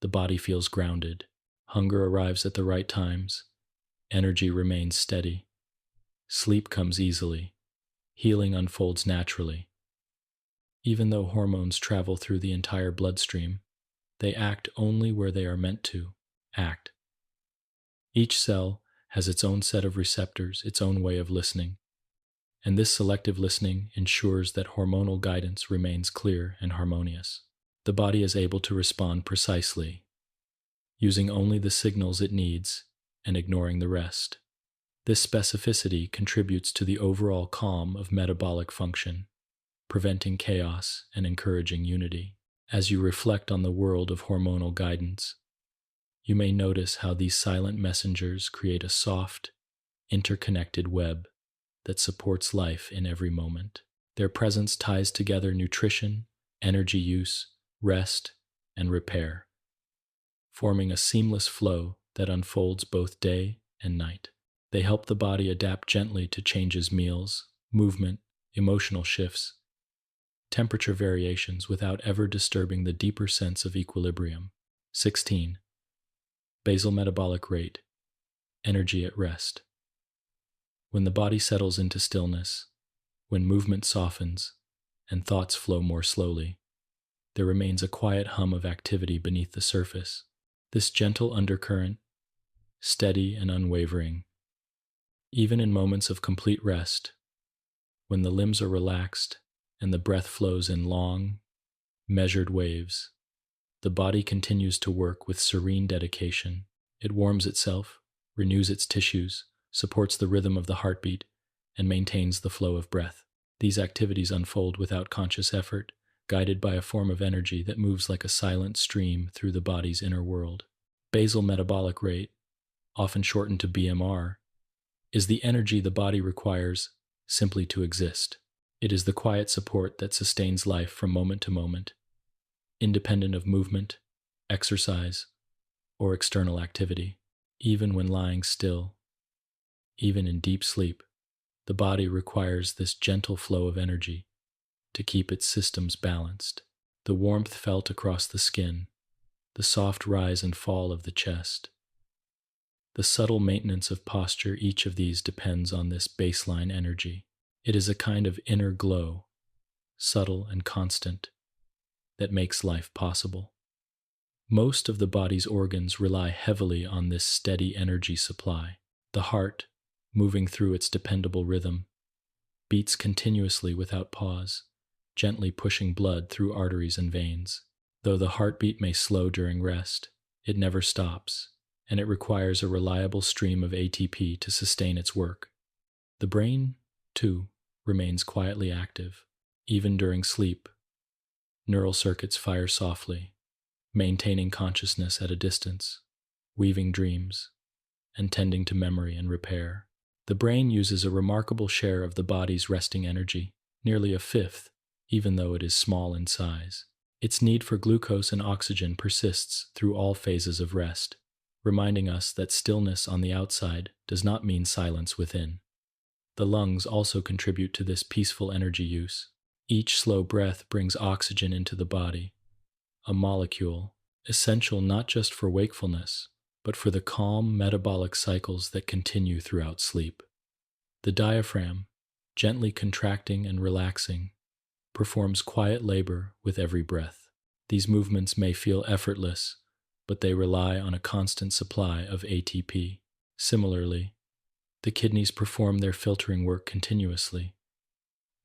the body feels grounded, hunger arrives at the right times, energy remains steady, sleep comes easily, healing unfolds naturally. Even though hormones travel through the entire bloodstream, they act only where they are meant to act. Each cell has its own set of receptors, its own way of listening, and this selective listening ensures that hormonal guidance remains clear and harmonious. The body is able to respond precisely, using only the signals it needs and ignoring the rest. This specificity contributes to the overall calm of metabolic function, preventing chaos and encouraging unity. As you reflect on the world of hormonal guidance, you may notice how these silent messengers create a soft, interconnected web that supports life in every moment. Their presence ties together nutrition, energy use, rest, and repair, forming a seamless flow that unfolds both day and night. They help the body adapt gently to changes, meals, movement, emotional shifts, temperature variations without ever disturbing the deeper sense of equilibrium. 16. Basal metabolic rate, energy at rest. When the body settles into stillness, when movement softens, and thoughts flow more slowly, there remains a quiet hum of activity beneath the surface. This gentle undercurrent, steady and unwavering, even in moments of complete rest, when the limbs are relaxed and the breath flows in long, measured waves, the body continues to work with serene dedication. It warms itself, renews its tissues, supports the rhythm of the heartbeat, and maintains the flow of breath. These activities unfold without conscious effort, guided by a form of energy that moves like a silent stream through the body's inner world. Basal metabolic rate, often shortened to BMR, is the energy the body requires simply to exist. It is the quiet support that sustains life from moment to moment, independent of movement, exercise, or external activity. Even when lying still, even in deep sleep, the body requires this gentle flow of energy to keep its systems balanced. The warmth felt across the skin, the soft rise and fall of the chest, the subtle maintenance of posture, each of these depends on this baseline energy. It is a kind of inner glow, subtle and constant, that makes life possible. Most of the body's organs rely heavily on this steady energy supply. The heart, moving through its dependable rhythm, beats continuously without pause, gently pushing blood through arteries and veins. Though the heartbeat may slow during rest, it never stops, and it requires a reliable stream of ATP to sustain its work. The brain, too, remains quietly active. Even during sleep, neural circuits fire softly, maintaining consciousness at a distance, weaving dreams, and tending to memory and repair. The brain uses a remarkable share of the body's resting energy, nearly a fifth, even though it is small in size. Its need for glucose and oxygen persists through all phases of rest, reminding us that stillness on the outside does not mean silence within. The lungs also contribute to this peaceful energy use. Each slow breath brings oxygen into the body, a molecule essential not just for wakefulness, but for the calm metabolic cycles that continue throughout sleep. The diaphragm, gently contracting and relaxing, performs quiet labor with every breath. These movements may feel effortless, but they rely on a constant supply of ATP. Similarly, the kidneys perform their filtering work continuously,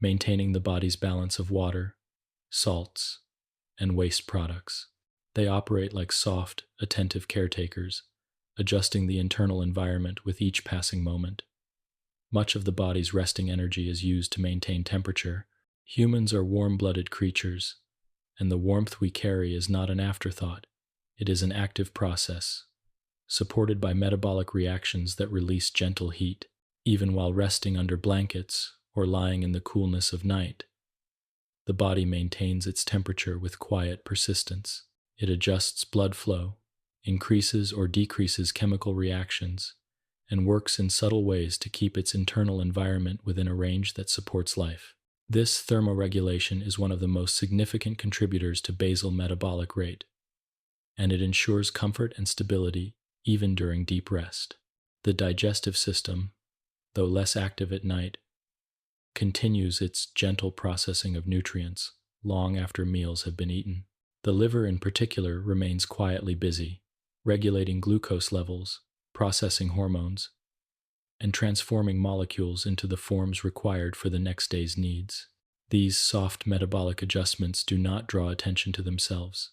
maintaining the body's balance of water, salts, and waste products. They operate like soft, attentive caretakers, adjusting the internal environment with each passing moment. Much of the body's resting energy is used to maintain temperature. Humans are warm-blooded creatures, and the warmth we carry is not an afterthought. It is an active process, supported by metabolic reactions that release gentle heat, even while resting under blankets or lying in the coolness of night. The body maintains its temperature with quiet persistence. It adjusts blood flow, increases or decreases chemical reactions, and works in subtle ways to keep its internal environment within a range that supports life. This thermoregulation is one of the most significant contributors to basal metabolic rate, and it ensures comfort and stability even during deep rest. The digestive system, though less active at night, continues its gentle processing of nutrients long after meals have been eaten. The liver in particular remains quietly busy, regulating glucose levels, processing hormones, and transforming molecules into the forms required for the next day's needs. These soft metabolic adjustments do not draw attention to themselves.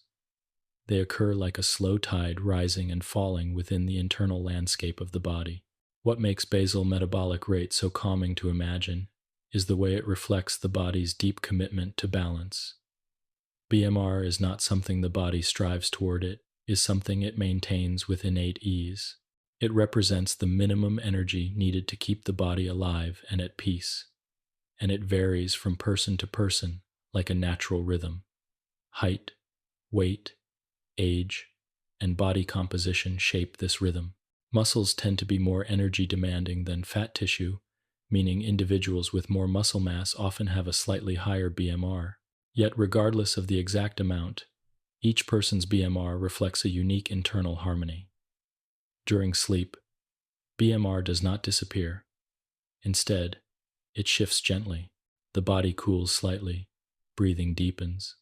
They occur like a slow tide rising and falling within the internal landscape of the body. What makes basal metabolic rate so calming to imagine is the way it reflects the body's deep commitment to balance. BMR is not something the body strives toward, it is something it maintains with innate ease. It represents the minimum energy needed to keep the body alive and at peace, and it varies from person to person like a natural rhythm. Height, weight, age, and body composition shape this rhythm. Muscles tend to be more energy demanding than fat tissue, meaning individuals with more muscle mass often have a slightly higher BMR. Yet regardless of the exact amount, each person's BMR reflects a unique internal harmony. During sleep, BMR does not disappear. Instead, it shifts gently. The body cools slightly, breathing deepens,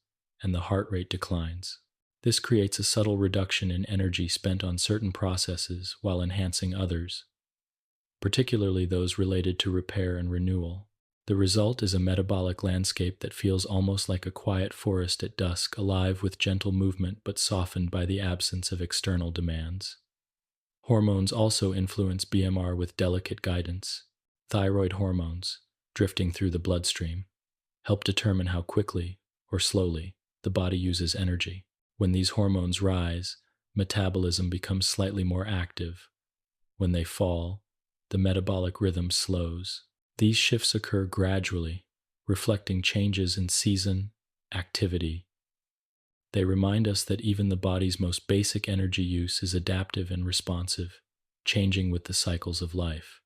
and the heart rate declines. This creates a subtle reduction in energy spent on certain processes while enhancing others, particularly those related to repair and renewal. The result is a metabolic landscape that feels almost like a quiet forest at dusk, alive with gentle movement but softened by the absence of external demands. Hormones also influence BMR with delicate guidance. Thyroid hormones, drifting through the bloodstream, help determine how quickly or slowly the body uses energy. When these hormones rise, metabolism becomes slightly more active. When they fall, the metabolic rhythm slows. These shifts occur gradually, reflecting changes in season, activity. They remind us that even the body's most basic energy use is adaptive and responsive, changing with the cycles of life.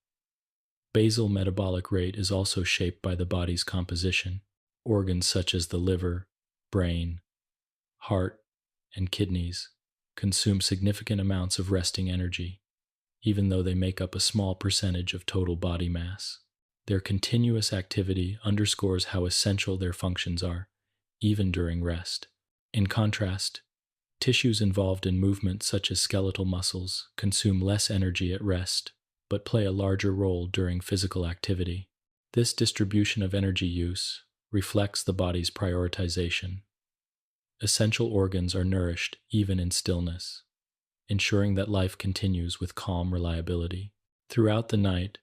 Basal metabolic rate is also shaped by the body's composition. Organs such as the liver, brain, heart, and kidneys consume significant amounts of resting energy, even though they make up a small percentage of total body mass. Their continuous activity underscores how essential their functions are, even during rest. In contrast, tissues involved in movement such as skeletal muscles consume less energy at rest, but play a larger role during physical activity. This distribution of energy use reflects the body's prioritization. Essential organs are nourished even in stillness, ensuring that life continues with calm reliability. Throughout the night,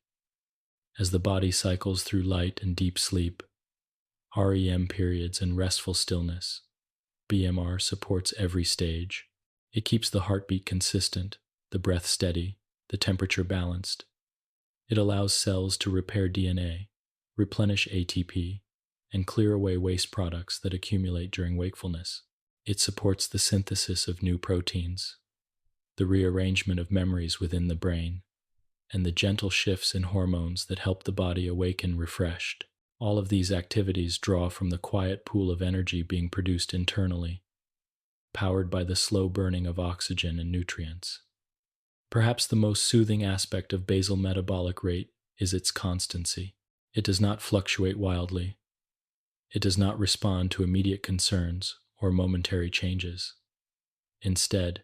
as the body cycles through light and deep sleep, REM periods and restful stillness, BMR supports every stage. It keeps the heartbeat consistent, the breath steady, the temperature balanced. It allows cells to repair DNA, replenish ATP, and clear away waste products that accumulate during wakefulness. It supports the synthesis of new proteins, the rearrangement of memories within the brain, and the gentle shifts in hormones that help the body awaken refreshed. All of these activities draw from the quiet pool of energy being produced internally, powered by the slow burning of oxygen and nutrients. Perhaps the most soothing aspect of basal metabolic rate is its constancy. It does not fluctuate wildly. It does not respond to immediate concerns or momentary changes. Instead,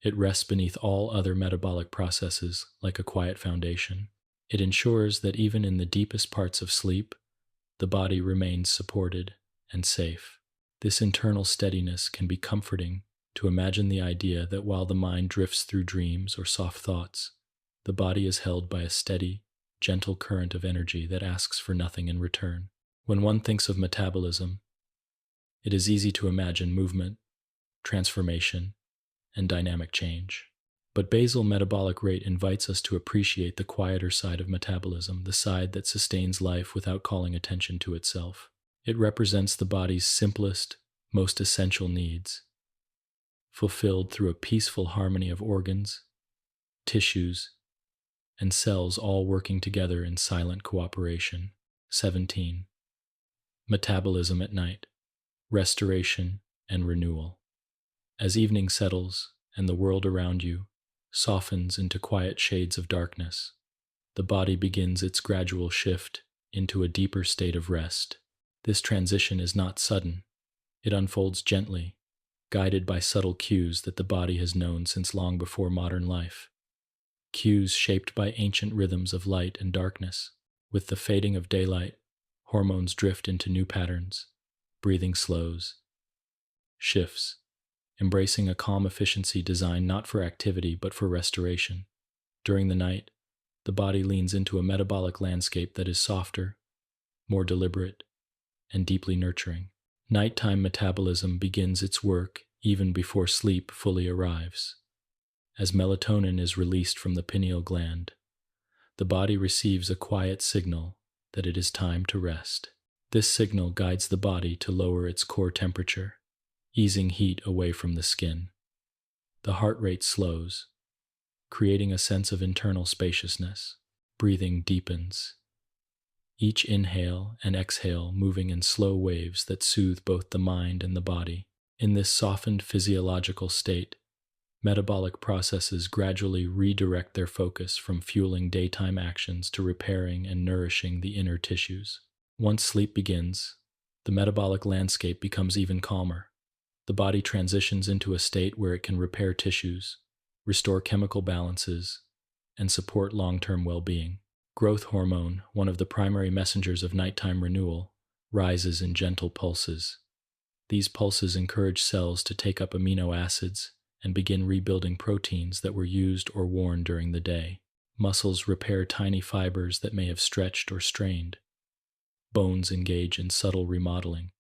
It rests beneath all other metabolic processes like a quiet foundation. It ensures that even in the deepest parts of sleep, the body remains supported and safe. This internal steadiness can be comforting to imagine the idea that while the mind drifts through dreams or soft thoughts, the body is held by a steady, gentle current of energy that asks for nothing in return. When one thinks of metabolism, it is easy to imagine movement, transformation, and dynamic change. But basal metabolic rate invites us to appreciate the quieter side of metabolism, the side that sustains life without calling attention to itself. It represents the body's simplest, most essential needs, fulfilled through a peaceful harmony of organs, tissues, and cells all working together in silent cooperation. 17. Metabolism at night, restoration and renewal. As evening settles and the world around you softens into quiet shades of darkness, the body begins its gradual shift into a deeper state of rest. This transition is not sudden. It unfolds gently, guided by subtle cues that the body has known since long before modern life. Cues shaped by ancient rhythms of light and darkness. With the fading of daylight, hormones drift into new patterns. Breathing slows, shifts, embracing a calm efficiency designed not for activity but for restoration. During the night, the body leans into a metabolic landscape that is softer, more deliberate, and deeply nurturing. Nighttime metabolism begins its work even before sleep fully arrives. As melatonin is released from the pineal gland, the body receives a quiet signal that it is time to rest. This signal guides the body to lower its core temperature, easing heat away from the skin. The heart rate slows, creating a sense of internal spaciousness. Breathing deepens, each inhale and exhale moving in slow waves that soothe both the mind and the body. In this softened physiological state, metabolic processes gradually redirect their focus from fueling daytime actions to repairing and nourishing the inner tissues. Once sleep begins, the metabolic landscape becomes even calmer. The body transitions into a state where it can repair tissues, restore chemical balances, and support long-term well-being. Growth hormone, one of the primary messengers of nighttime renewal, rises in gentle pulses. These pulses encourage cells to take up amino acids and begin rebuilding proteins that were used or worn during the day. Muscles repair tiny fibers that may have stretched or strained. Bones engage in subtle remodeling.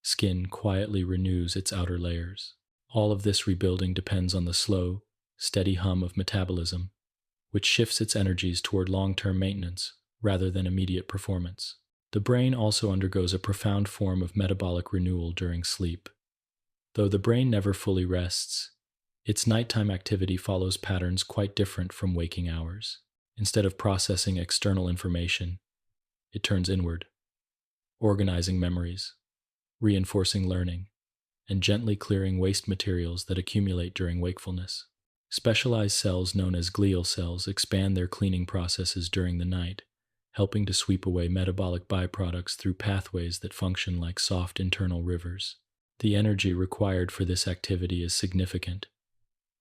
Skin quietly renews its outer layers. All of this rebuilding depends on the slow, steady hum of metabolism, which shifts its energies toward long-term maintenance rather than immediate performance. The brain also undergoes a profound form of metabolic renewal during sleep. Though the brain never fully rests, its nighttime activity follows patterns quite different from waking hours. Instead of processing external information, it turns inward, organizing memories, reinforcing learning, and gently clearing waste materials that accumulate during wakefulness. Specialized cells known as glial cells expand their cleaning processes during the night, helping to sweep away metabolic byproducts through pathways that function like soft internal rivers. The energy required for this activity is significant,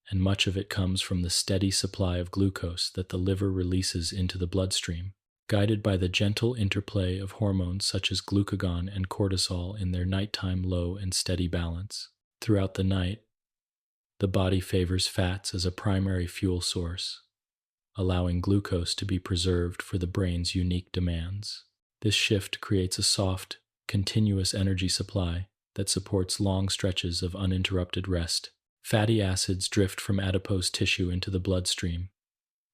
and much of it comes from the steady supply of glucose that the liver releases into the bloodstream, guided by the gentle interplay of hormones such as glucagon and cortisol in their nighttime low and steady balance. Throughout the night, the body favors fats as a primary fuel source, allowing glucose to be preserved for the brain's unique demands. This shift creates a soft, continuous energy supply that supports long stretches of uninterrupted rest. Fatty acids drift from adipose tissue into the bloodstream,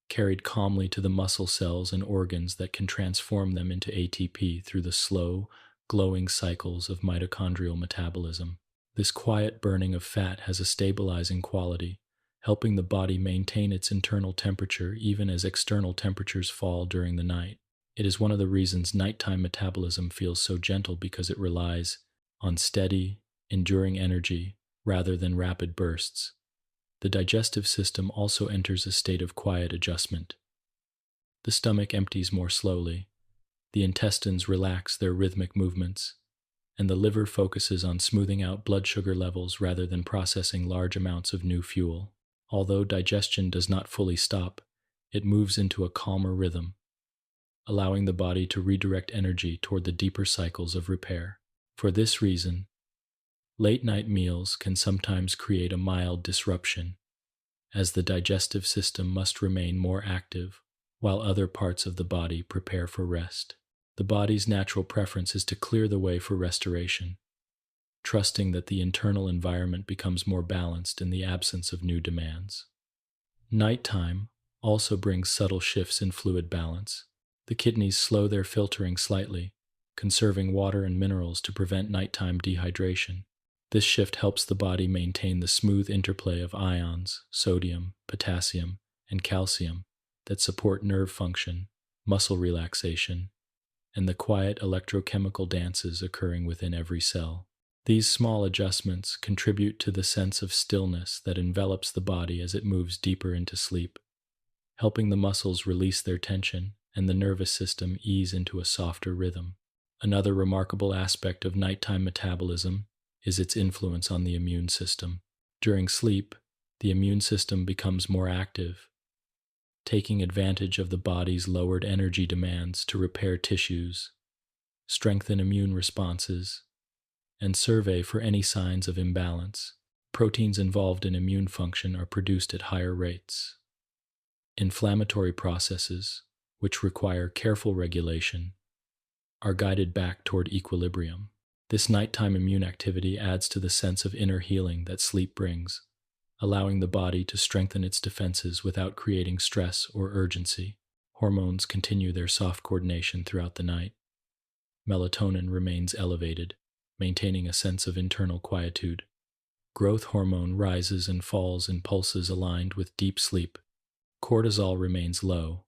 carried calmly to the muscle cells and organs that can transform them into ATP through the slow, glowing cycles of mitochondrial metabolism. This quiet burning of fat has a stabilizing quality, helping the body maintain its internal temperature even as external temperatures fall during the night. It is one of the reasons nighttime metabolism feels so gentle, because it relies on steady, enduring energy rather than rapid bursts. The digestive system also enters a state of quiet adjustment. The stomach empties more slowly, the intestines relax their rhythmic movements, and the liver focuses on smoothing out blood sugar levels rather than processing large amounts of new fuel. Although digestion does not fully stop, it moves into a calmer rhythm, allowing the body to redirect energy toward the deeper cycles of repair. For this reason, late-night meals can sometimes create a mild disruption, as the digestive system must remain more active while other parts of the body prepare for rest. The body's natural preference is to clear the way for restoration, trusting that the internal environment becomes more balanced in the absence of new demands. Nighttime also brings subtle shifts in fluid balance. The kidneys slow their filtering slightly, conserving water and minerals to prevent nighttime dehydration. This shift helps the body maintain the smooth interplay of ions, sodium, potassium, and calcium that support nerve function, muscle relaxation, and the quiet electrochemical dances occurring within every cell. These small adjustments contribute to the sense of stillness that envelops the body as it moves deeper into sleep, helping the muscles release their tension and the nervous system ease into a softer rhythm. Another remarkable aspect of nighttime metabolism is its influence on the immune system. During sleep, the immune system becomes more active, taking advantage of the body's lowered energy demands to repair tissues, strengthen immune responses, and survey for any signs of imbalance. Proteins involved in immune function are produced at higher rates. Inflammatory processes, which require careful regulation, are guided back toward equilibrium. This nighttime immune activity adds to the sense of inner healing that sleep brings, allowing the body to strengthen its defenses without creating stress or urgency. Hormones continue their soft coordination throughout the night. Melatonin remains elevated, maintaining a sense of internal quietude. Growth hormone rises and falls in pulses aligned with deep sleep. Cortisol remains low,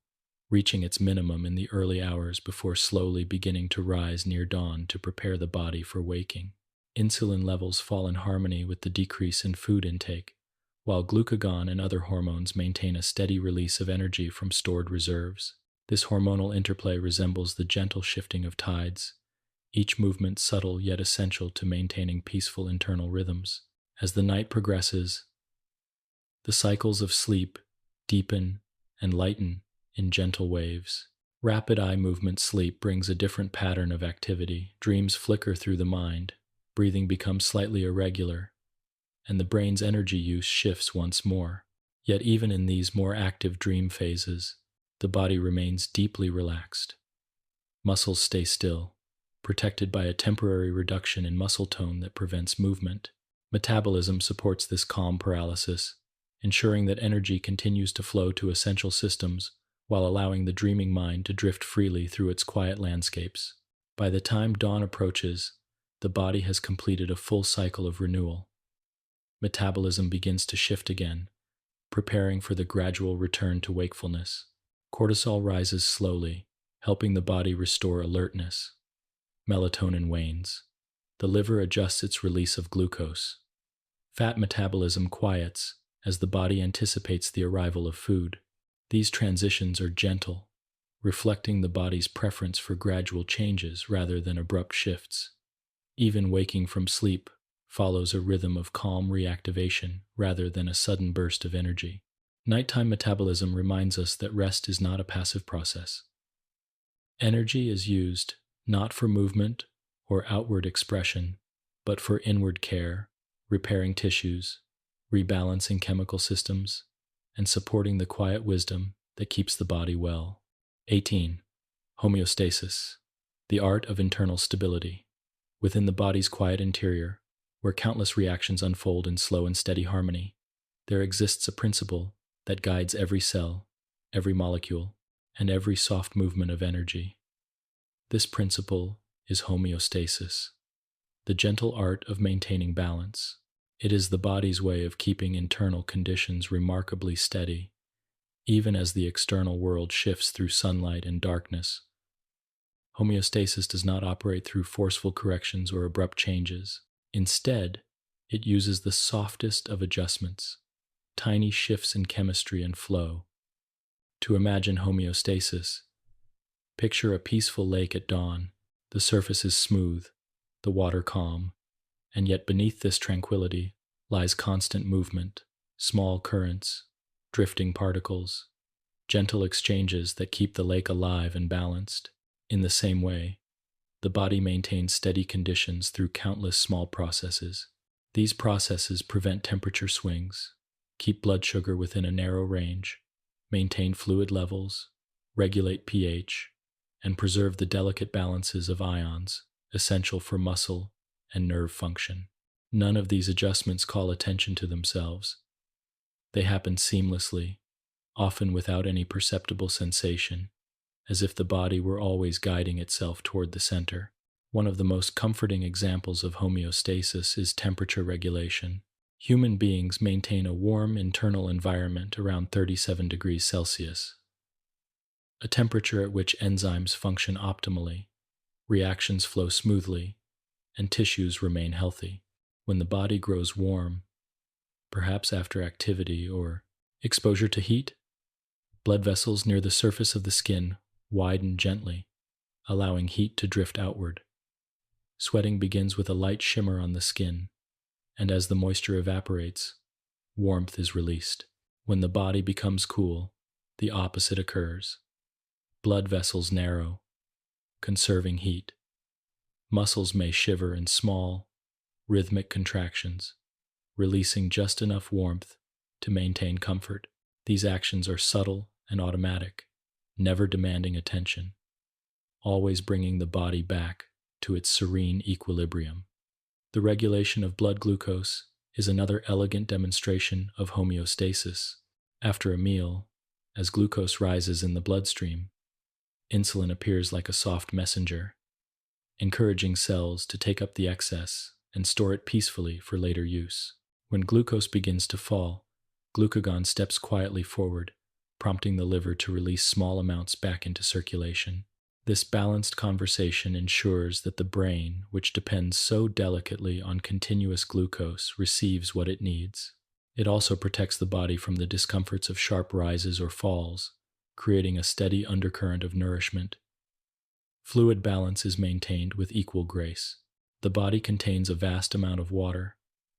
reaching its minimum in the early hours before slowly beginning to rise near dawn to prepare the body for waking. Insulin levels fall in harmony with the decrease in food intake, while glucagon and other hormones maintain a steady release of energy from stored reserves. This hormonal interplay resembles the gentle shifting of tides, each movement subtle yet essential to maintaining peaceful internal rhythms. As the night progresses, the cycles of sleep deepen and lighten in gentle waves. Rapid eye movement sleep brings a different pattern of activity. Dreams flicker through the mind, breathing becomes slightly irregular, and the brain's energy use shifts once more. Yet even in these more active dream phases, the body remains deeply relaxed. Muscles stay still, protected by a temporary reduction in muscle tone that prevents movement. Metabolism supports this calm paralysis, ensuring that energy continues to flow to essential systems while allowing the dreaming mind to drift freely through its quiet landscapes. By the time dawn approaches, the body has completed a full cycle of renewal. Metabolism begins to shift again, preparing for the gradual return to wakefulness. Cortisol rises slowly, helping the body restore alertness. Melatonin wanes. The liver adjusts its release of glucose. Fat metabolism quiets as the body anticipates the arrival of food. These transitions are gentle, reflecting the body's preference for gradual changes rather than abrupt shifts. Even waking from sleep follows a rhythm of calm reactivation rather than a sudden burst of energy. Nighttime metabolism reminds us that rest is not a passive process. Energy is used not for movement or outward expression, but for inward care, repairing tissues, rebalancing chemical systems, and supporting the quiet wisdom that keeps the body well. 18. Homeostasis, the art of internal stability. Within the body's quiet interior, where countless reactions unfold in slow and steady harmony, there exists a principle that guides every cell, every molecule, and every soft movement of energy. This principle is homeostasis, the gentle art of maintaining balance. It is the body's way of keeping internal conditions remarkably steady, even as the external world shifts through sunlight and darkness. Homeostasis does not operate through forceful corrections or abrupt changes. Instead, it uses the softest of adjustments, tiny shifts in chemistry and flow. To imagine homeostasis, picture a peaceful lake at dawn. The surface is smooth, the water calm, and yet beneath this tranquility lies constant movement, small currents, drifting particles, gentle exchanges that keep the lake alive and balanced. In the same way, the body maintains steady conditions through countless small processes. These processes prevent temperature swings, keep blood sugar within a narrow range, maintain fluid levels, regulate pH, and preserve the delicate balances of ions essential for muscle and nerve function. None of these adjustments call attention to themselves. They happen seamlessly, often without any perceptible sensation, as if the body were always guiding itself toward the center. One of the most comforting examples of homeostasis is temperature regulation. Human beings maintain a warm internal environment around 37 degrees Celsius, a temperature at which enzymes function optimally, reactions flow smoothly, and tissues remain healthy. When the body grows warm, perhaps after activity or exposure to heat, blood vessels near the surface of the skin widen gently, allowing heat to drift outward. Sweating begins with a light shimmer on the skin, and as the moisture evaporates, warmth is released. When the body becomes cool, the opposite occurs. Blood vessels narrow, conserving heat. Muscles may shiver in small, rhythmic contractions, releasing just enough warmth to maintain comfort. These actions are subtle and automatic, never demanding attention, always bringing the body back to its serene equilibrium. The regulation of blood glucose is another elegant demonstration of homeostasis. After a meal, as glucose rises in the bloodstream, insulin appears like a soft messenger, encouraging cells to take up the excess and store it peacefully for later use. When glucose begins to fall, glucagon steps quietly forward, prompting the liver to release small amounts back into circulation. This balanced conversation ensures that the brain, which depends so delicately on continuous glucose, receives what it needs. It also protects the body from the discomforts of sharp rises or falls, creating a steady undercurrent of nourishment. Fluid balance is maintained with equal grace. The body contains a vast amount of water,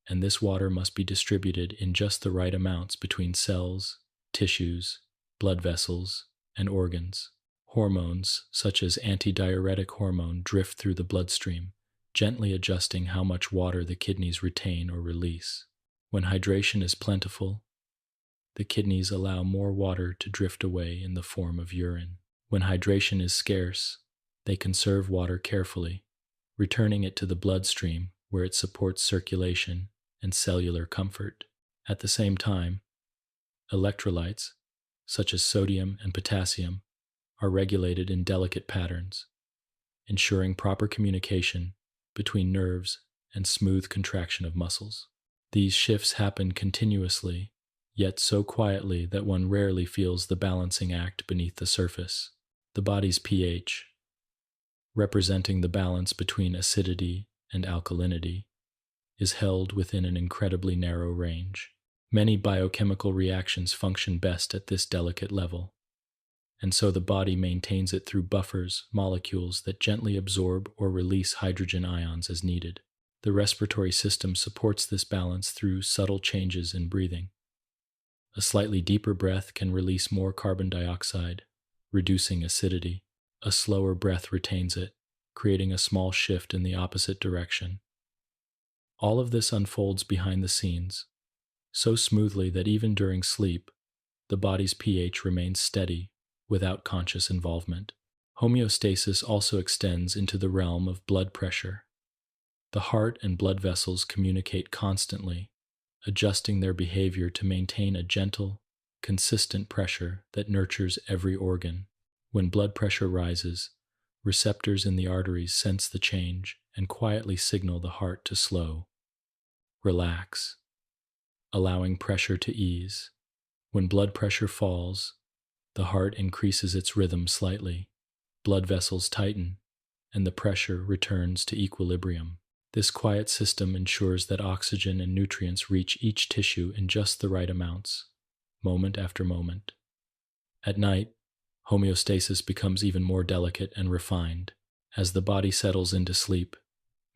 and this water must be distributed in just the right amounts between cells, tissues, blood vessels, and organs. Hormones, such as antidiuretic hormone, drift through the bloodstream, gently adjusting how much water the kidneys retain or release. When hydration is plentiful, the kidneys allow more water to drift away in the form of urine. When hydration is scarce, they conserve water carefully, returning it to the bloodstream where it supports circulation and cellular comfort. At the same time, electrolytes, such as sodium and potassium, are regulated in delicate patterns, ensuring proper communication between nerves and smooth contraction of muscles. These shifts happen continuously, yet so quietly that one rarely feels the balancing act beneath the surface. The body's pH, representing the balance between acidity and alkalinity, is held within an incredibly narrow range. Many biochemical reactions function best at this delicate level, and so the body maintains it through buffers, molecules that gently absorb or release hydrogen ions as needed. The respiratory system supports this balance through subtle changes in breathing. A slightly deeper breath can release more carbon dioxide, reducing acidity. A slower breath retains it, creating a small shift in the opposite direction. All of this unfolds behind the scenes, so smoothly that even during sleep, the body's pH remains steady without conscious involvement. Homeostasis also extends into the realm of blood pressure. The heart and blood vessels communicate constantly, adjusting their behavior to maintain a gentle, consistent pressure that nurtures every organ. When blood pressure rises, receptors in the arteries sense the change and quietly signal the heart to slow, relax, allowing pressure to ease. When blood pressure falls, the heart increases its rhythm slightly, blood vessels tighten, and the pressure returns to equilibrium. This quiet system ensures that oxygen and nutrients reach each tissue in just the right amounts, moment after moment. At night, homeostasis becomes even more delicate and refined. As the body settles into sleep,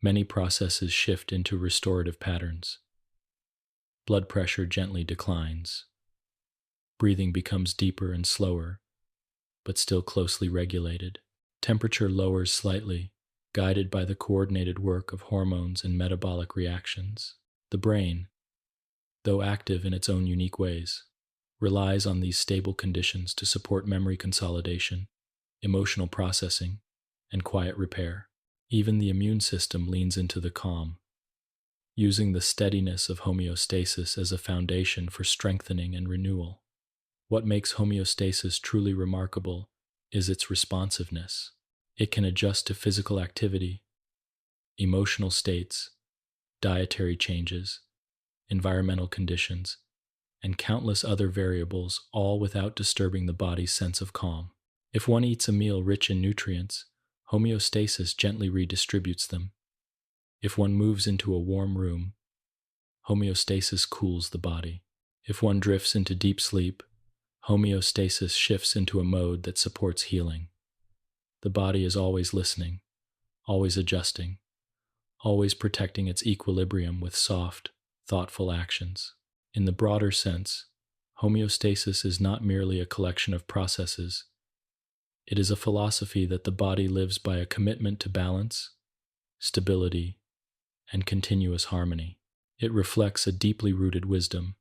many processes shift into restorative patterns. Blood pressure gently declines. Breathing becomes deeper and slower, but still closely regulated. Temperature lowers slightly, guided by the coordinated work of hormones and metabolic reactions. The brain, though active in its own unique ways, relies on these stable conditions to support memory consolidation, emotional processing, and quiet repair. Even the immune system leans into the calm, using the steadiness of homeostasis as a foundation for strengthening and renewal. What makes homeostasis truly remarkable is its responsiveness. It can adjust to physical activity, emotional states, dietary changes, environmental conditions, and countless other variables, all without disturbing the body's sense of calm. If one eats a meal rich in nutrients, homeostasis gently redistributes them. If one moves into a warm room, homeostasis cools the body. If one drifts into deep sleep, homeostasis shifts into a mode that supports healing. The body is always listening, always adjusting, always protecting its equilibrium with soft, thoughtful actions. In the broader sense, homeostasis is not merely a collection of processes. It is a philosophy that the body lives by, a commitment to balance, stability, and continuous harmony. It reflects a deeply rooted wisdom,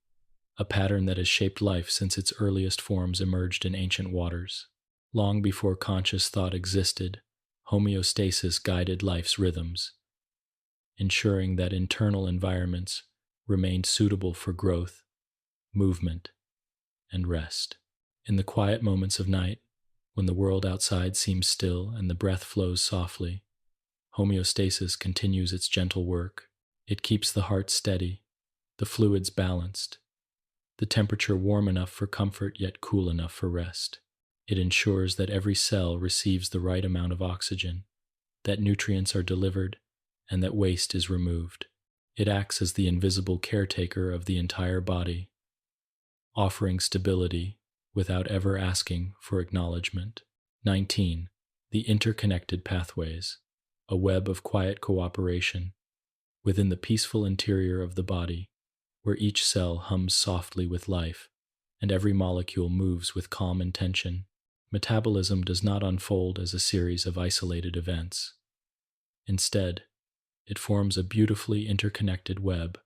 a pattern that has shaped life since its earliest forms emerged in ancient waters. Long before conscious thought existed, homeostasis guided life's rhythms, ensuring that internal environments remained suitable for growth, movement, and rest. In the quiet moments of night, when the world outside seems still and the breath flows softly, homeostasis continues its gentle work. It keeps the heart steady, the fluids balanced, the temperature warm enough for comfort yet cool enough for rest. It ensures that every cell receives the right amount of oxygen, that nutrients are delivered, and that waste is removed. It acts as the invisible caretaker of the entire body, offering stability without ever asking for acknowledgement. 19. The interconnected pathways, a web of quiet cooperation within the peaceful interior of the body, where each cell hums softly with life and every molecule moves with calm intention. Metabolism does not unfold as a series of isolated events. Instead, it forms a beautifully interconnected web,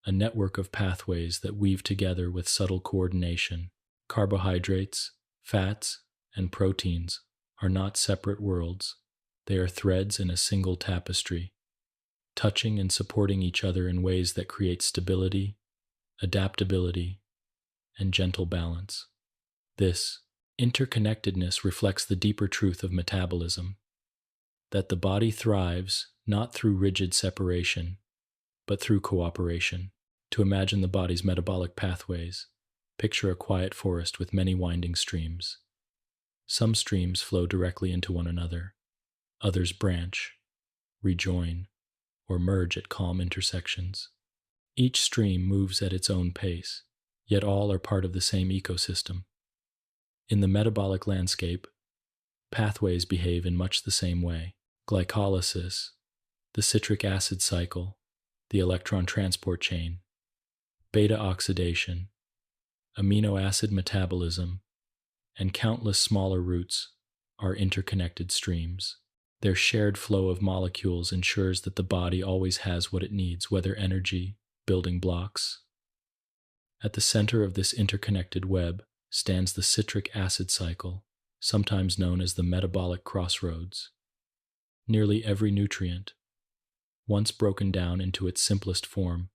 a network of pathways that weave together with subtle coordination. Carbohydrates, fats, and proteins are not separate worlds. They are threads in a single tapestry, touching and supporting each other in ways that create stability, adaptability, and gentle balance. This interconnectedness reflects the deeper truth of metabolism, that the body thrives not through rigid separation, but through cooperation. To imagine the body's metabolic pathways, picture a quiet forest with many winding streams. Some streams flow directly into one another, others branch, rejoin, or merge at calm intersections. Each stream moves at its own pace, yet all are part of the same ecosystem. In the metabolic landscape, pathways behave in much the same way. Glycolysis, the citric acid cycle, the electron transport chain, beta oxidation, amino acid metabolism, and countless smaller routes are interconnected streams. Their shared flow of molecules ensures that the body always has what it needs, whether energy, building blocks. At the center of this interconnected web stands the citric acid cycle, sometimes known as the metabolic crossroads. Nearly every nutrient, once broken down into its simplest form,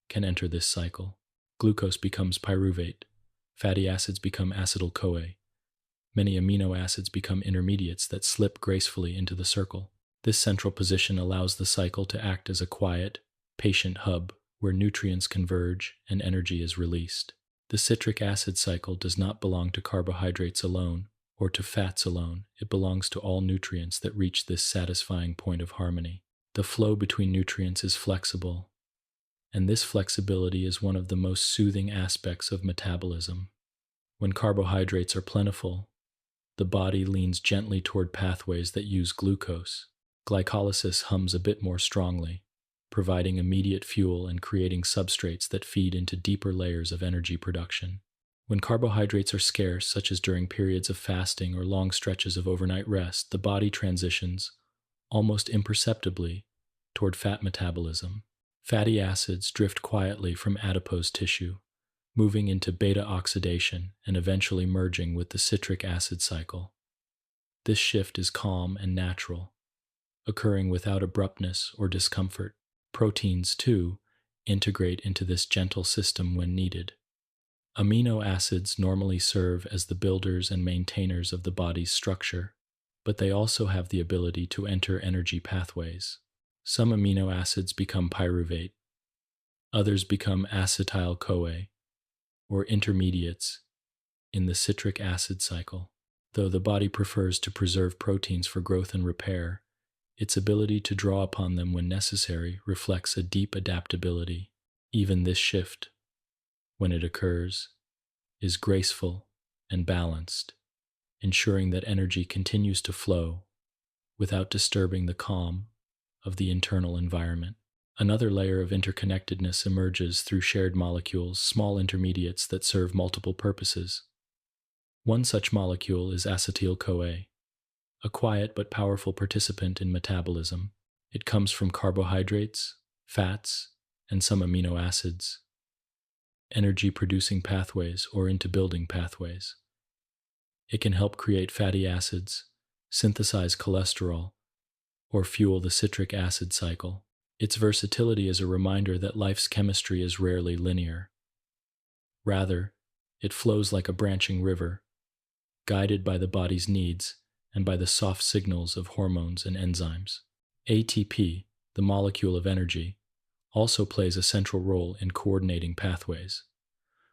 can enter this cycle. Glucose becomes pyruvate, fatty acids become acetyl-CoA, many amino acids become intermediates that slip gracefully into the circle. This central position allows the cycle to act as a quiet, patient hub where nutrients converge and energy is released. The citric acid cycle does not belong to carbohydrates alone or to fats alone. It belongs to all nutrients that reach this satisfying point of harmony. The flow between nutrients is flexible, and this flexibility is one of the most soothing aspects of metabolism. When carbohydrates are plentiful, the body leans gently toward pathways that use glucose. Glycolysis hums a bit more strongly, providing immediate fuel and creating substrates that feed into deeper layers of energy production. When carbohydrates are scarce, such as during periods of fasting or long stretches of overnight rest, the body transitions, almost imperceptibly, toward fat metabolism. Fatty acids drift quietly from adipose tissue, moving into beta oxidation and eventually merging with the citric acid cycle. This shift is calm and natural, occurring without abruptness or discomfort. Proteins, too, integrate into this gentle system when needed. Amino acids normally serve as the builders and maintainers of the body's structure, but they also have the ability to enter energy pathways. Some amino acids become pyruvate, others become acetyl-CoA, or intermediates, in the citric acid cycle. Though the body prefers to preserve proteins for growth and repair, its ability to draw upon them when necessary reflects a deep adaptability. Even this shift, when it occurs, is graceful and balanced, ensuring that energy continues to flow without disturbing the calm of the internal environment. Another layer of interconnectedness emerges through shared molecules, small intermediates that serve multiple purposes. One such molecule is acetyl-CoA, a quiet but powerful participant in metabolism. It comes from carbohydrates, fats, and some amino acids, energy-producing pathways or into building pathways. It can help create fatty acids, synthesize cholesterol, or fuel the citric acid cycle. Its versatility is a reminder that life's chemistry is rarely linear. Rather, it flows like a branching river, guided by the body's needs and by the soft signals of hormones and enzymes. ATP, the molecule of energy, also plays a central role in coordinating pathways.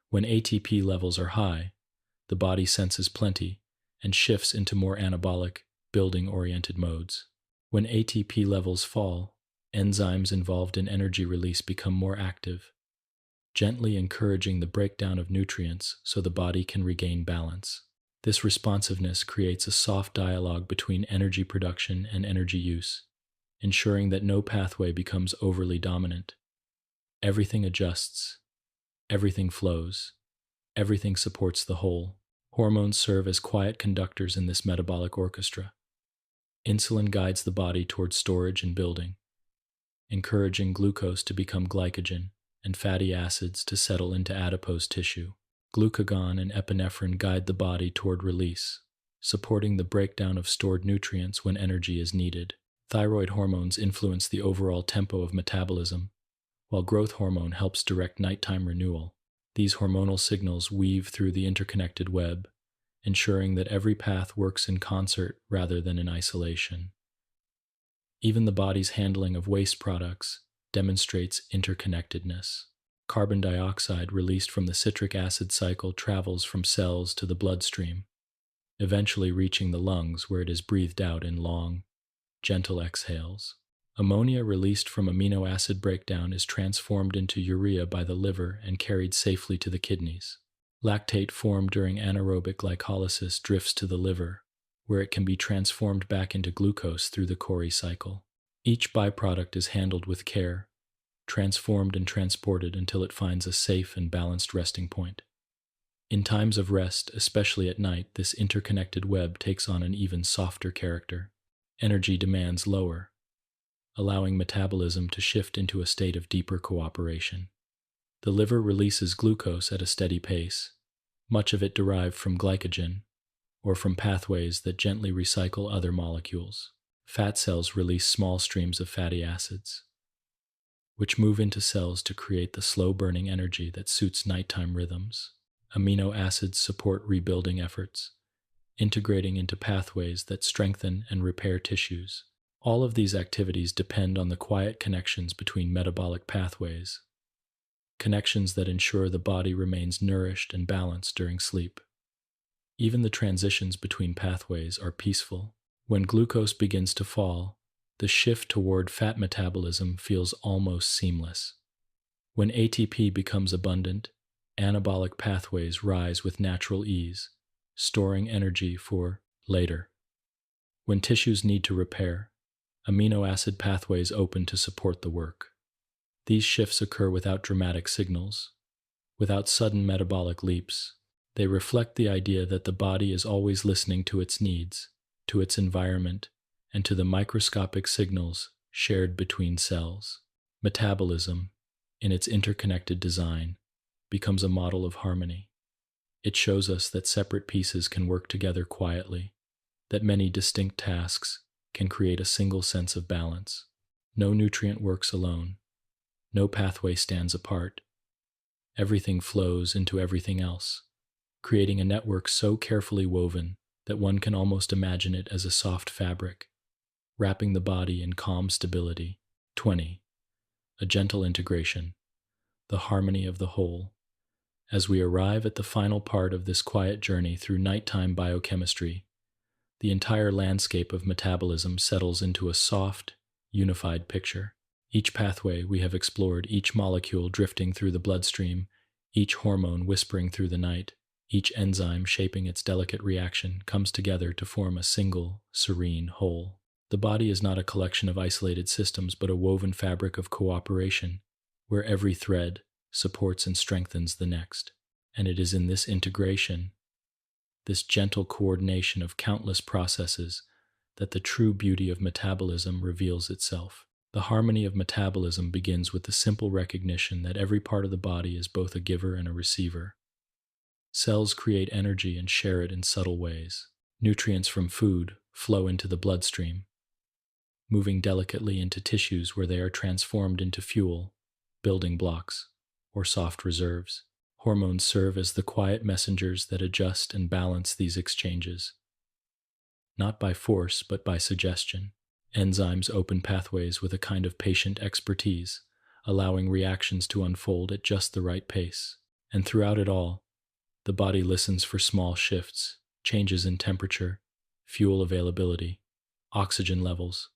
When ATP levels are high, the body senses plenty and shifts into more anabolic, building-oriented modes. When ATP levels fall, enzymes involved in energy release become more active, gently encouraging the breakdown of nutrients so the body can regain balance. This responsiveness creates a soft dialogue between energy production and energy use, ensuring that no pathway becomes overly dominant. Everything adjusts, everything flows, everything supports the whole. Hormones serve as quiet conductors in this metabolic orchestra. Insulin guides the body towards storage and building, encouraging glucose to become glycogen and fatty acids to settle into adipose tissue. Glucagon and epinephrine guide the body toward release, supporting the breakdown of stored nutrients when energy is needed. Thyroid hormones influence the overall tempo of metabolism, while growth hormone helps direct nighttime renewal. These hormonal signals weave through the interconnected web, ensuring that every path works in concert rather than in isolation. Even the body's handling of waste products demonstrates interconnectedness. Carbon dioxide released from the citric acid cycle travels from cells to the bloodstream, eventually reaching the lungs where it is breathed out in long, gentle exhales. Ammonia released from amino acid breakdown is transformed into urea by the liver and carried safely to the kidneys. Lactate formed during anaerobic glycolysis drifts to the liver, where it can be transformed back into glucose through the Cori cycle. Each byproduct is handled with care, transformed and transported until it finds a safe and balanced resting point. In times of rest, especially at night, this interconnected web takes on an even softer character. Energy demands lower, allowing metabolism to shift into a state of deeper cooperation. The liver releases glucose at a steady pace, much of it derived from glycogen, or from pathways that gently recycle other molecules. Fat cells release small streams of fatty acids, which move into cells to create the slow-burning energy that suits nighttime rhythms. Amino acids support rebuilding efforts, integrating into pathways that strengthen and repair tissues. All of these activities depend on the quiet connections between metabolic pathways, connections that ensure the body remains nourished and balanced during sleep. Even the transitions between pathways are peaceful. When glucose begins to fall, the shift toward fat metabolism feels almost seamless. When ATP becomes abundant, anabolic pathways rise with natural ease, storing energy for later. When tissues need to repair, amino acid pathways open to support the work. These shifts occur without dramatic signals, without sudden metabolic leaps. They reflect the idea that the body is always listening to its needs, to its environment, and to the microscopic signals shared between cells. Metabolism, in its interconnected design, becomes a model of harmony. It shows us that separate pieces can work together quietly, that many distinct tasks can create a single sense of balance. No nutrient works alone. No pathway stands apart. Everything flows into everything else, creating a network so carefully woven that one can almost imagine it as a soft fabric, wrapping the body in calm stability. 20. A gentle integration, the harmony of the whole. As we arrive at the final part of this quiet journey through nighttime biochemistry, the entire landscape of metabolism settles into a soft, unified picture. Each pathway we have explored, each molecule drifting through the bloodstream, each hormone whispering through the night, each enzyme shaping its delicate reaction, comes together to form a single, serene whole. The body is not a collection of isolated systems, but a woven fabric of cooperation, where every thread supports and strengthens the next. And it is in this integration, this gentle coordination of countless processes, that the true beauty of metabolism reveals itself. The harmony of metabolism begins with the simple recognition that every part of the body is both a giver and a receiver. Cells create energy and share it in subtle ways. Nutrients from food flow into the bloodstream, moving delicately into tissues where they are transformed into fuel, building blocks, or soft reserves. Hormones serve as the quiet messengers that adjust and balance these exchanges, not by force but by suggestion. Enzymes open pathways with a kind of patient expertise, allowing reactions to unfold at just the right pace. And throughout it all, the body listens for small shifts, changes in temperature, fuel availability, oxygen levels,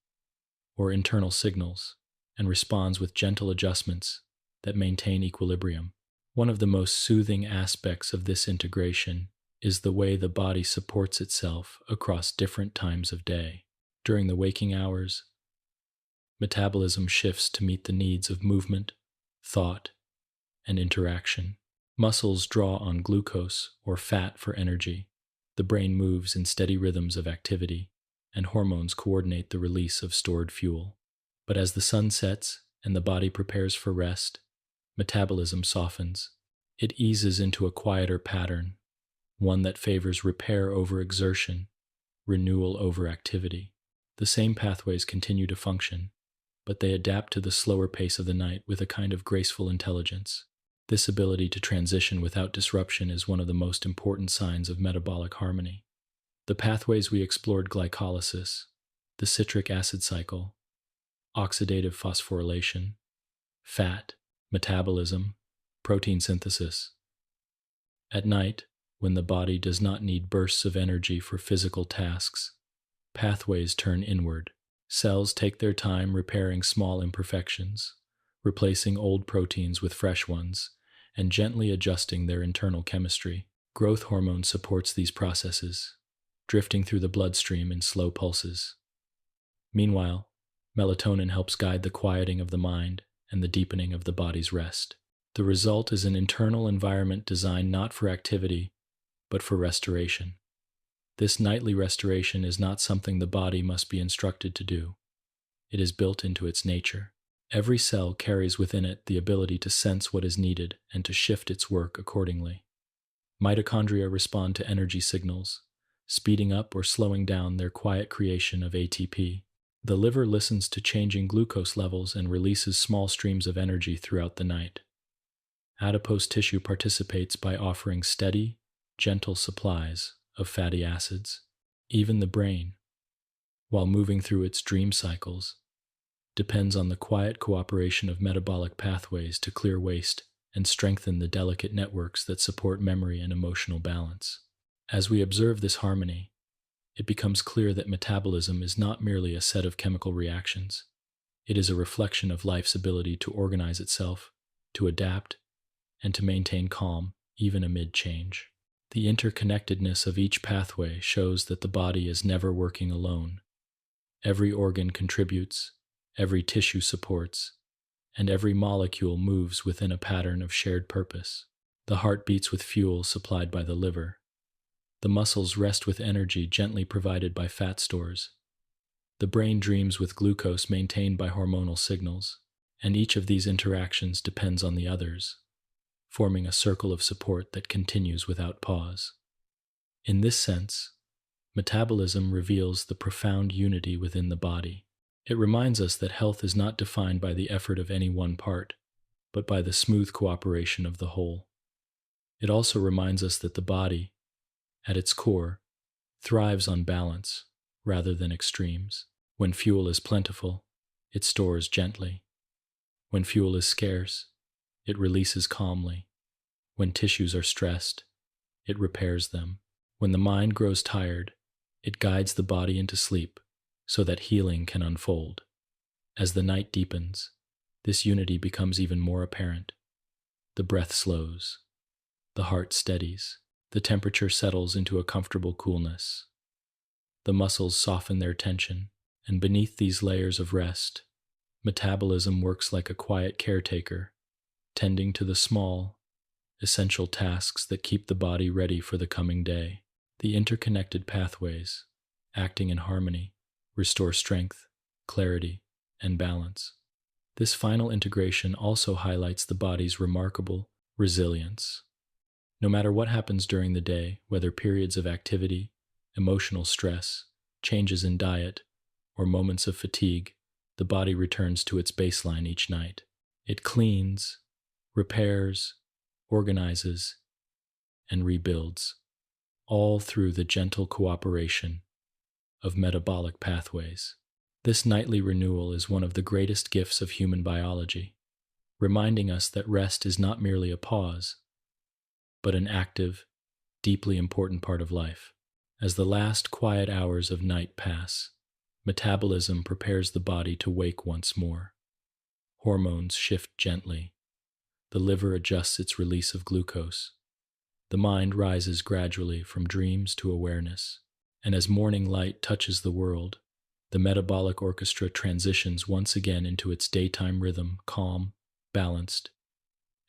or internal signals, and responds with gentle adjustments that maintain equilibrium. One of the most soothing aspects of this integration is the way the body supports itself across different times of day. During the waking hours, metabolism shifts to meet the needs of movement, thought, and interaction. Muscles draw on glucose or fat for energy. The brain moves in steady rhythms of activity, and hormones coordinate the release of stored fuel. But as the sun sets and the body prepares for rest, metabolism softens. It eases into a quieter pattern, one that favors repair over exertion, renewal over activity. The same pathways continue to function, but they adapt to the slower pace of the night with a kind of graceful intelligence. This ability to transition without disruption is one of the most important signs of metabolic harmony. The pathways we explored: glycolysis, the citric acid cycle, oxidative phosphorylation, fat, metabolism, protein synthesis. At night, when the body does not need bursts of energy for physical tasks, pathways turn inward. Cells take their time repairing small imperfections, replacing old proteins with fresh ones, and gently adjusting their internal chemistry. Growth hormone supports these processes, drifting through the bloodstream in slow pulses. Meanwhile, melatonin helps guide the quieting of the mind and the deepening of the body's rest. The result is an internal environment designed not for activity, but for restoration. This nightly restoration is not something the body must be instructed to do. It is built into its nature. Every cell carries within it the ability to sense what is needed and to shift its work accordingly. Mitochondria respond to energy signals, speeding up or slowing down their quiet creation of ATP. The liver listens to changing glucose levels and releases small streams of energy throughout the night. Adipose tissue participates by offering steady, gentle supplies of fatty acids. Even the brain, while moving through its dream cycles, depends on the quiet cooperation of metabolic pathways to clear waste and strengthen the delicate networks that support memory and emotional balance. As we observe this harmony, it becomes clear that metabolism is not merely a set of chemical reactions. It is a reflection of life's ability to organize itself, to adapt, and to maintain calm even amid change. The interconnectedness of each pathway shows that the body is never working alone. Every organ contributes, every tissue supports, and every molecule moves within a pattern of shared purpose. The heart beats with fuel supplied by the liver. The muscles rest with energy gently provided by fat stores. The brain dreams with glucose maintained by hormonal signals, and each of these interactions depends on the others, forming a circle of support that continues without pause. In this sense, metabolism reveals the profound unity within the body. It reminds us that health is not defined by the effort of any one part, but by the smooth cooperation of the whole. It also reminds us that the body, at its core, thrives on balance rather than extremes. When fuel is plentiful, it stores gently. When fuel is scarce, it releases calmly. When tissues are stressed, it repairs them. When the mind grows tired, it guides the body into sleep so that healing can unfold. As the night deepens, this unity becomes even more apparent. The breath slows, the heart steadies, the temperature settles into a comfortable coolness. The muscles soften their tension, and beneath these layers of rest, metabolism works like a quiet caretaker, tending to the small, essential tasks that keep the body ready for the coming day. The interconnected pathways, acting in harmony, restore strength, clarity, and balance. This final integration also highlights the body's remarkable resilience. No matter what happens during the day, whether periods of activity, emotional stress, changes in diet, or moments of fatigue, the body returns to its baseline each night. It cleans, repairs, organizes, and rebuilds, all through the gentle cooperation of metabolic pathways. This nightly renewal is one of the greatest gifts of human biology, reminding us that rest is not merely a pause, but an active, deeply important part of life. As the last quiet hours of night pass, metabolism prepares the body to wake once more. Hormones shift gently. The liver adjusts its release of glucose. The mind rises gradually from dreams to awareness. And as morning light touches the world, the metabolic orchestra transitions once again into its daytime rhythm, calm, balanced,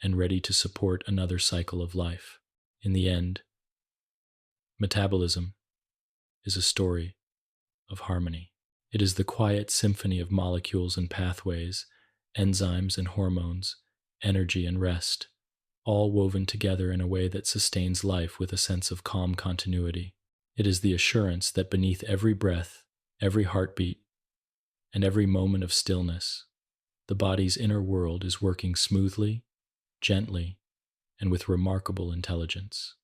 and ready to support another cycle of life. In the end, metabolism is a story of harmony. It is the quiet symphony of molecules and pathways, enzymes and hormones, energy and rest, all woven together in a way that sustains life with a sense of calm continuity. It is the assurance that beneath every breath, every heartbeat, and every moment of stillness, the body's inner world is working smoothly, gently, and with remarkable intelligence.